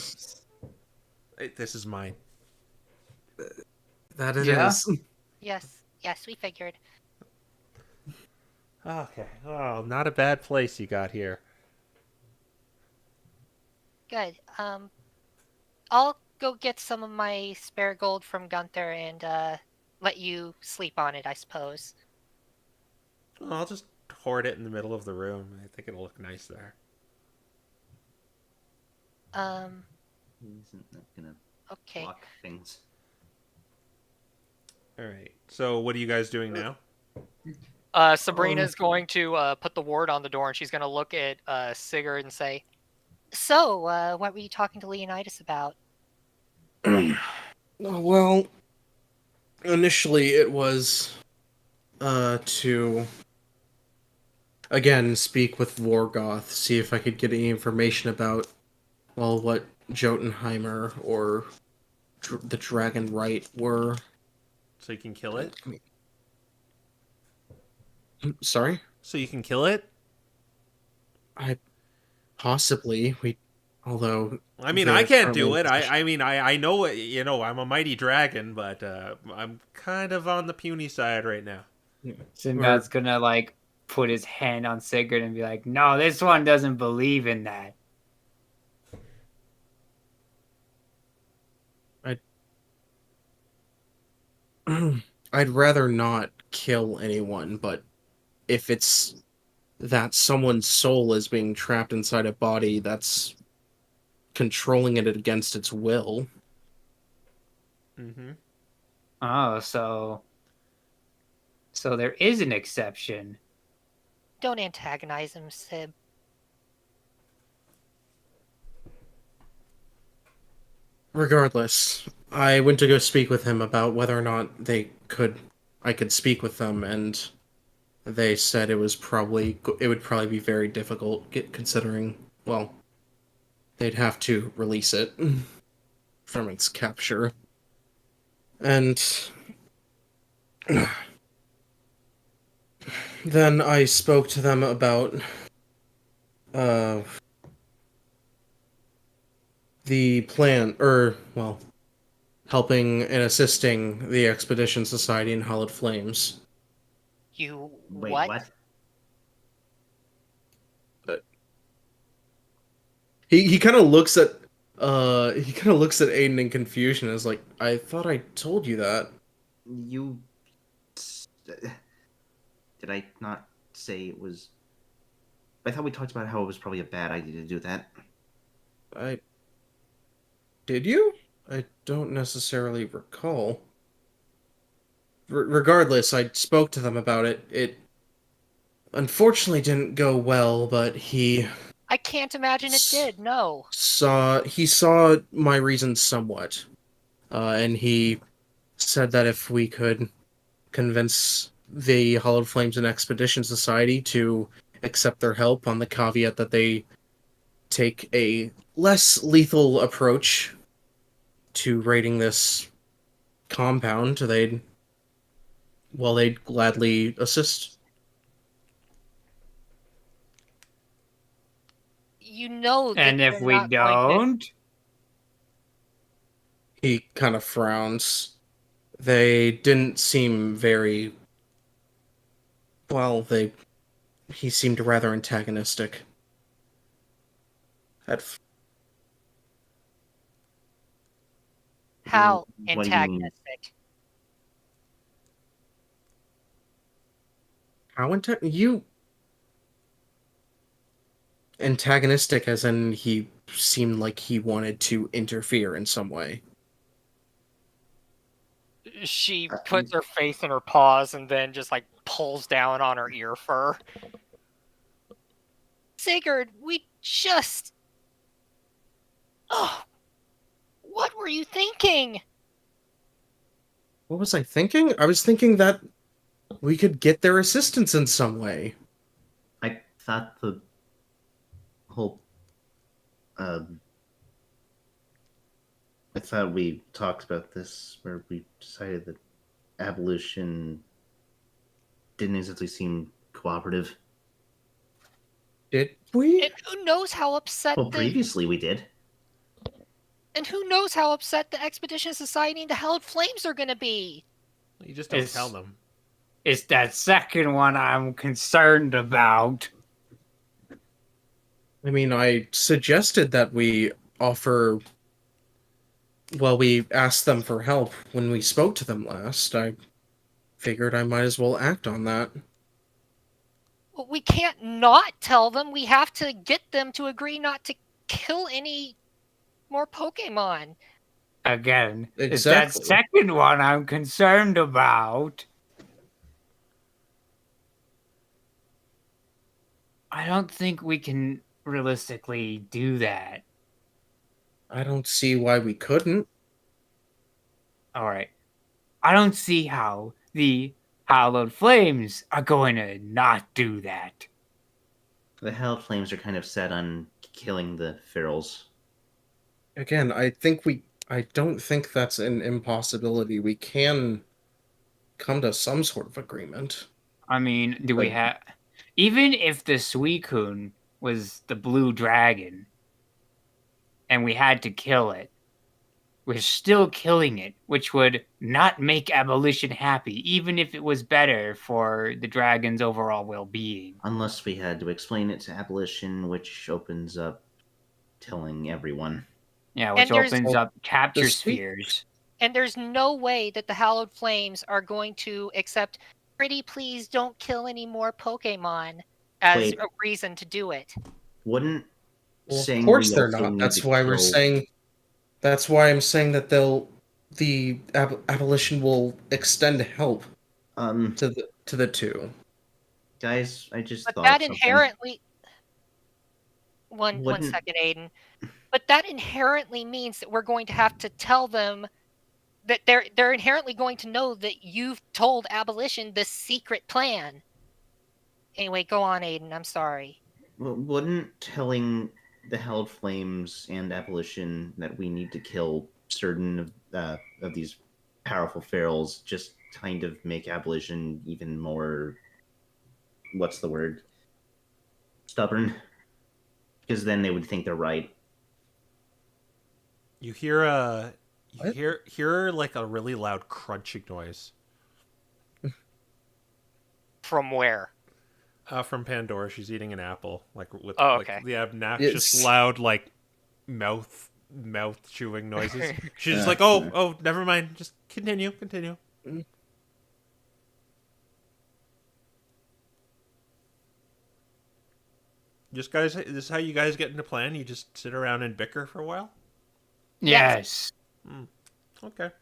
Hey, this is mine. That it Yeah. is. Yes, we figured. Okay. Oh, not a bad place you got here. Good. I'll go get some of my spare gold from Gunther and let you sleep on it, I suppose. I'll just hoard it in the middle of the room. I think it'll look nice there. Isn't that gonna Okay. block things? All right. So, what are you guys doing now? Sabrina's going to put the ward on the door, and she's going to look at Sigurd and say, "So, what were you talking to Leonidas about?" Well, initially it was to again speak with Vorgoth, see if I could get any information about, well, what Jotunheimer or the Dragon Rite were. So you can kill it? Sorry? So you can kill it? Possibly. Although... I mean, they're I can't currently do in it. position- I mean, I know, I'm a mighty dragon, but I'm kind of on the puny side right now. Sinbad's gonna, like, put his hand on Sigurd and be like, no, this one doesn't believe in that. I'd rather not kill anyone, but if it's that someone's soul is being trapped inside a body that's controlling it against its will. Mm-hmm. Oh, so there is an exception. Don't antagonize him, Sib. Regardless, I went to go speak with him about whether or not I could speak with them, and they said it would probably be very difficult, considering, well, they'd have to release it from its capture. And then I spoke to them about the plan, helping and assisting the Expedition Society in Hallowed Flames. You Wait, what? He kind of looks at Aiden in confusion and is like, I thought I told you that. You Did I not say it was? I thought we talked about how it was probably a bad idea to do that. Did you? I don't necessarily recall. Regardless, I spoke to them about it. It unfortunately didn't go well, but I can't imagine it did. No. saw my reasons somewhat, and he said that if we could convince the Hollowed Flames and Expedition Society to accept their help on the caveat that they take a less lethal approach to raiding this compound, they'd gladly assist. You know that And if they're we not going to... don't, He kind of frowns. They didn't seem very well. He seemed rather antagonistic. How What do you mean? antagonistic? How antagonistic as in he seemed like he wanted to interfere in some way. She puts her face in her paws and then just like pulls down on her ear fur. Sigurd, we just... Oh, what were you thinking? What was I thinking? I was thinking that we could get their assistance in some way. I thought the whole. I thought we talked about this where we decided that abolition didn't exactly seem cooperative. Did we? And who knows how upset Well, the... previously we did. And who knows how upset the Expedition Society and the Hallowed Flames are gonna be? You just don't tell them. it's that second one I'm concerned about. I mean, I suggested that we offer. Well, we asked them for help when we spoke to them last. I figured I might as well act on that. Well, we can't not tell them. We have to get them to agree not to kill any more Pokemon. Again, it's Exactly. that second one I'm concerned about. I don't think we can realistically do that. I don't see why we couldn't. All right. I don't see how the Hallowed Flames are going to not do that. The Helled Flames are kind of set on killing the ferals. Again, I don't think that's an impossibility. We can come to some sort of agreement. I mean, do we have... Even if the Suicune was the blue dragon and we had to kill it, we're still killing it, which would not make abolition happy, even if it was better for the dragon's overall well-being. Unless we had to explain it to abolition, which opens up killing everyone. Yeah, which And there's- opens up capture the sweet- spheres. And there's no way that the Hallowed Flames are going to accept, pretty please don't kill any more Pokemon as Wait. a reason to do it. Wouldn't Well, of saying course we they're also not. need That's to why we're kill- saying. That's why I'm saying that the abolition will extend help to the two. Guys, I just But thought that something. inherently... One Wouldn't- second, Aiden. But that inherently means that we're going to have to tell them that they're inherently going to know that you've told abolition this secret plan. Anyway, go on, Aiden. I'm sorry. Wouldn't telling the Helled Flames and abolition that we need to kill certain of these powerful ferals just kind of make abolition even more, what's the word, stubborn? Because then they would think they're right. You hear What? hear like a really loud crunching noise From where? from Pandora. She's eating an apple, like with Oh, okay. like the obnoxious It's- loud like mouth chewing noises. She's just Yeah. like, oh, never mind. Just continue. Just guys, this is how you guys get into plan? You just sit around and bicker for a while? Yes. Okay. It's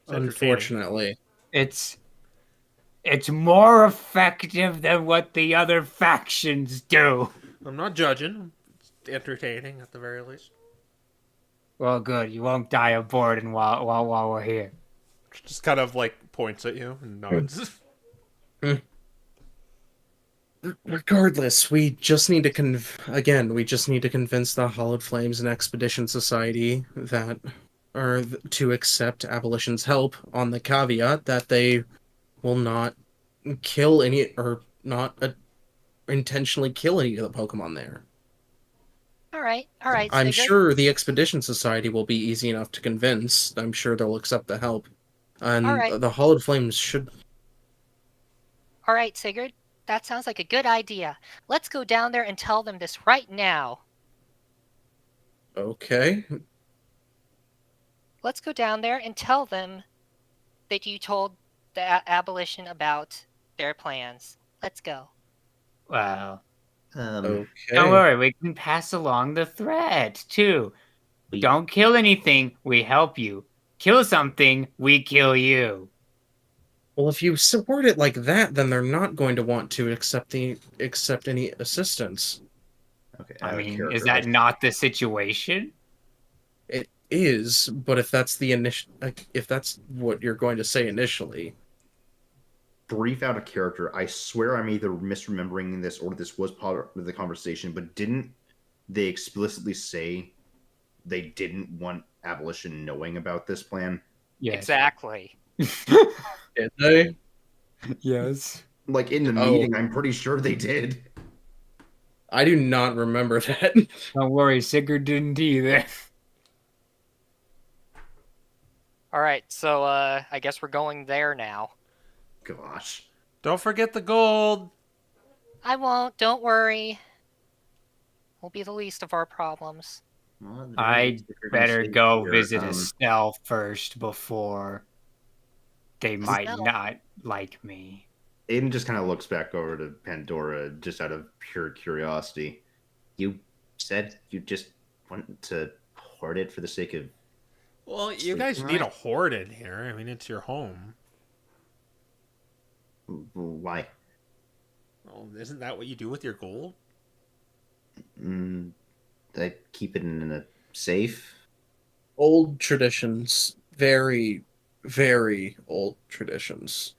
entertaining. Unfortunately. It's more effective than what the other factions do. I'm not judging. It's entertaining at the very least. Well, good. You won't die of boredom while we're here. Just kind of like points at you and nods. Regardless, we just need to we just need to convince the Hollowed Flames and Expedition Society that to accept Abolition's help on the caveat that they will not kill any or not intentionally kill any of the Pokemon there. All right. I'm Sigurd. sure the Expedition Society will be easy enough to convince. I'm sure they'll accept the help. And All right. the Hollowed Flames should... All right, Sigurd. That sounds like a good idea. Let's go down there and tell them this right now. Okay. Let's go down there and tell them that you told the Abolition about their plans. Let's go. Well, Okay. don't worry. We can pass along the threat, too. Don't kill anything, we help you. Kill something, we kill you. Well, if you word it like that, then they're not going to want to accept any assistance. Okay. I mean, is that not the situation? It is, but if that's if that's what you're going to say initially, Brief out of character. I swear I'm either misremembering this or this was part of the conversation, but didn't they explicitly say they didn't want Abolition knowing about this plan? Yes. Exactly. did they? Yes. Like in the meeting, I'm pretty sure they did. I do not remember that. Don't worry, Sigurd didn't either. All right, so I guess we're going there now. Gosh. Don't forget the gold. I won't. Don't worry. Will be the least of our problems. Well, I they're gonna better stay go here. visit Estelle first before they might Estelle? not like me. Aiden just kind of looks back over to Pandora just out of pure curiosity. You said you just want to hoard it for the sake of... Well, you guys need a hoard in here. I mean, it's your home. Why? Well, isn't that what you do with your gold? I keep it in a safe. Old traditions. Very, very old traditions.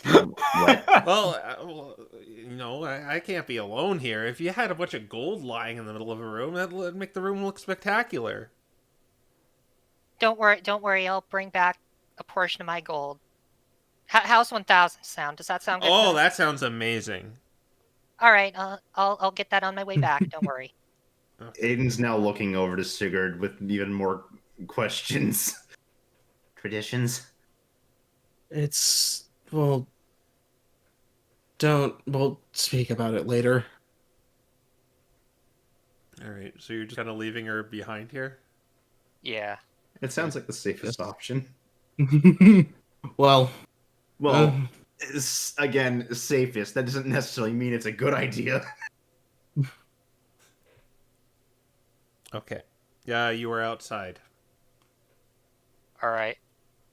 What? Well, I can't be alone here. If you had a bunch of gold lying in the middle of a room, that'd make the room look spectacular. Don't worry. I'll bring back a portion of my gold. How's 1000 sound? Does that sound good? Oh, that sounds amazing. All right. I'll get that on my way back. Don't worry. Aiden's now looking over to Sigurd with even more questions. Traditions? It's we'll speak about it later. All right, so you're just kind of leaving her behind here? Yeah. It sounds like the safest option. Well, again, safest. That doesn't necessarily mean it's a good idea. Okay. Yeah, you were outside. All right.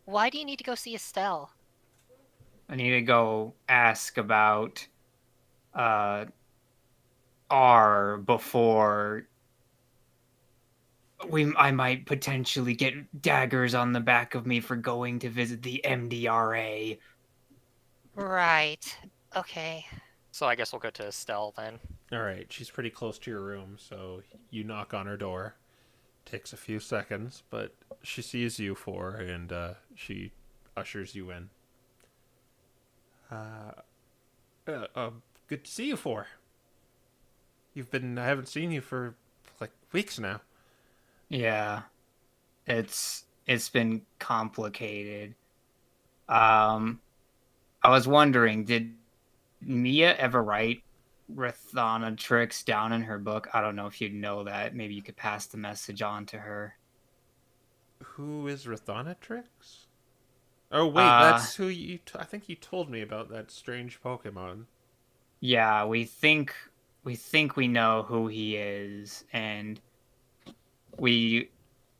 Why do you need to go see Estelle? I need to go ask about R before I might potentially get daggers on the back of me for going to visit the MDRA. Right. Okay. So I guess we'll go to Estelle then. All right, she's pretty close to your room, so you knock on her door. Takes a few seconds, but she sees you four, and she ushers you in. Good to see you four. I haven't seen you for like weeks now. Yeah. It's been complicated. I was wondering, did Mia ever write Rathana tricks down in her book? I don't know if you'd know that. Maybe you could pass the message on to her. Who is Rathanatrix? Oh wait, that's who you. I think you told me about that strange Pokemon. Yeah, we think we think we know who he is, and we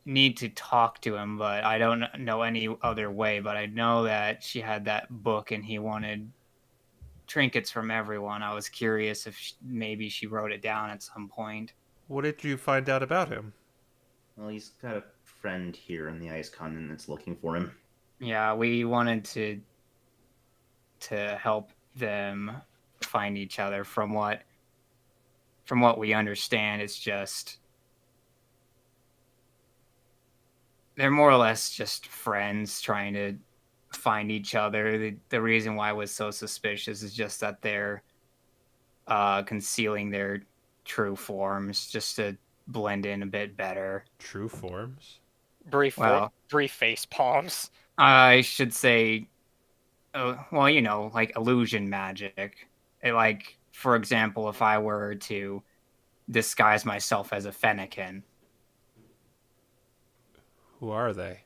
need to talk to him, but I don't know any other way. But I know that she had that book and he wanted trinkets from everyone. I was curious if maybe she wrote it down at some point. What did you find out about him? Well, he's got a friend here in the ice continent that's looking for him. Yeah, we wanted to help them find each other. From what we understand, it's just they're more or less just friends trying to find each other. The reason why I was so suspicious is just that they're concealing their true forms just to blend in a bit better. True forms? Brief Well- face palms. I should say, well, you know, like illusion magic. Like, for example, if I were to disguise myself as a Fennekin. Who are they?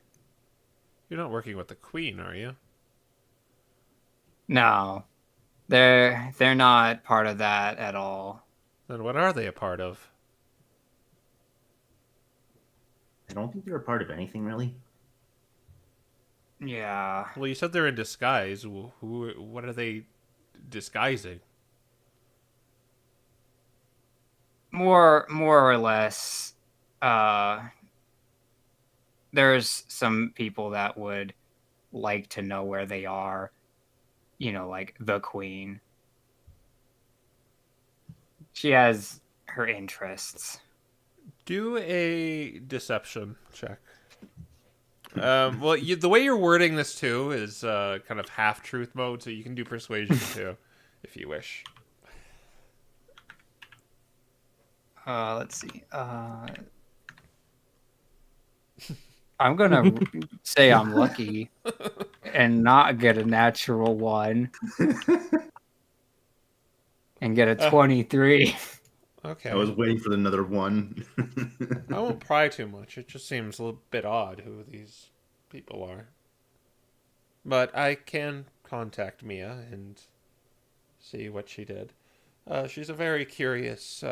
You're not working with the queen, are you? No, they're not part of that at all. Then what are they a part of? I don't think they're a part of anything, really. Yeah, Well, you said they're in disguise. What are they disguising? more or less. There's some people that would like to know where they are. You know, like the queen. She has her interests. Do a deception check. Well, the way you're wording this too is kind of half truth mode, so you can do persuasion too, if you wish. Let's see. I'm gonna say I'm lucky and not get a natural one and get a 23. Okay. I was waiting for another one. I won't pry too much. It just seems a little bit odd who these people are. But I can contact Mia and see what she did. She's a very curious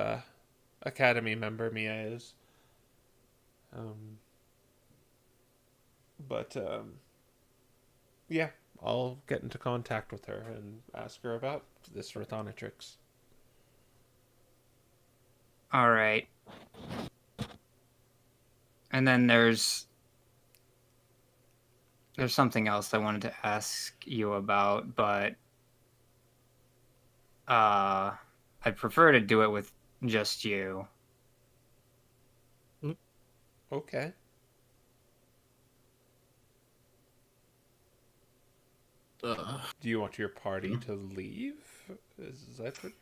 Academy member, Mia is. But yeah, I'll get into contact with her and ask her about this Rothonatrix. All right. And then there's something else I wanted to ask you about, but I'd prefer to do it with just you. Okay. Do you want your party to leave? Is that what...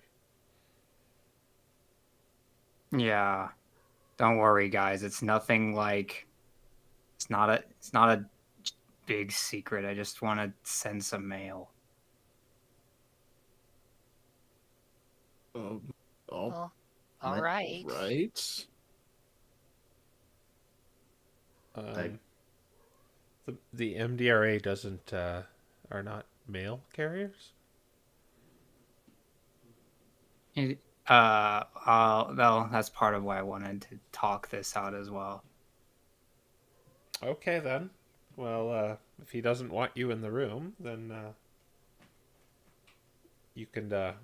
Yeah. Don't worry, guys. It's nothing like it's not a big secret. I just want to send some mail. All Well, all right. right. The MDRA doesn't are not mail carriers. Well, that's part of why I wanted to talk this out as well. Okay then. Well, if he doesn't want you in the room, then you can.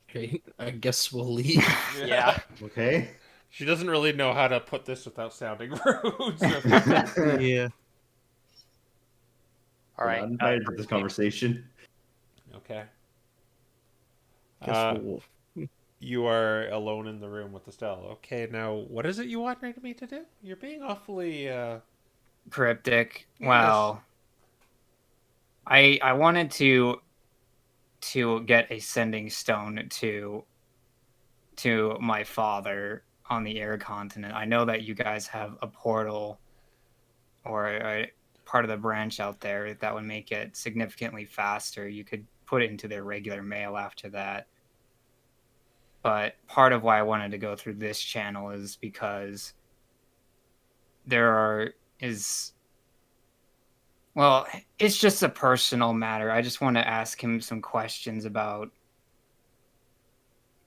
Okay, I guess we'll leave. Yeah. Okay. She doesn't really know how to put this without sounding rude. So... Yeah. All right. I'm invited to this conversation. Okay. Guess we'll... You are alone in the room with Estelle. Okay, now what is it you wanted me to do? You're being awfully Cryptic. Yes. Well, I wanted to get a sending stone to my father on the air continent. I know that you guys have a portal or a part of the branch out there that would make it significantly faster. You could put it into their regular mail after that. But part of why I wanted to go through this channel is because well, it's just a personal matter. I just want to ask him some questions about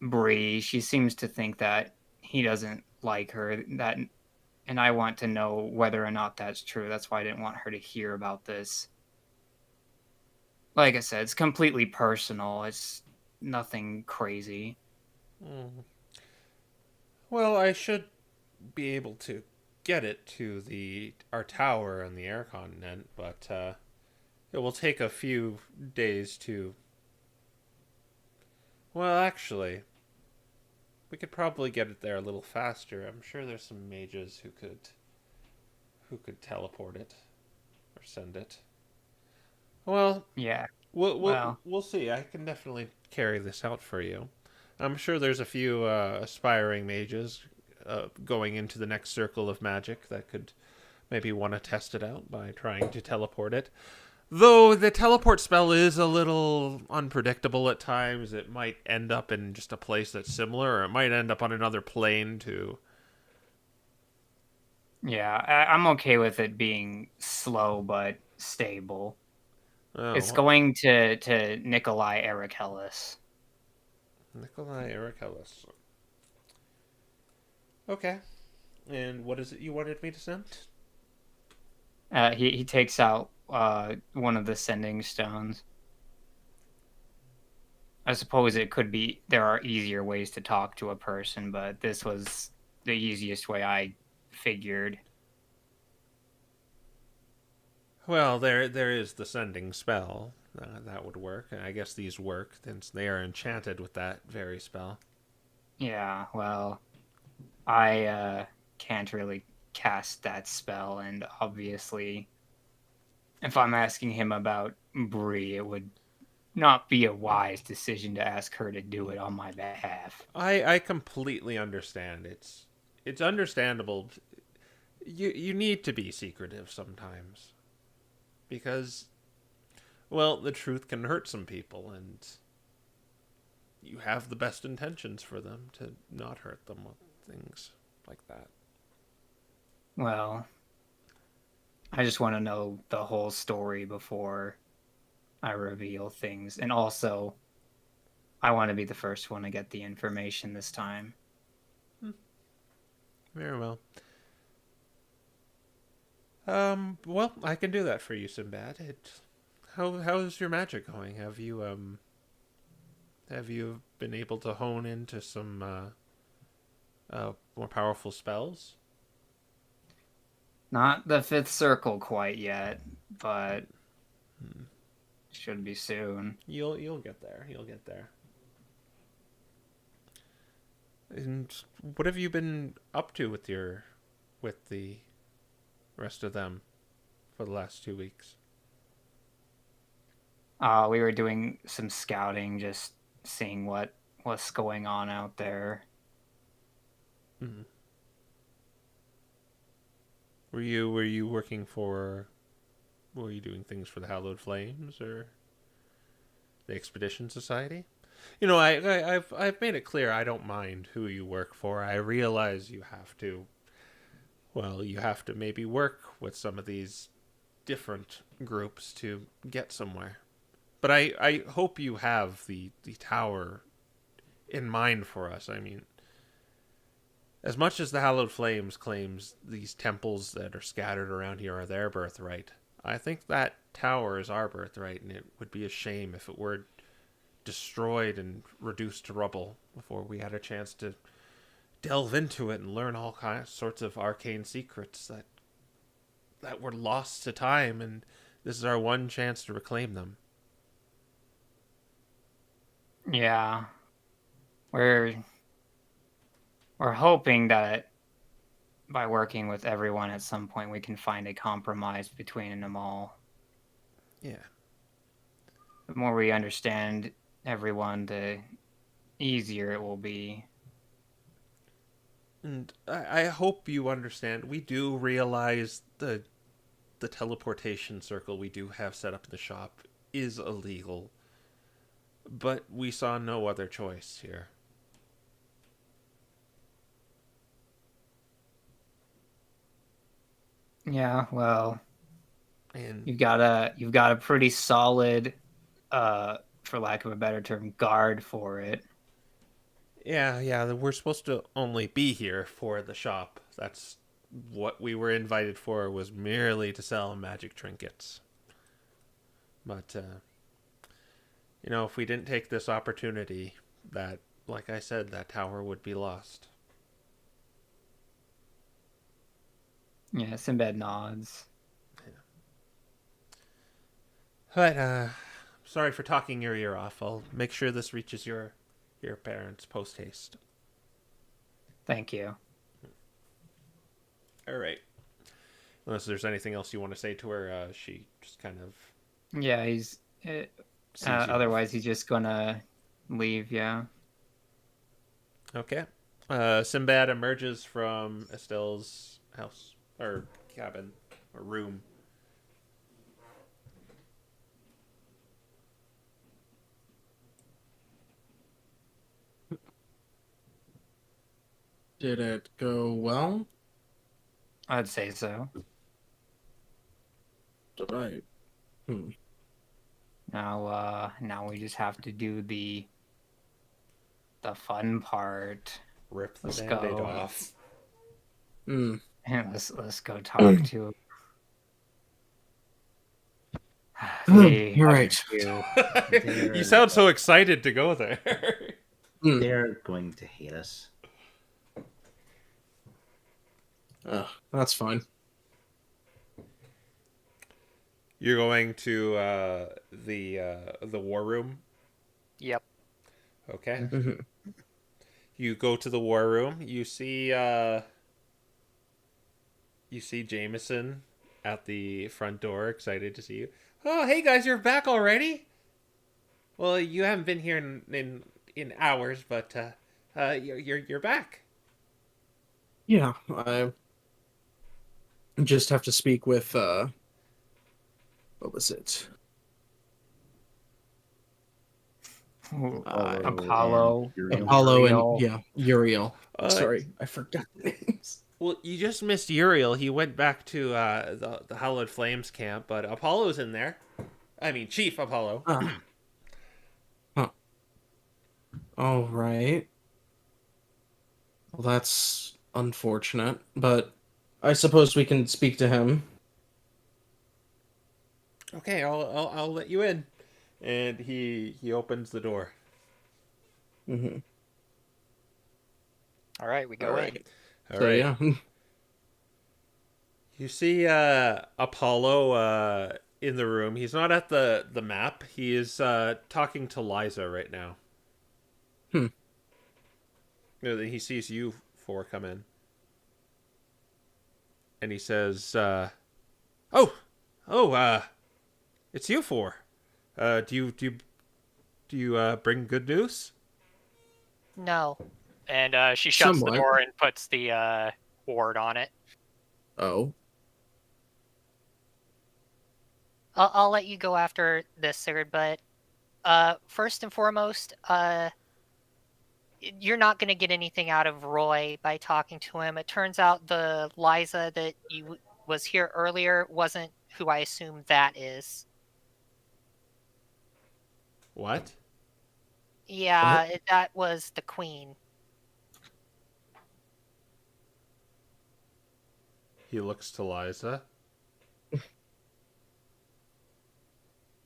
Bree. She seems to think that he doesn't like her. And I want to know whether or not that's true. That's why I didn't want her to hear about this. Like I said, it's completely personal. It's nothing crazy. Mm. Well, I should be able to get it to our tower on the air continent, but it will take a few days to. Well, actually, we could probably get it there a little faster. I'm sure there's some mages who could teleport it or send it. Well, Yeah. we'll we'll, Well, we'll see. I can definitely carry this out for you. I'm sure there's a few aspiring mages going into the next circle of magic that could maybe want to test it out by trying to teleport it. Though the teleport spell is a little unpredictable at times, it might end up in just a place that's similar, or it might end up on another plane too. yeah, I'm okay with it being slow but stable. It's Oh, going to Nikolai Eric Hellis. Nikolai Ericelis. Okay. And what is it you wanted me to send? He takes out one of the sending stones. I suppose it could be there are easier ways to talk to a person, but this was the easiest way I figured. Well, there is the sending spell. That would work. I guess these work since they are enchanted with that very spell. Yeah, well, I can't really cast that spell, and obviously, if I'm asking him about Bree, it would not be a wise decision to ask her to do it on my behalf. I completely understand. It's understandable. You need to be secretive sometimes because, well, the truth can hurt some people, and you have the best intentions for them to not hurt them with things like that. Well, I just want to know the whole story before I reveal things. And also, I want to be the first one to get the information this time. Very well. Well, I can do that for you, Sinbad. How's your magic going? Have you been able to hone into some more powerful spells? Not the fifth circle quite yet, but should be soon. You'll get there. You'll get there. And what have you been up to with the rest of them for the last 2 weeks? We were doing some scouting, just seeing what's going on out there. Mm-hmm. Were you working for? Were you doing things for the Hallowed Flames or the Expedition Society? You know, I've made it clear I don't mind who you work for. I realize you have to. Well, you have to maybe work with some of these different groups to get somewhere. But I hope you have the tower in mind for us. I mean, as much as the Hallowed Flames claims these temples that are scattered around here are their birthright, I think that tower is our birthright, and it would be a shame if it were destroyed and reduced to rubble before we had a chance to delve into it and learn all sorts of arcane secrets that were lost to time, and this is our one chance to reclaim them. Yeah, we're hoping that by working with everyone at some point we can find a compromise between them all. Yeah. The more we understand everyone, the easier it will be. And I hope you understand. We do realize the teleportation circle we do have set up in the shop is illegal, but we saw no other choice here. Yeah, well, And you've got a pretty solid, for lack of a better term, guard for it. Yeah. We're supposed to only be here for the shop. That's what we were invited for, was merely to sell magic trinkets. But, if we didn't take this opportunity, that, like I said, that tower would be lost. Yeah, Sinbad nods. But, sorry for talking your ear off. I'll make sure this reaches your parents post haste. Thank you. All right. Unless there's anything else you want to say to her, she just kind of Yeah, he's. sees you Otherwise, he's just gonna leave. Yeah. Okay. Sinbad emerges from Estelle's house or cabin or room. Did it go well? I'd say so. Right. Now we just have to do the fun part. Rip the Let's band-aid go. off. And let's go talk to. You're right. You sound so excited to go there. They're going to hate us. That's fine. You're going to the war room. Yep. Okay. Mhm. You go to the war room. You see Jameson at the front door, excited to see you. Oh, hey guys, you're back already. Well, you haven't been here in hours, but you're back. Yeah, I just have to speak with what was it? Apollo. Apollo Uriel. and Uriel. Uh, Sorry, I forgot the names. Well, you just missed Uriel. He went back to the Hallowed Flames camp, but Apollo's in there. I mean, Chief Apollo. Huh. All right. Well, that's unfortunate, but I suppose we can speak to him. Okay, I'll let you in. And he opens the door. Mm-hmm. All right, we go in. All So right. yeah. You see Apollo in the room. He's not at the map. He is talking to Liza right now. He sees you four come in. And he says, it's you four. Do you bring good news? No. And she shuts Somewhat. the door and puts the ward on it. Oh. I'll let you go after this, Sigurd, but first and foremost, you're not going to get anything out of Roy by talking to him. It turns out the Liza that was here earlier wasn't who I assume that is. What? Yeah, that was the queen. He looks to Liza.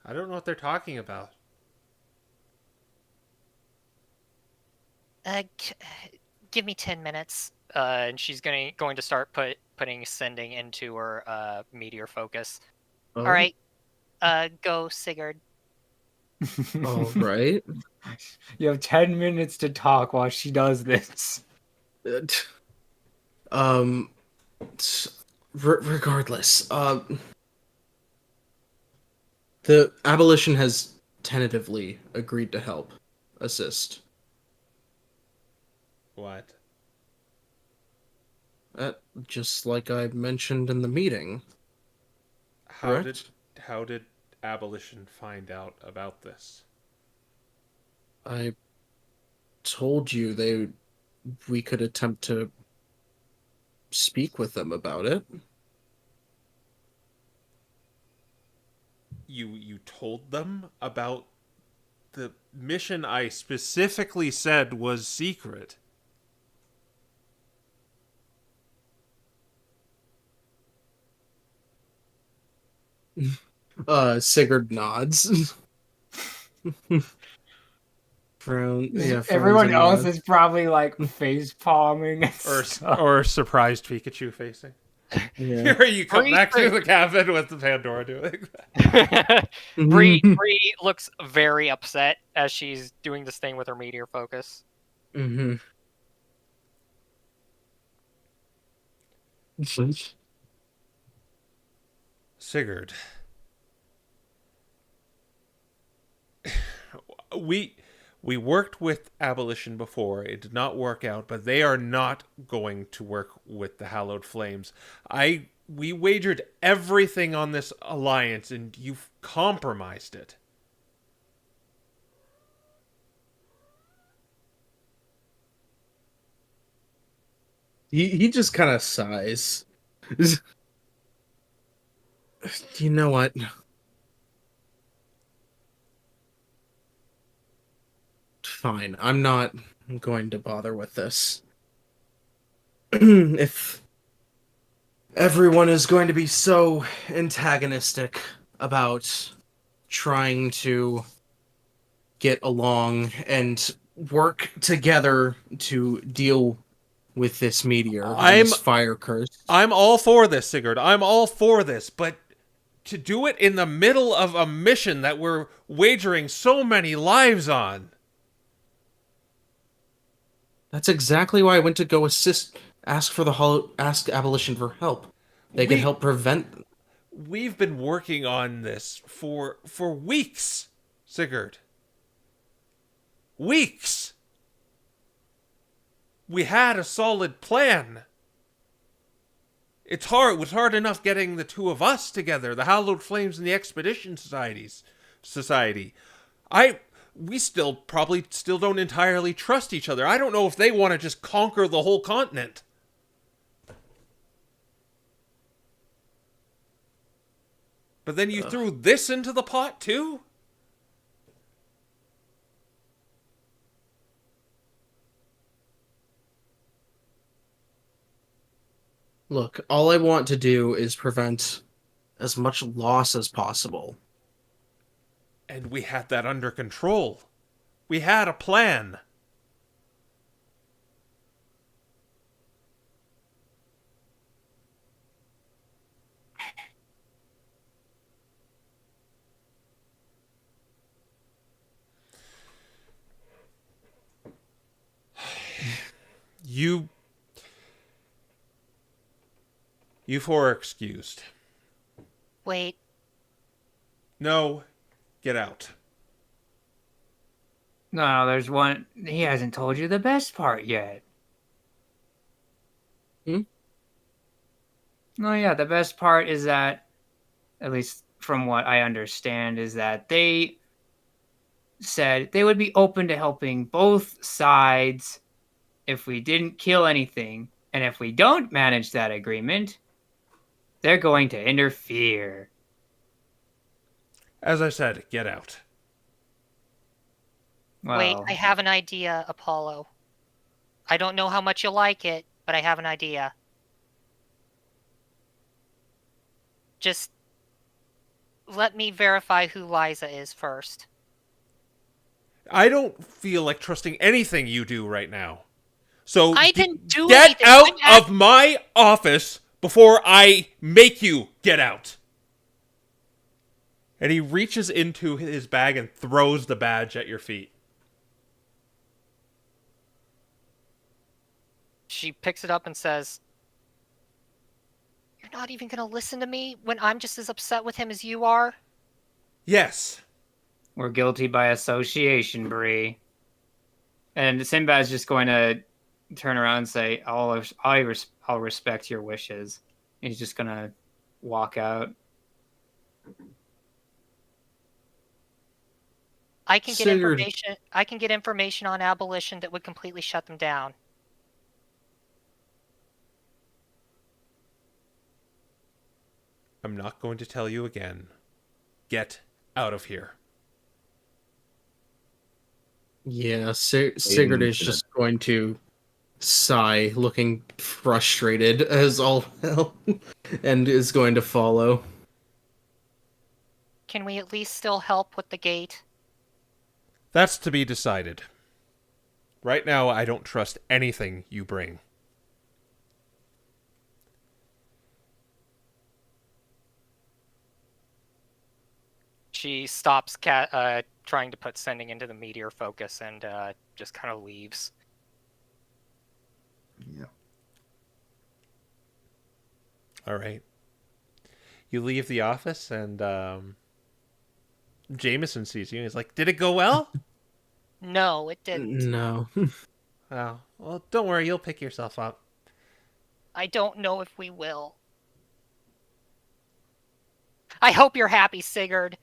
I don't know what they're talking about. Give me 10 minutes. And she's going to start putting sending into her meteor focus. Oh. All right, go, Sigurd. All right. You have 10 minutes to talk while she does this. Regardless, the abolition has tentatively agreed to help assist. What? Just like I mentioned in the meeting. How Correct? did abolition find out about this? I told you we could attempt to speak with them about it. You told them about the mission I specifically said was secret. Sigurd nods. Frowns Everyone and else nods. is probably like face palming and stuff. Or surprised Pikachu facing. Yeah. Here you come Bree- back to the cabin with the Pandora doing that. Bree looks very upset as she's doing this thing with her meteor focus. Mm-hmm. Sigurd. We worked with Abolition before. It did not work out, but they are not going to work with the Hallowed Flames. We wagered everything on this alliance, and you've compromised it. He just kind of sighs. You know what? Fine, I'm not going to bother with this. If everyone is going to be so antagonistic about trying to get along and work together to deal with this meteor, this fire curse. I'm all for this, Sigurd. I'm all for this, but to do it in the middle of a mission that we're wagering so many lives on. That's exactly why I went to go ask Abolition for help. They can help prevent. We've been working on this for weeks, Sigurd. Weeks. We had a solid plan. It was hard enough getting the two of us together, the Hallowed Flames and the Expedition Society. We probably still don't entirely trust each other. I don't know if they want to just conquer the whole continent. But then you threw this into the pot too? Look, all I want to do is prevent as much loss as possible. And we had that under control. We had a plan. You four are excused. Wait. No, get out. No, there's one. He hasn't told you the best part yet. Hmm? No, yeah, the best part is that, at least from what I understand, is that they said they would be open to helping both sides if we didn't kill anything. And if we don't manage that agreement, they're going to interfere. As I said, get out. Well, Wait, I have an idea, Apollo. I don't know how much you'll like it, but I have an idea. Just let me verify who Liza is first. I don't feel like trusting anything you do right now. So I didn't do get anything. out of my office before I make you get out. And he reaches into his bag and throws the badge at your feet. She picks it up and says, "You're not even going to listen to me when I'm just as upset with him as you are?" Yes. we're guilty by association, Bree. And Sinbad's just going to turn around and say, I'll respect your wishes. He's just going to walk out. I can get Sigurd. information. I can get information on Abolition that would completely shut them down. I'm not going to tell you again. Get out of here. Yeah, Sigurd is just going to sigh, looking frustrated as all hell, and is going to follow. Can we at least still help with the gate? That's to be decided. Right now, I don't trust anything you bring. She stops trying to put sending into the meteor focus and just kind of leaves. Yeah. All right. You leave the office, and Jameson sees you, and he's like, "Did it go well?" No, it didn't. No. Oh, well, don't worry. You'll pick yourself up. I don't know if we will. I hope you're happy, Sigurd.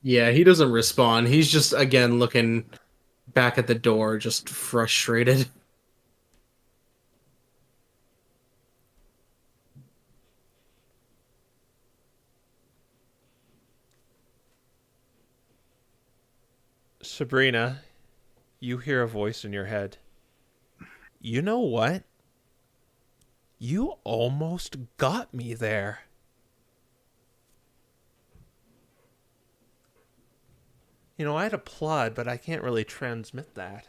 Yeah, he doesn't respond. He's just, again, looking back at the door, just frustrated. Sabrina, you hear a voice in your head. You know what? You almost got me there. You know, I'd applaud, but I can't really transmit that.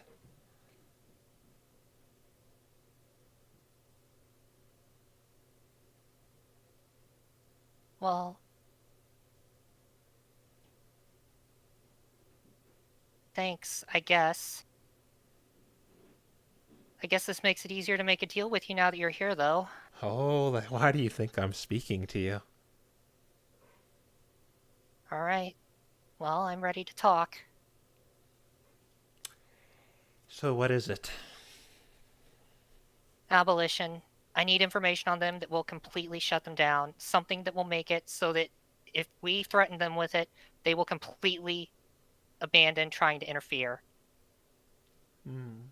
Well, thanks, I guess. I guess this makes it easier to make a deal with you now that you're here, though. Oh, why do you think I'm speaking to you? All right. Well, I'm ready to talk. So what is it? Abolition. I need information on them that will completely shut them down. Something that will make it so that if we threaten them with it, they will completely abandon trying to interfere. You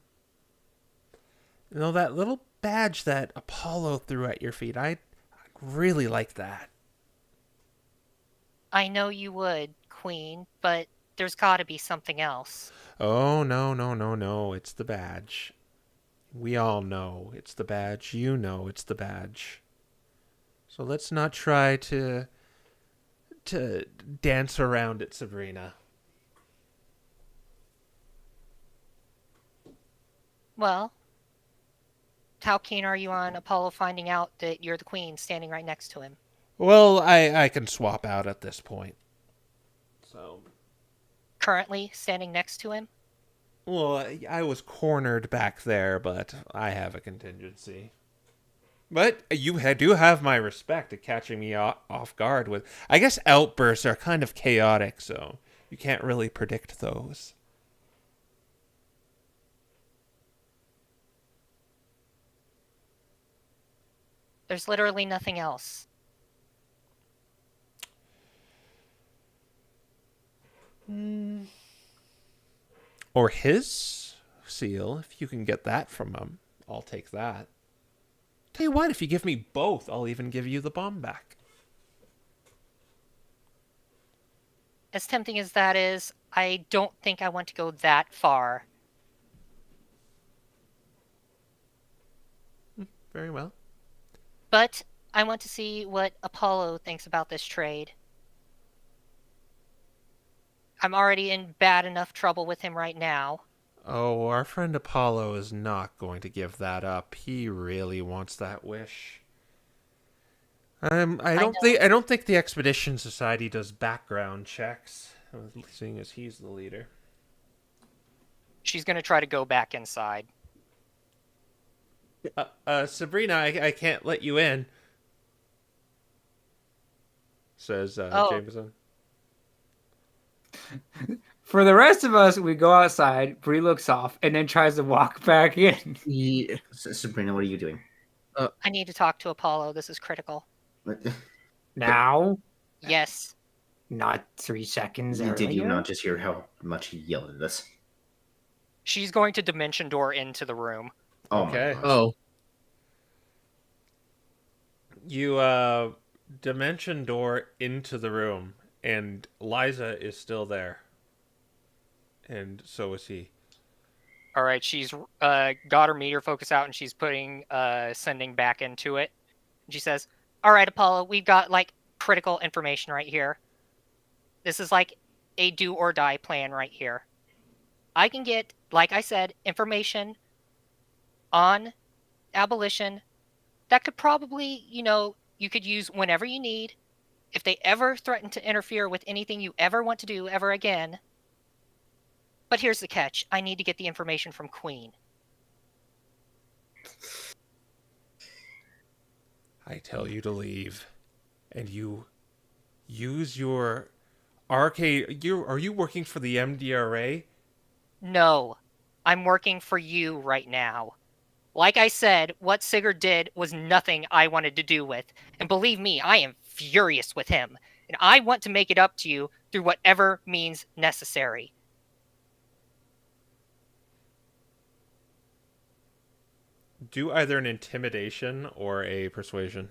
know, that little badge that Apollo threw at your feet, I really like that. I know you would, Queen, but there's gotta be something else. Oh, no. It's the badge. We all know it's the badge. You know it's the badge. So let's not try to dance around it, Sabrina. Well, how keen are you on Apollo finding out that you're the Queen standing right next to him? Well, I can swap out at this point. So, Currently standing next to him? well, I was cornered back there, but I have a contingency. But you do have my respect at catching me off guard with. I guess outbursts are kind of chaotic, so you can't really predict those. There's literally nothing else. Or his seal, if you can get that from him. I'll take that. Tell you what, if you give me both, I'll even give you the bomb back. As tempting as that is, I don't think I want to go that far. Very well. But I want to see what Apollo thinks about this trade. I'm already in bad enough trouble with him right now. Oh, our friend Apollo is not going to give that up. He really wants that wish. I don't think the Expedition Society does background checks, seeing as he's the leader. She's going to try to go back inside. Sabrina, I can't let you in, says Jameson. For the rest of us, we go outside. Bree looks off and then tries to walk back in. Yeah. Sabrina, what are you doing? I need to talk to Apollo. This is critical. Now, Yes. not 3 seconds earlier. Did you not just hear how much he yelled at us? She's going to dimension door into the room. Oh Okay. my gosh. Oh, You dimension door into the room, and Liza is still there. And so is he. All right, she's got her meter focus out, and she's putting sending back into it. And she says, "All right, Apollo, we've got like critical information right here. This is like a do or die plan right here. I can get, like I said, information on abolition that could probably, you could use whenever you need. If they ever threaten to interfere with anything you ever want to do ever again. But here's the catch. I need to get the information from Queen." I tell you to leave, and you use your arcade. Are you working for the MDRA? No, I'm working for you right now. Like I said, what Sigurd did was nothing I wanted to do with. And believe me, I am furious with him. And I want to make it up to you through whatever means necessary. Do either an intimidation or a persuasion.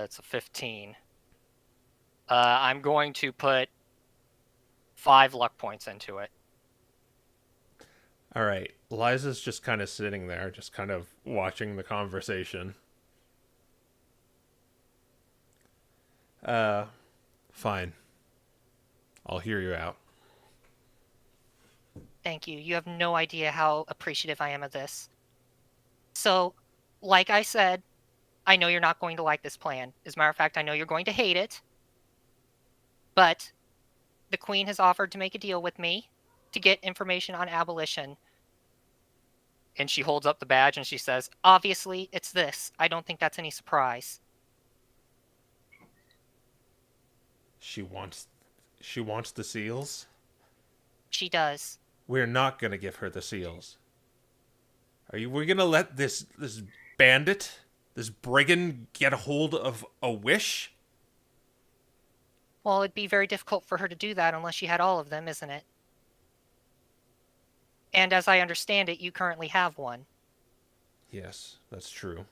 It's a 15. I'm going to put 5 luck points into it. All right. Liza's just kind of sitting there, just kind of watching the conversation. Fine. I'll hear you out. Thank you. You have no idea how appreciative I am of this. So, like I said, I know you're not going to like this plan. As a matter of fact, I know you're going to hate it. But the Queen has offered to make a deal with me to get information on abolition. And she holds up the badge and she says, "Obviously, it's this. I don't think that's any surprise." She wants the seals? She does. We're not going to give her the seals. We're going to let this bandit, this brigand, get a hold of a wish? Well, it'd be very difficult for her to do that unless she had all of them, isn't it? And as I understand it, you currently have one. Yes, that's true.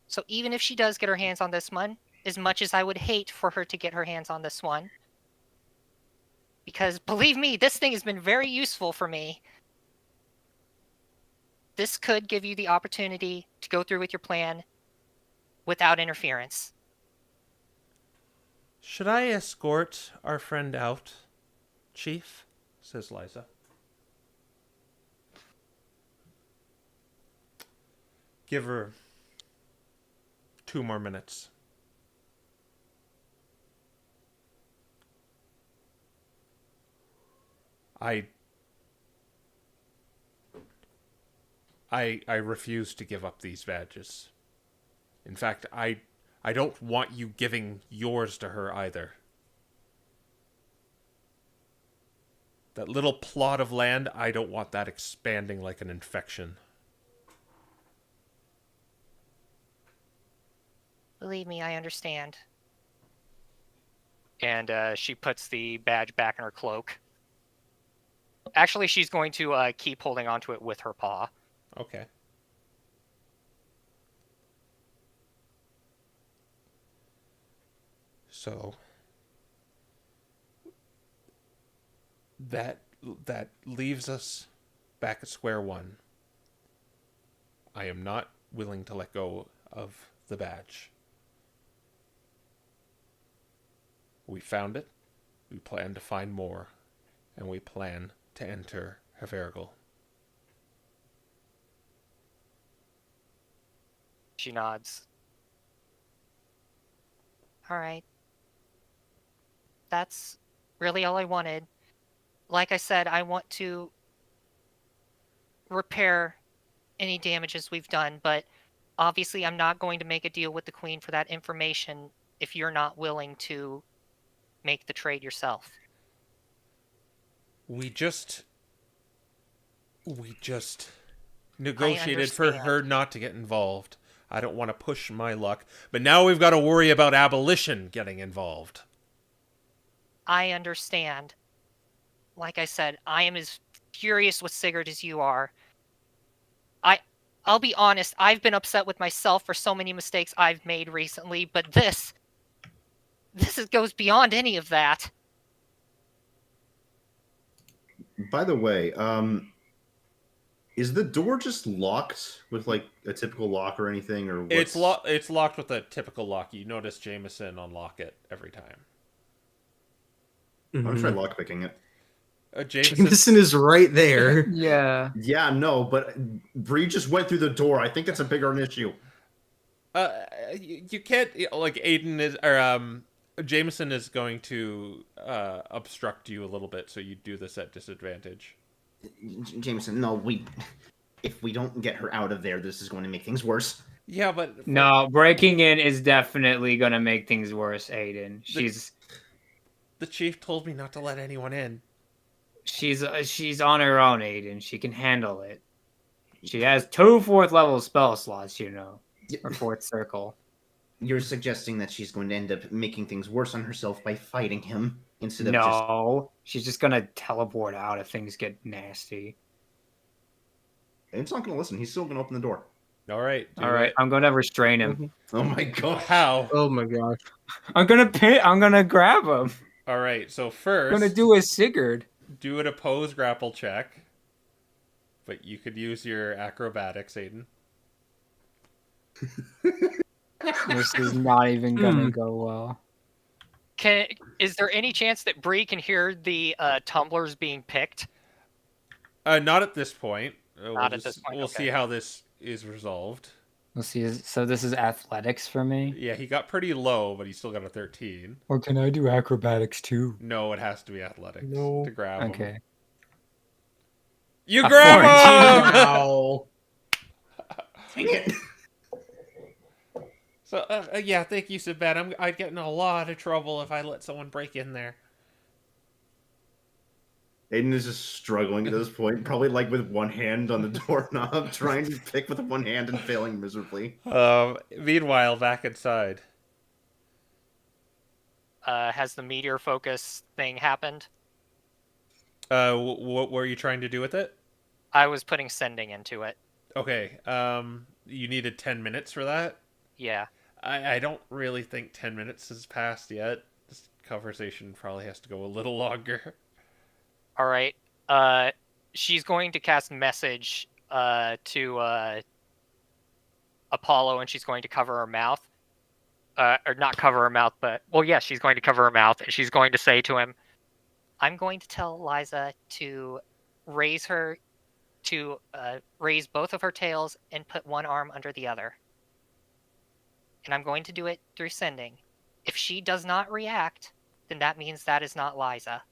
So even if she does get her hands on this one, as much as I would hate for her to get her hands on this one, because believe me, this thing has been very useful for me, this could give you the opportunity to go through with your plan without interference. Should I escort our friend out, Chief? Says Liza. Give her 2 more minutes. I refuse to give up these badges. In fact, I don't want you giving yours to her either. That little plot of land, I don't want that expanding like an infection. Believe me, I understand. And she puts the badge back in her cloak. Actually, she's going to keep holding onto it with her paw. Okay. So that leaves us back at square one. I am not willing to let go of the badge. We found it, we plan to find more, and we plan to enter Havergal. She nods. All right. That's really all I wanted. Like I said, I want to repair any damages we've done, but obviously I'm not going to make a deal with the Queen for that information if you're not willing to make the trade yourself. We just negotiated for her not to get involved. I don't want to push my luck, but now we've got to worry about abolition getting involved. I understand. like I said, I am as furious with Sigurd as you are. I'll be honest, I've been upset with myself for so many mistakes I've made recently, but this goes beyond any of that. By the way, is the door just locked with like a typical lock or anything, or what's... It's locked with a typical lock. You notice Jameson unlock it every time. I'm gonna try Mhm. lockpicking it. Jameson is right there. Yeah. Yeah, no, but Bree just went through the door. I think that's a bigger an issue. You can't, like, Aiden is, or Jameson is going to obstruct you a little bit, so you do this at disadvantage. Jameson, no, if we don't get her out of there, this is going to make things worse. Yeah, but No, breaking in is definitely gonna make things worse, Aiden. the chief told me not to let anyone in. She's on her own, Aiden. She can handle it. She has 2 4th level spell slots, you know, or 4th circle. You're suggesting that she's going to end up making things worse on herself by fighting him instead of just... No, she's just gonna teleport out if things get nasty. It's not going to listen. He's still going to open the door. All right. All right, I'm gonna restrain him. Oh my god! How? Oh my gosh. I'm gonna grab him. All right. So I'm first, gonna do a Sigurd. do an opposed grapple check. But you could use your acrobatics, Aiden. This is not even gonna go well. Is there any chance that Bree can hear the tumblers being picked? Not at this point. Not at this point, We'll okay. see how this is resolved. Let's see. So this is athletics for me. Yeah, he got pretty low, but he still got a 13. Or can I do acrobatics too? No, it has to be athletics No. to grab him. Okay. You A grab 14. him! Wow. Dang it! So, yeah, thank you, Sinbad. I'd get in a lot of trouble if I let someone break in there. Aiden is just struggling at this point, probably like with one hand on the doorknob, trying to pick with one hand and failing miserably. Meanwhile, back inside. Has the meteor focus thing happened? What were you trying to do with it? I was putting sending into it. Okay, you needed 10 minutes for that? Yeah. I don't really think 10 minutes has passed yet. This conversation probably has to go a little longer. All right. She's going to cast message to Apollo, and she's going to cover her mouth. Or not cover her mouth, but... Well, yeah, she's going to cover her mouth, and she's going to say to him, I'm going to tell Liza to raise both of her tails and put one arm under the other. And I'm going to do it through sending. If she does not react, then that means that is not Liza.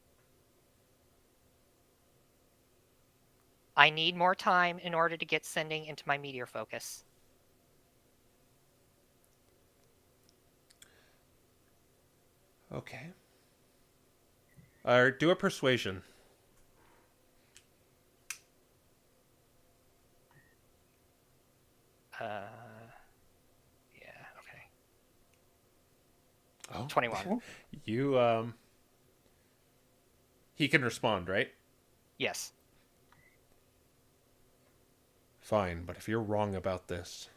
I need more time in order to get sending into my meteor focus. Okay. Do a persuasion. Yeah, okay. Oh. 21. You, he can respond, right? Yes. Fine, but if you're wrong about this...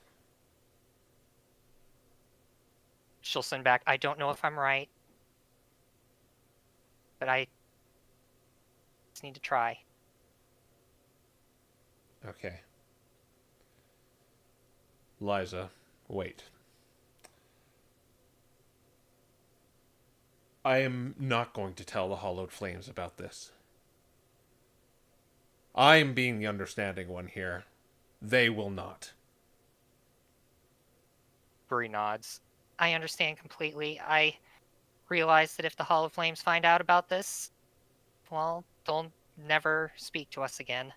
She'll send back, I don't know if I'm right, but I just need to try. Okay. Liza, wait. I am not going to tell the Hollowed Flames about this. I am being the understanding one here. They will not. Bree nods. I understand completely. I realize that if the Hall of Flames find out about this, well, they'll never speak to us again.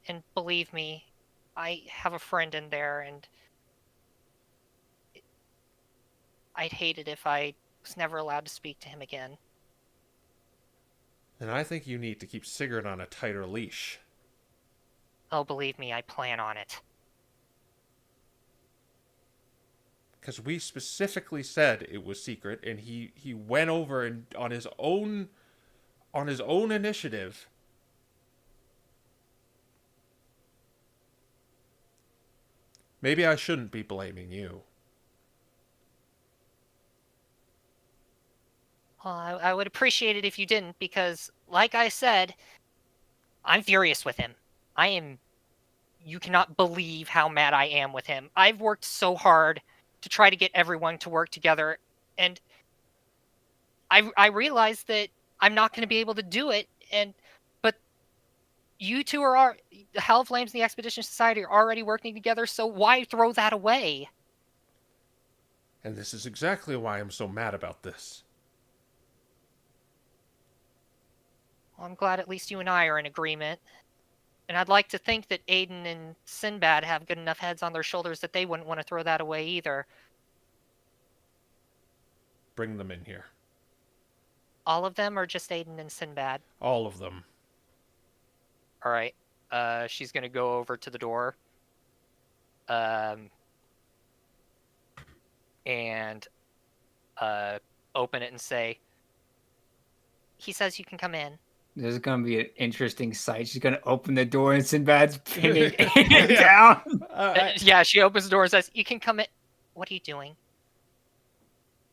And believe me, I have a friend in there, and I'd hate it if I was never allowed to speak to him again. And I think you need to keep Sigurd on a tighter leash. Oh, believe me, I plan on it. Because we specifically said it was secret, and he went over and on his own on his own initiative. Maybe I shouldn't be blaming you. Well, I would appreciate it if you didn't, because, like I said, I'm furious with him. You cannot believe how mad I am with him. I've worked so hard to try to get everyone to work together, and I realize that I'm not going to be able to do it, but you two the Hell Flames and the Expedition Society are already working together, so why throw that away? And this is exactly why I'm so mad about this. Well, I'm glad at least you and I are in agreement. And I'd like to think that Aiden and Sinbad have good enough heads on their shoulders that they wouldn't want to throw that away either. Bring them in here. All of them, or just Aiden and Sinbad? All of them. All right. She's gonna go over to the door. And open it and say, "He says you can come in." This is gonna be an interesting sight. She's gonna open the door and Sinbad's pinning Aiden down. Yeah, she opens the door and says, "You can come in." What are you doing?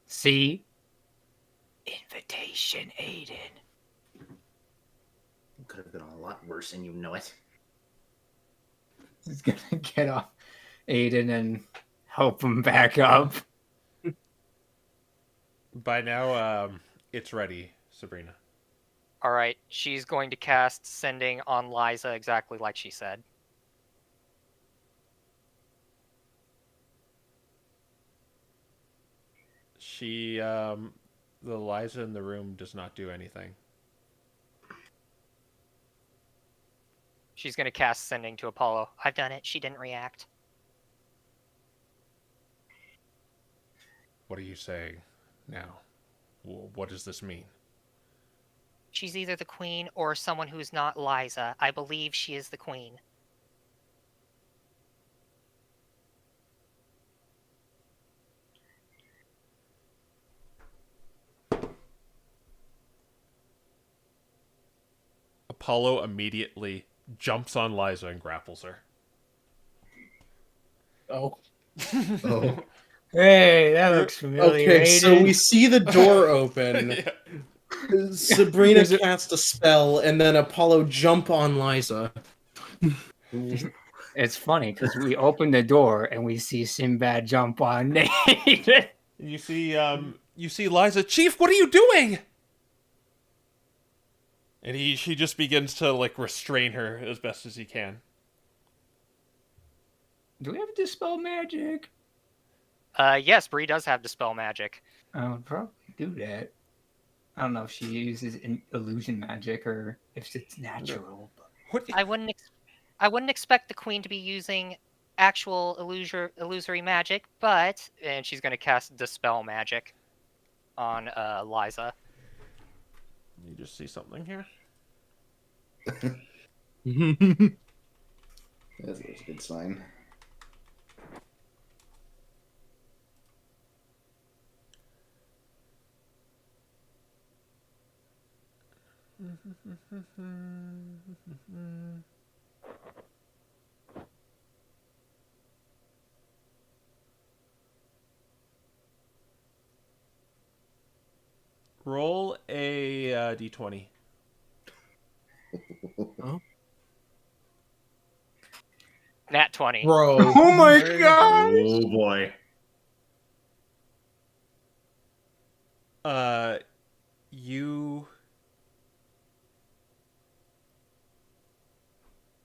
See? Invitation, Aiden. Could have been a lot worse, and you know it. He's gonna get off Aiden and help him back up. By now, it's ready, Sabrina. All right, she's going to cast Sending on Liza exactly like she said. The Liza in the room does not do anything. She's going to cast Sending to Apollo. I've done it. She didn't react. What are you saying now? What does this mean? She's either the queen or someone who's not Liza. I believe she is the queen. Apollo immediately jumps on Liza and grapples her. Oh. Oh. Hey, that looks familiar. Okay, Aiden. so we see the door open. Yeah. Sabrina cast a spell, and then Apollo jump on Liza. It's funny because we open the door and we see Sinbad jump on Aiden. You see Liza, Chief, what are you doing? And she just begins to like restrain her as best as he can. Do we have Dispel Magic? Yes, Bree does have Dispel Magic. I would probably do that. I don't know if she uses illusion magic or if it's natural. What? I wouldn't expect the queen to be using actual illusory magic, and she's going to cast Dispel Magic on Liza. You just see something here? That's a good sign. Roll a d20. Nat 20. Bro. Oh my god! Oh boy. You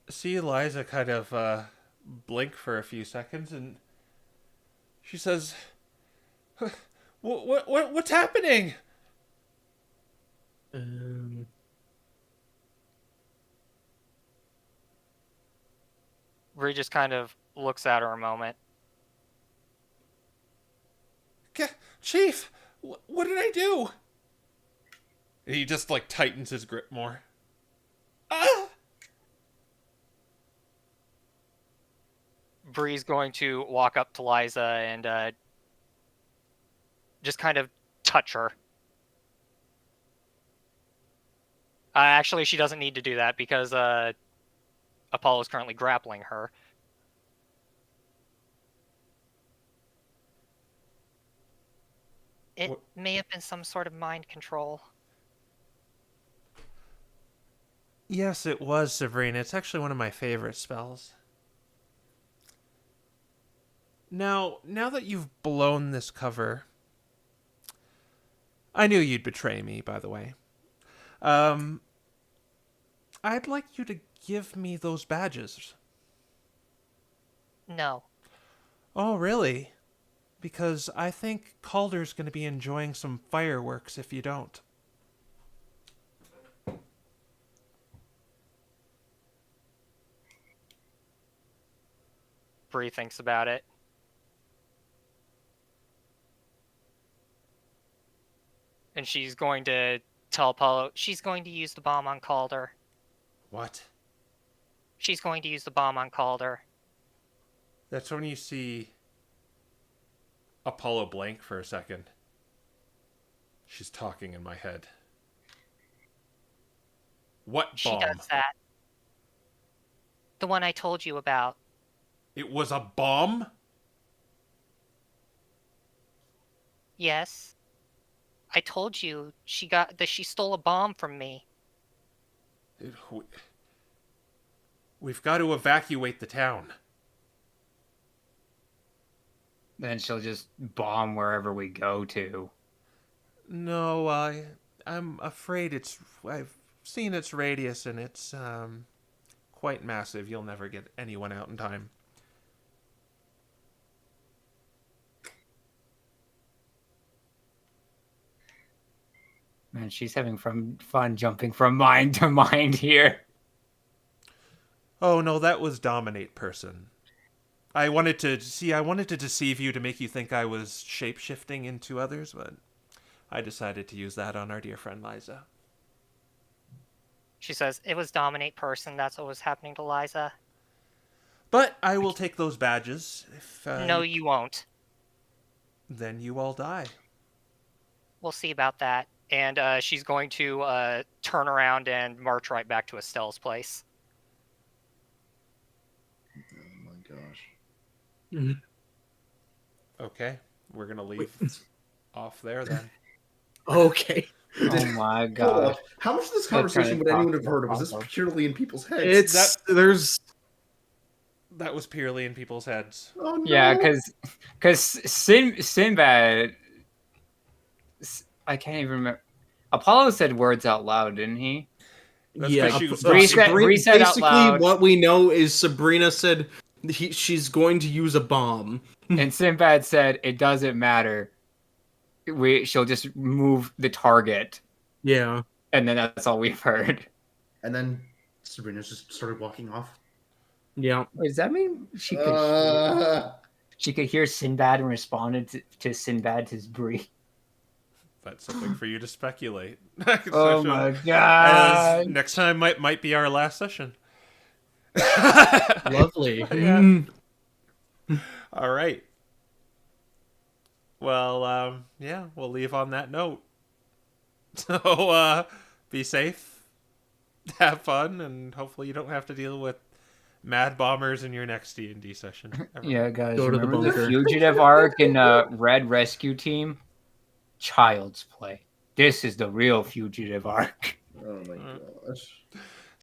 see Eliza kind of blink for a few seconds, and she says, "What's happening?" Bree just kind of looks at her a moment. Chief, what did I do? And he just like tightens his grip more. Ah! Bree's going to walk up to Liza and just kind of touch her. Actually, she doesn't need to do that because Apollo is currently grappling her. It may have been some sort of mind control. Yes, it was, Sabrina. It's actually one of my favorite spells. Now that you've blown this cover, I knew you'd betray me, by the way. I'd like you to give me those badges. No. Oh, really? Because I think Calder's going to be enjoying some fireworks if you don't. Bree thinks about it. And she's going to tell Apollo she's going to use the bomb on Calder. What? She's going to use the bomb on Calder. That's when you see Apollo blank for a second. She's talking in my head. What bomb? She does that. The one I told you about. It was a bomb? Yes. I told you she stole a bomb from me. We've got to evacuate the town. Then she'll just bomb wherever we go to. No, I'm afraid I've seen its radius and it's quite massive. You'll never get anyone out in time. Man, she's having fun jumping from mind to mind here. Oh no, that was dominate person. I wanted to deceive you to make you think I was shape-shifting into others, but I decided to use that on our dear friend Liza. She says, it was dominate person, that's what was happening to Liza. But I will take those badges if... No, you won't. Then you all die. We'll see about that. And she's going to turn around and march right back to Estelle's place. Oh my gosh. Okay, we're gonna leave off there then. Okay. Oh my Hold god. on. How much of this Still trying conversation to would anyone talk have heard of? about Was this Papa. purely in people's heads? That was purely in people's heads. Oh, no. Yeah, because Sinbad, I can't even remember. Apollo said words out loud, didn't he? That's Yeah, 'cause she was Bree said- talking. Bree said out basically loud. what we know is Sabrina said she's going to use a bomb. And Sinbad said it doesn't matter. She'll just move the target, Yeah. and then that's all we've heard. And then Sabrina just started walking off. Yeah. Does that mean she could hear Sinbad and responded to Sinbad to Bree? That's something for you to speculate. Oh my god! Next time might be our last session. Lovely. Yeah. All right. Well, yeah, we'll leave on that note. So, be safe, have fun, and hopefully you don't have to deal with mad bombers in your next D&D session. ever. Yeah, guys, Go to the remember the bunker. fugitive arc in Red Rescue Team? Child's play. This is the real fugitive arc. Oh my gosh.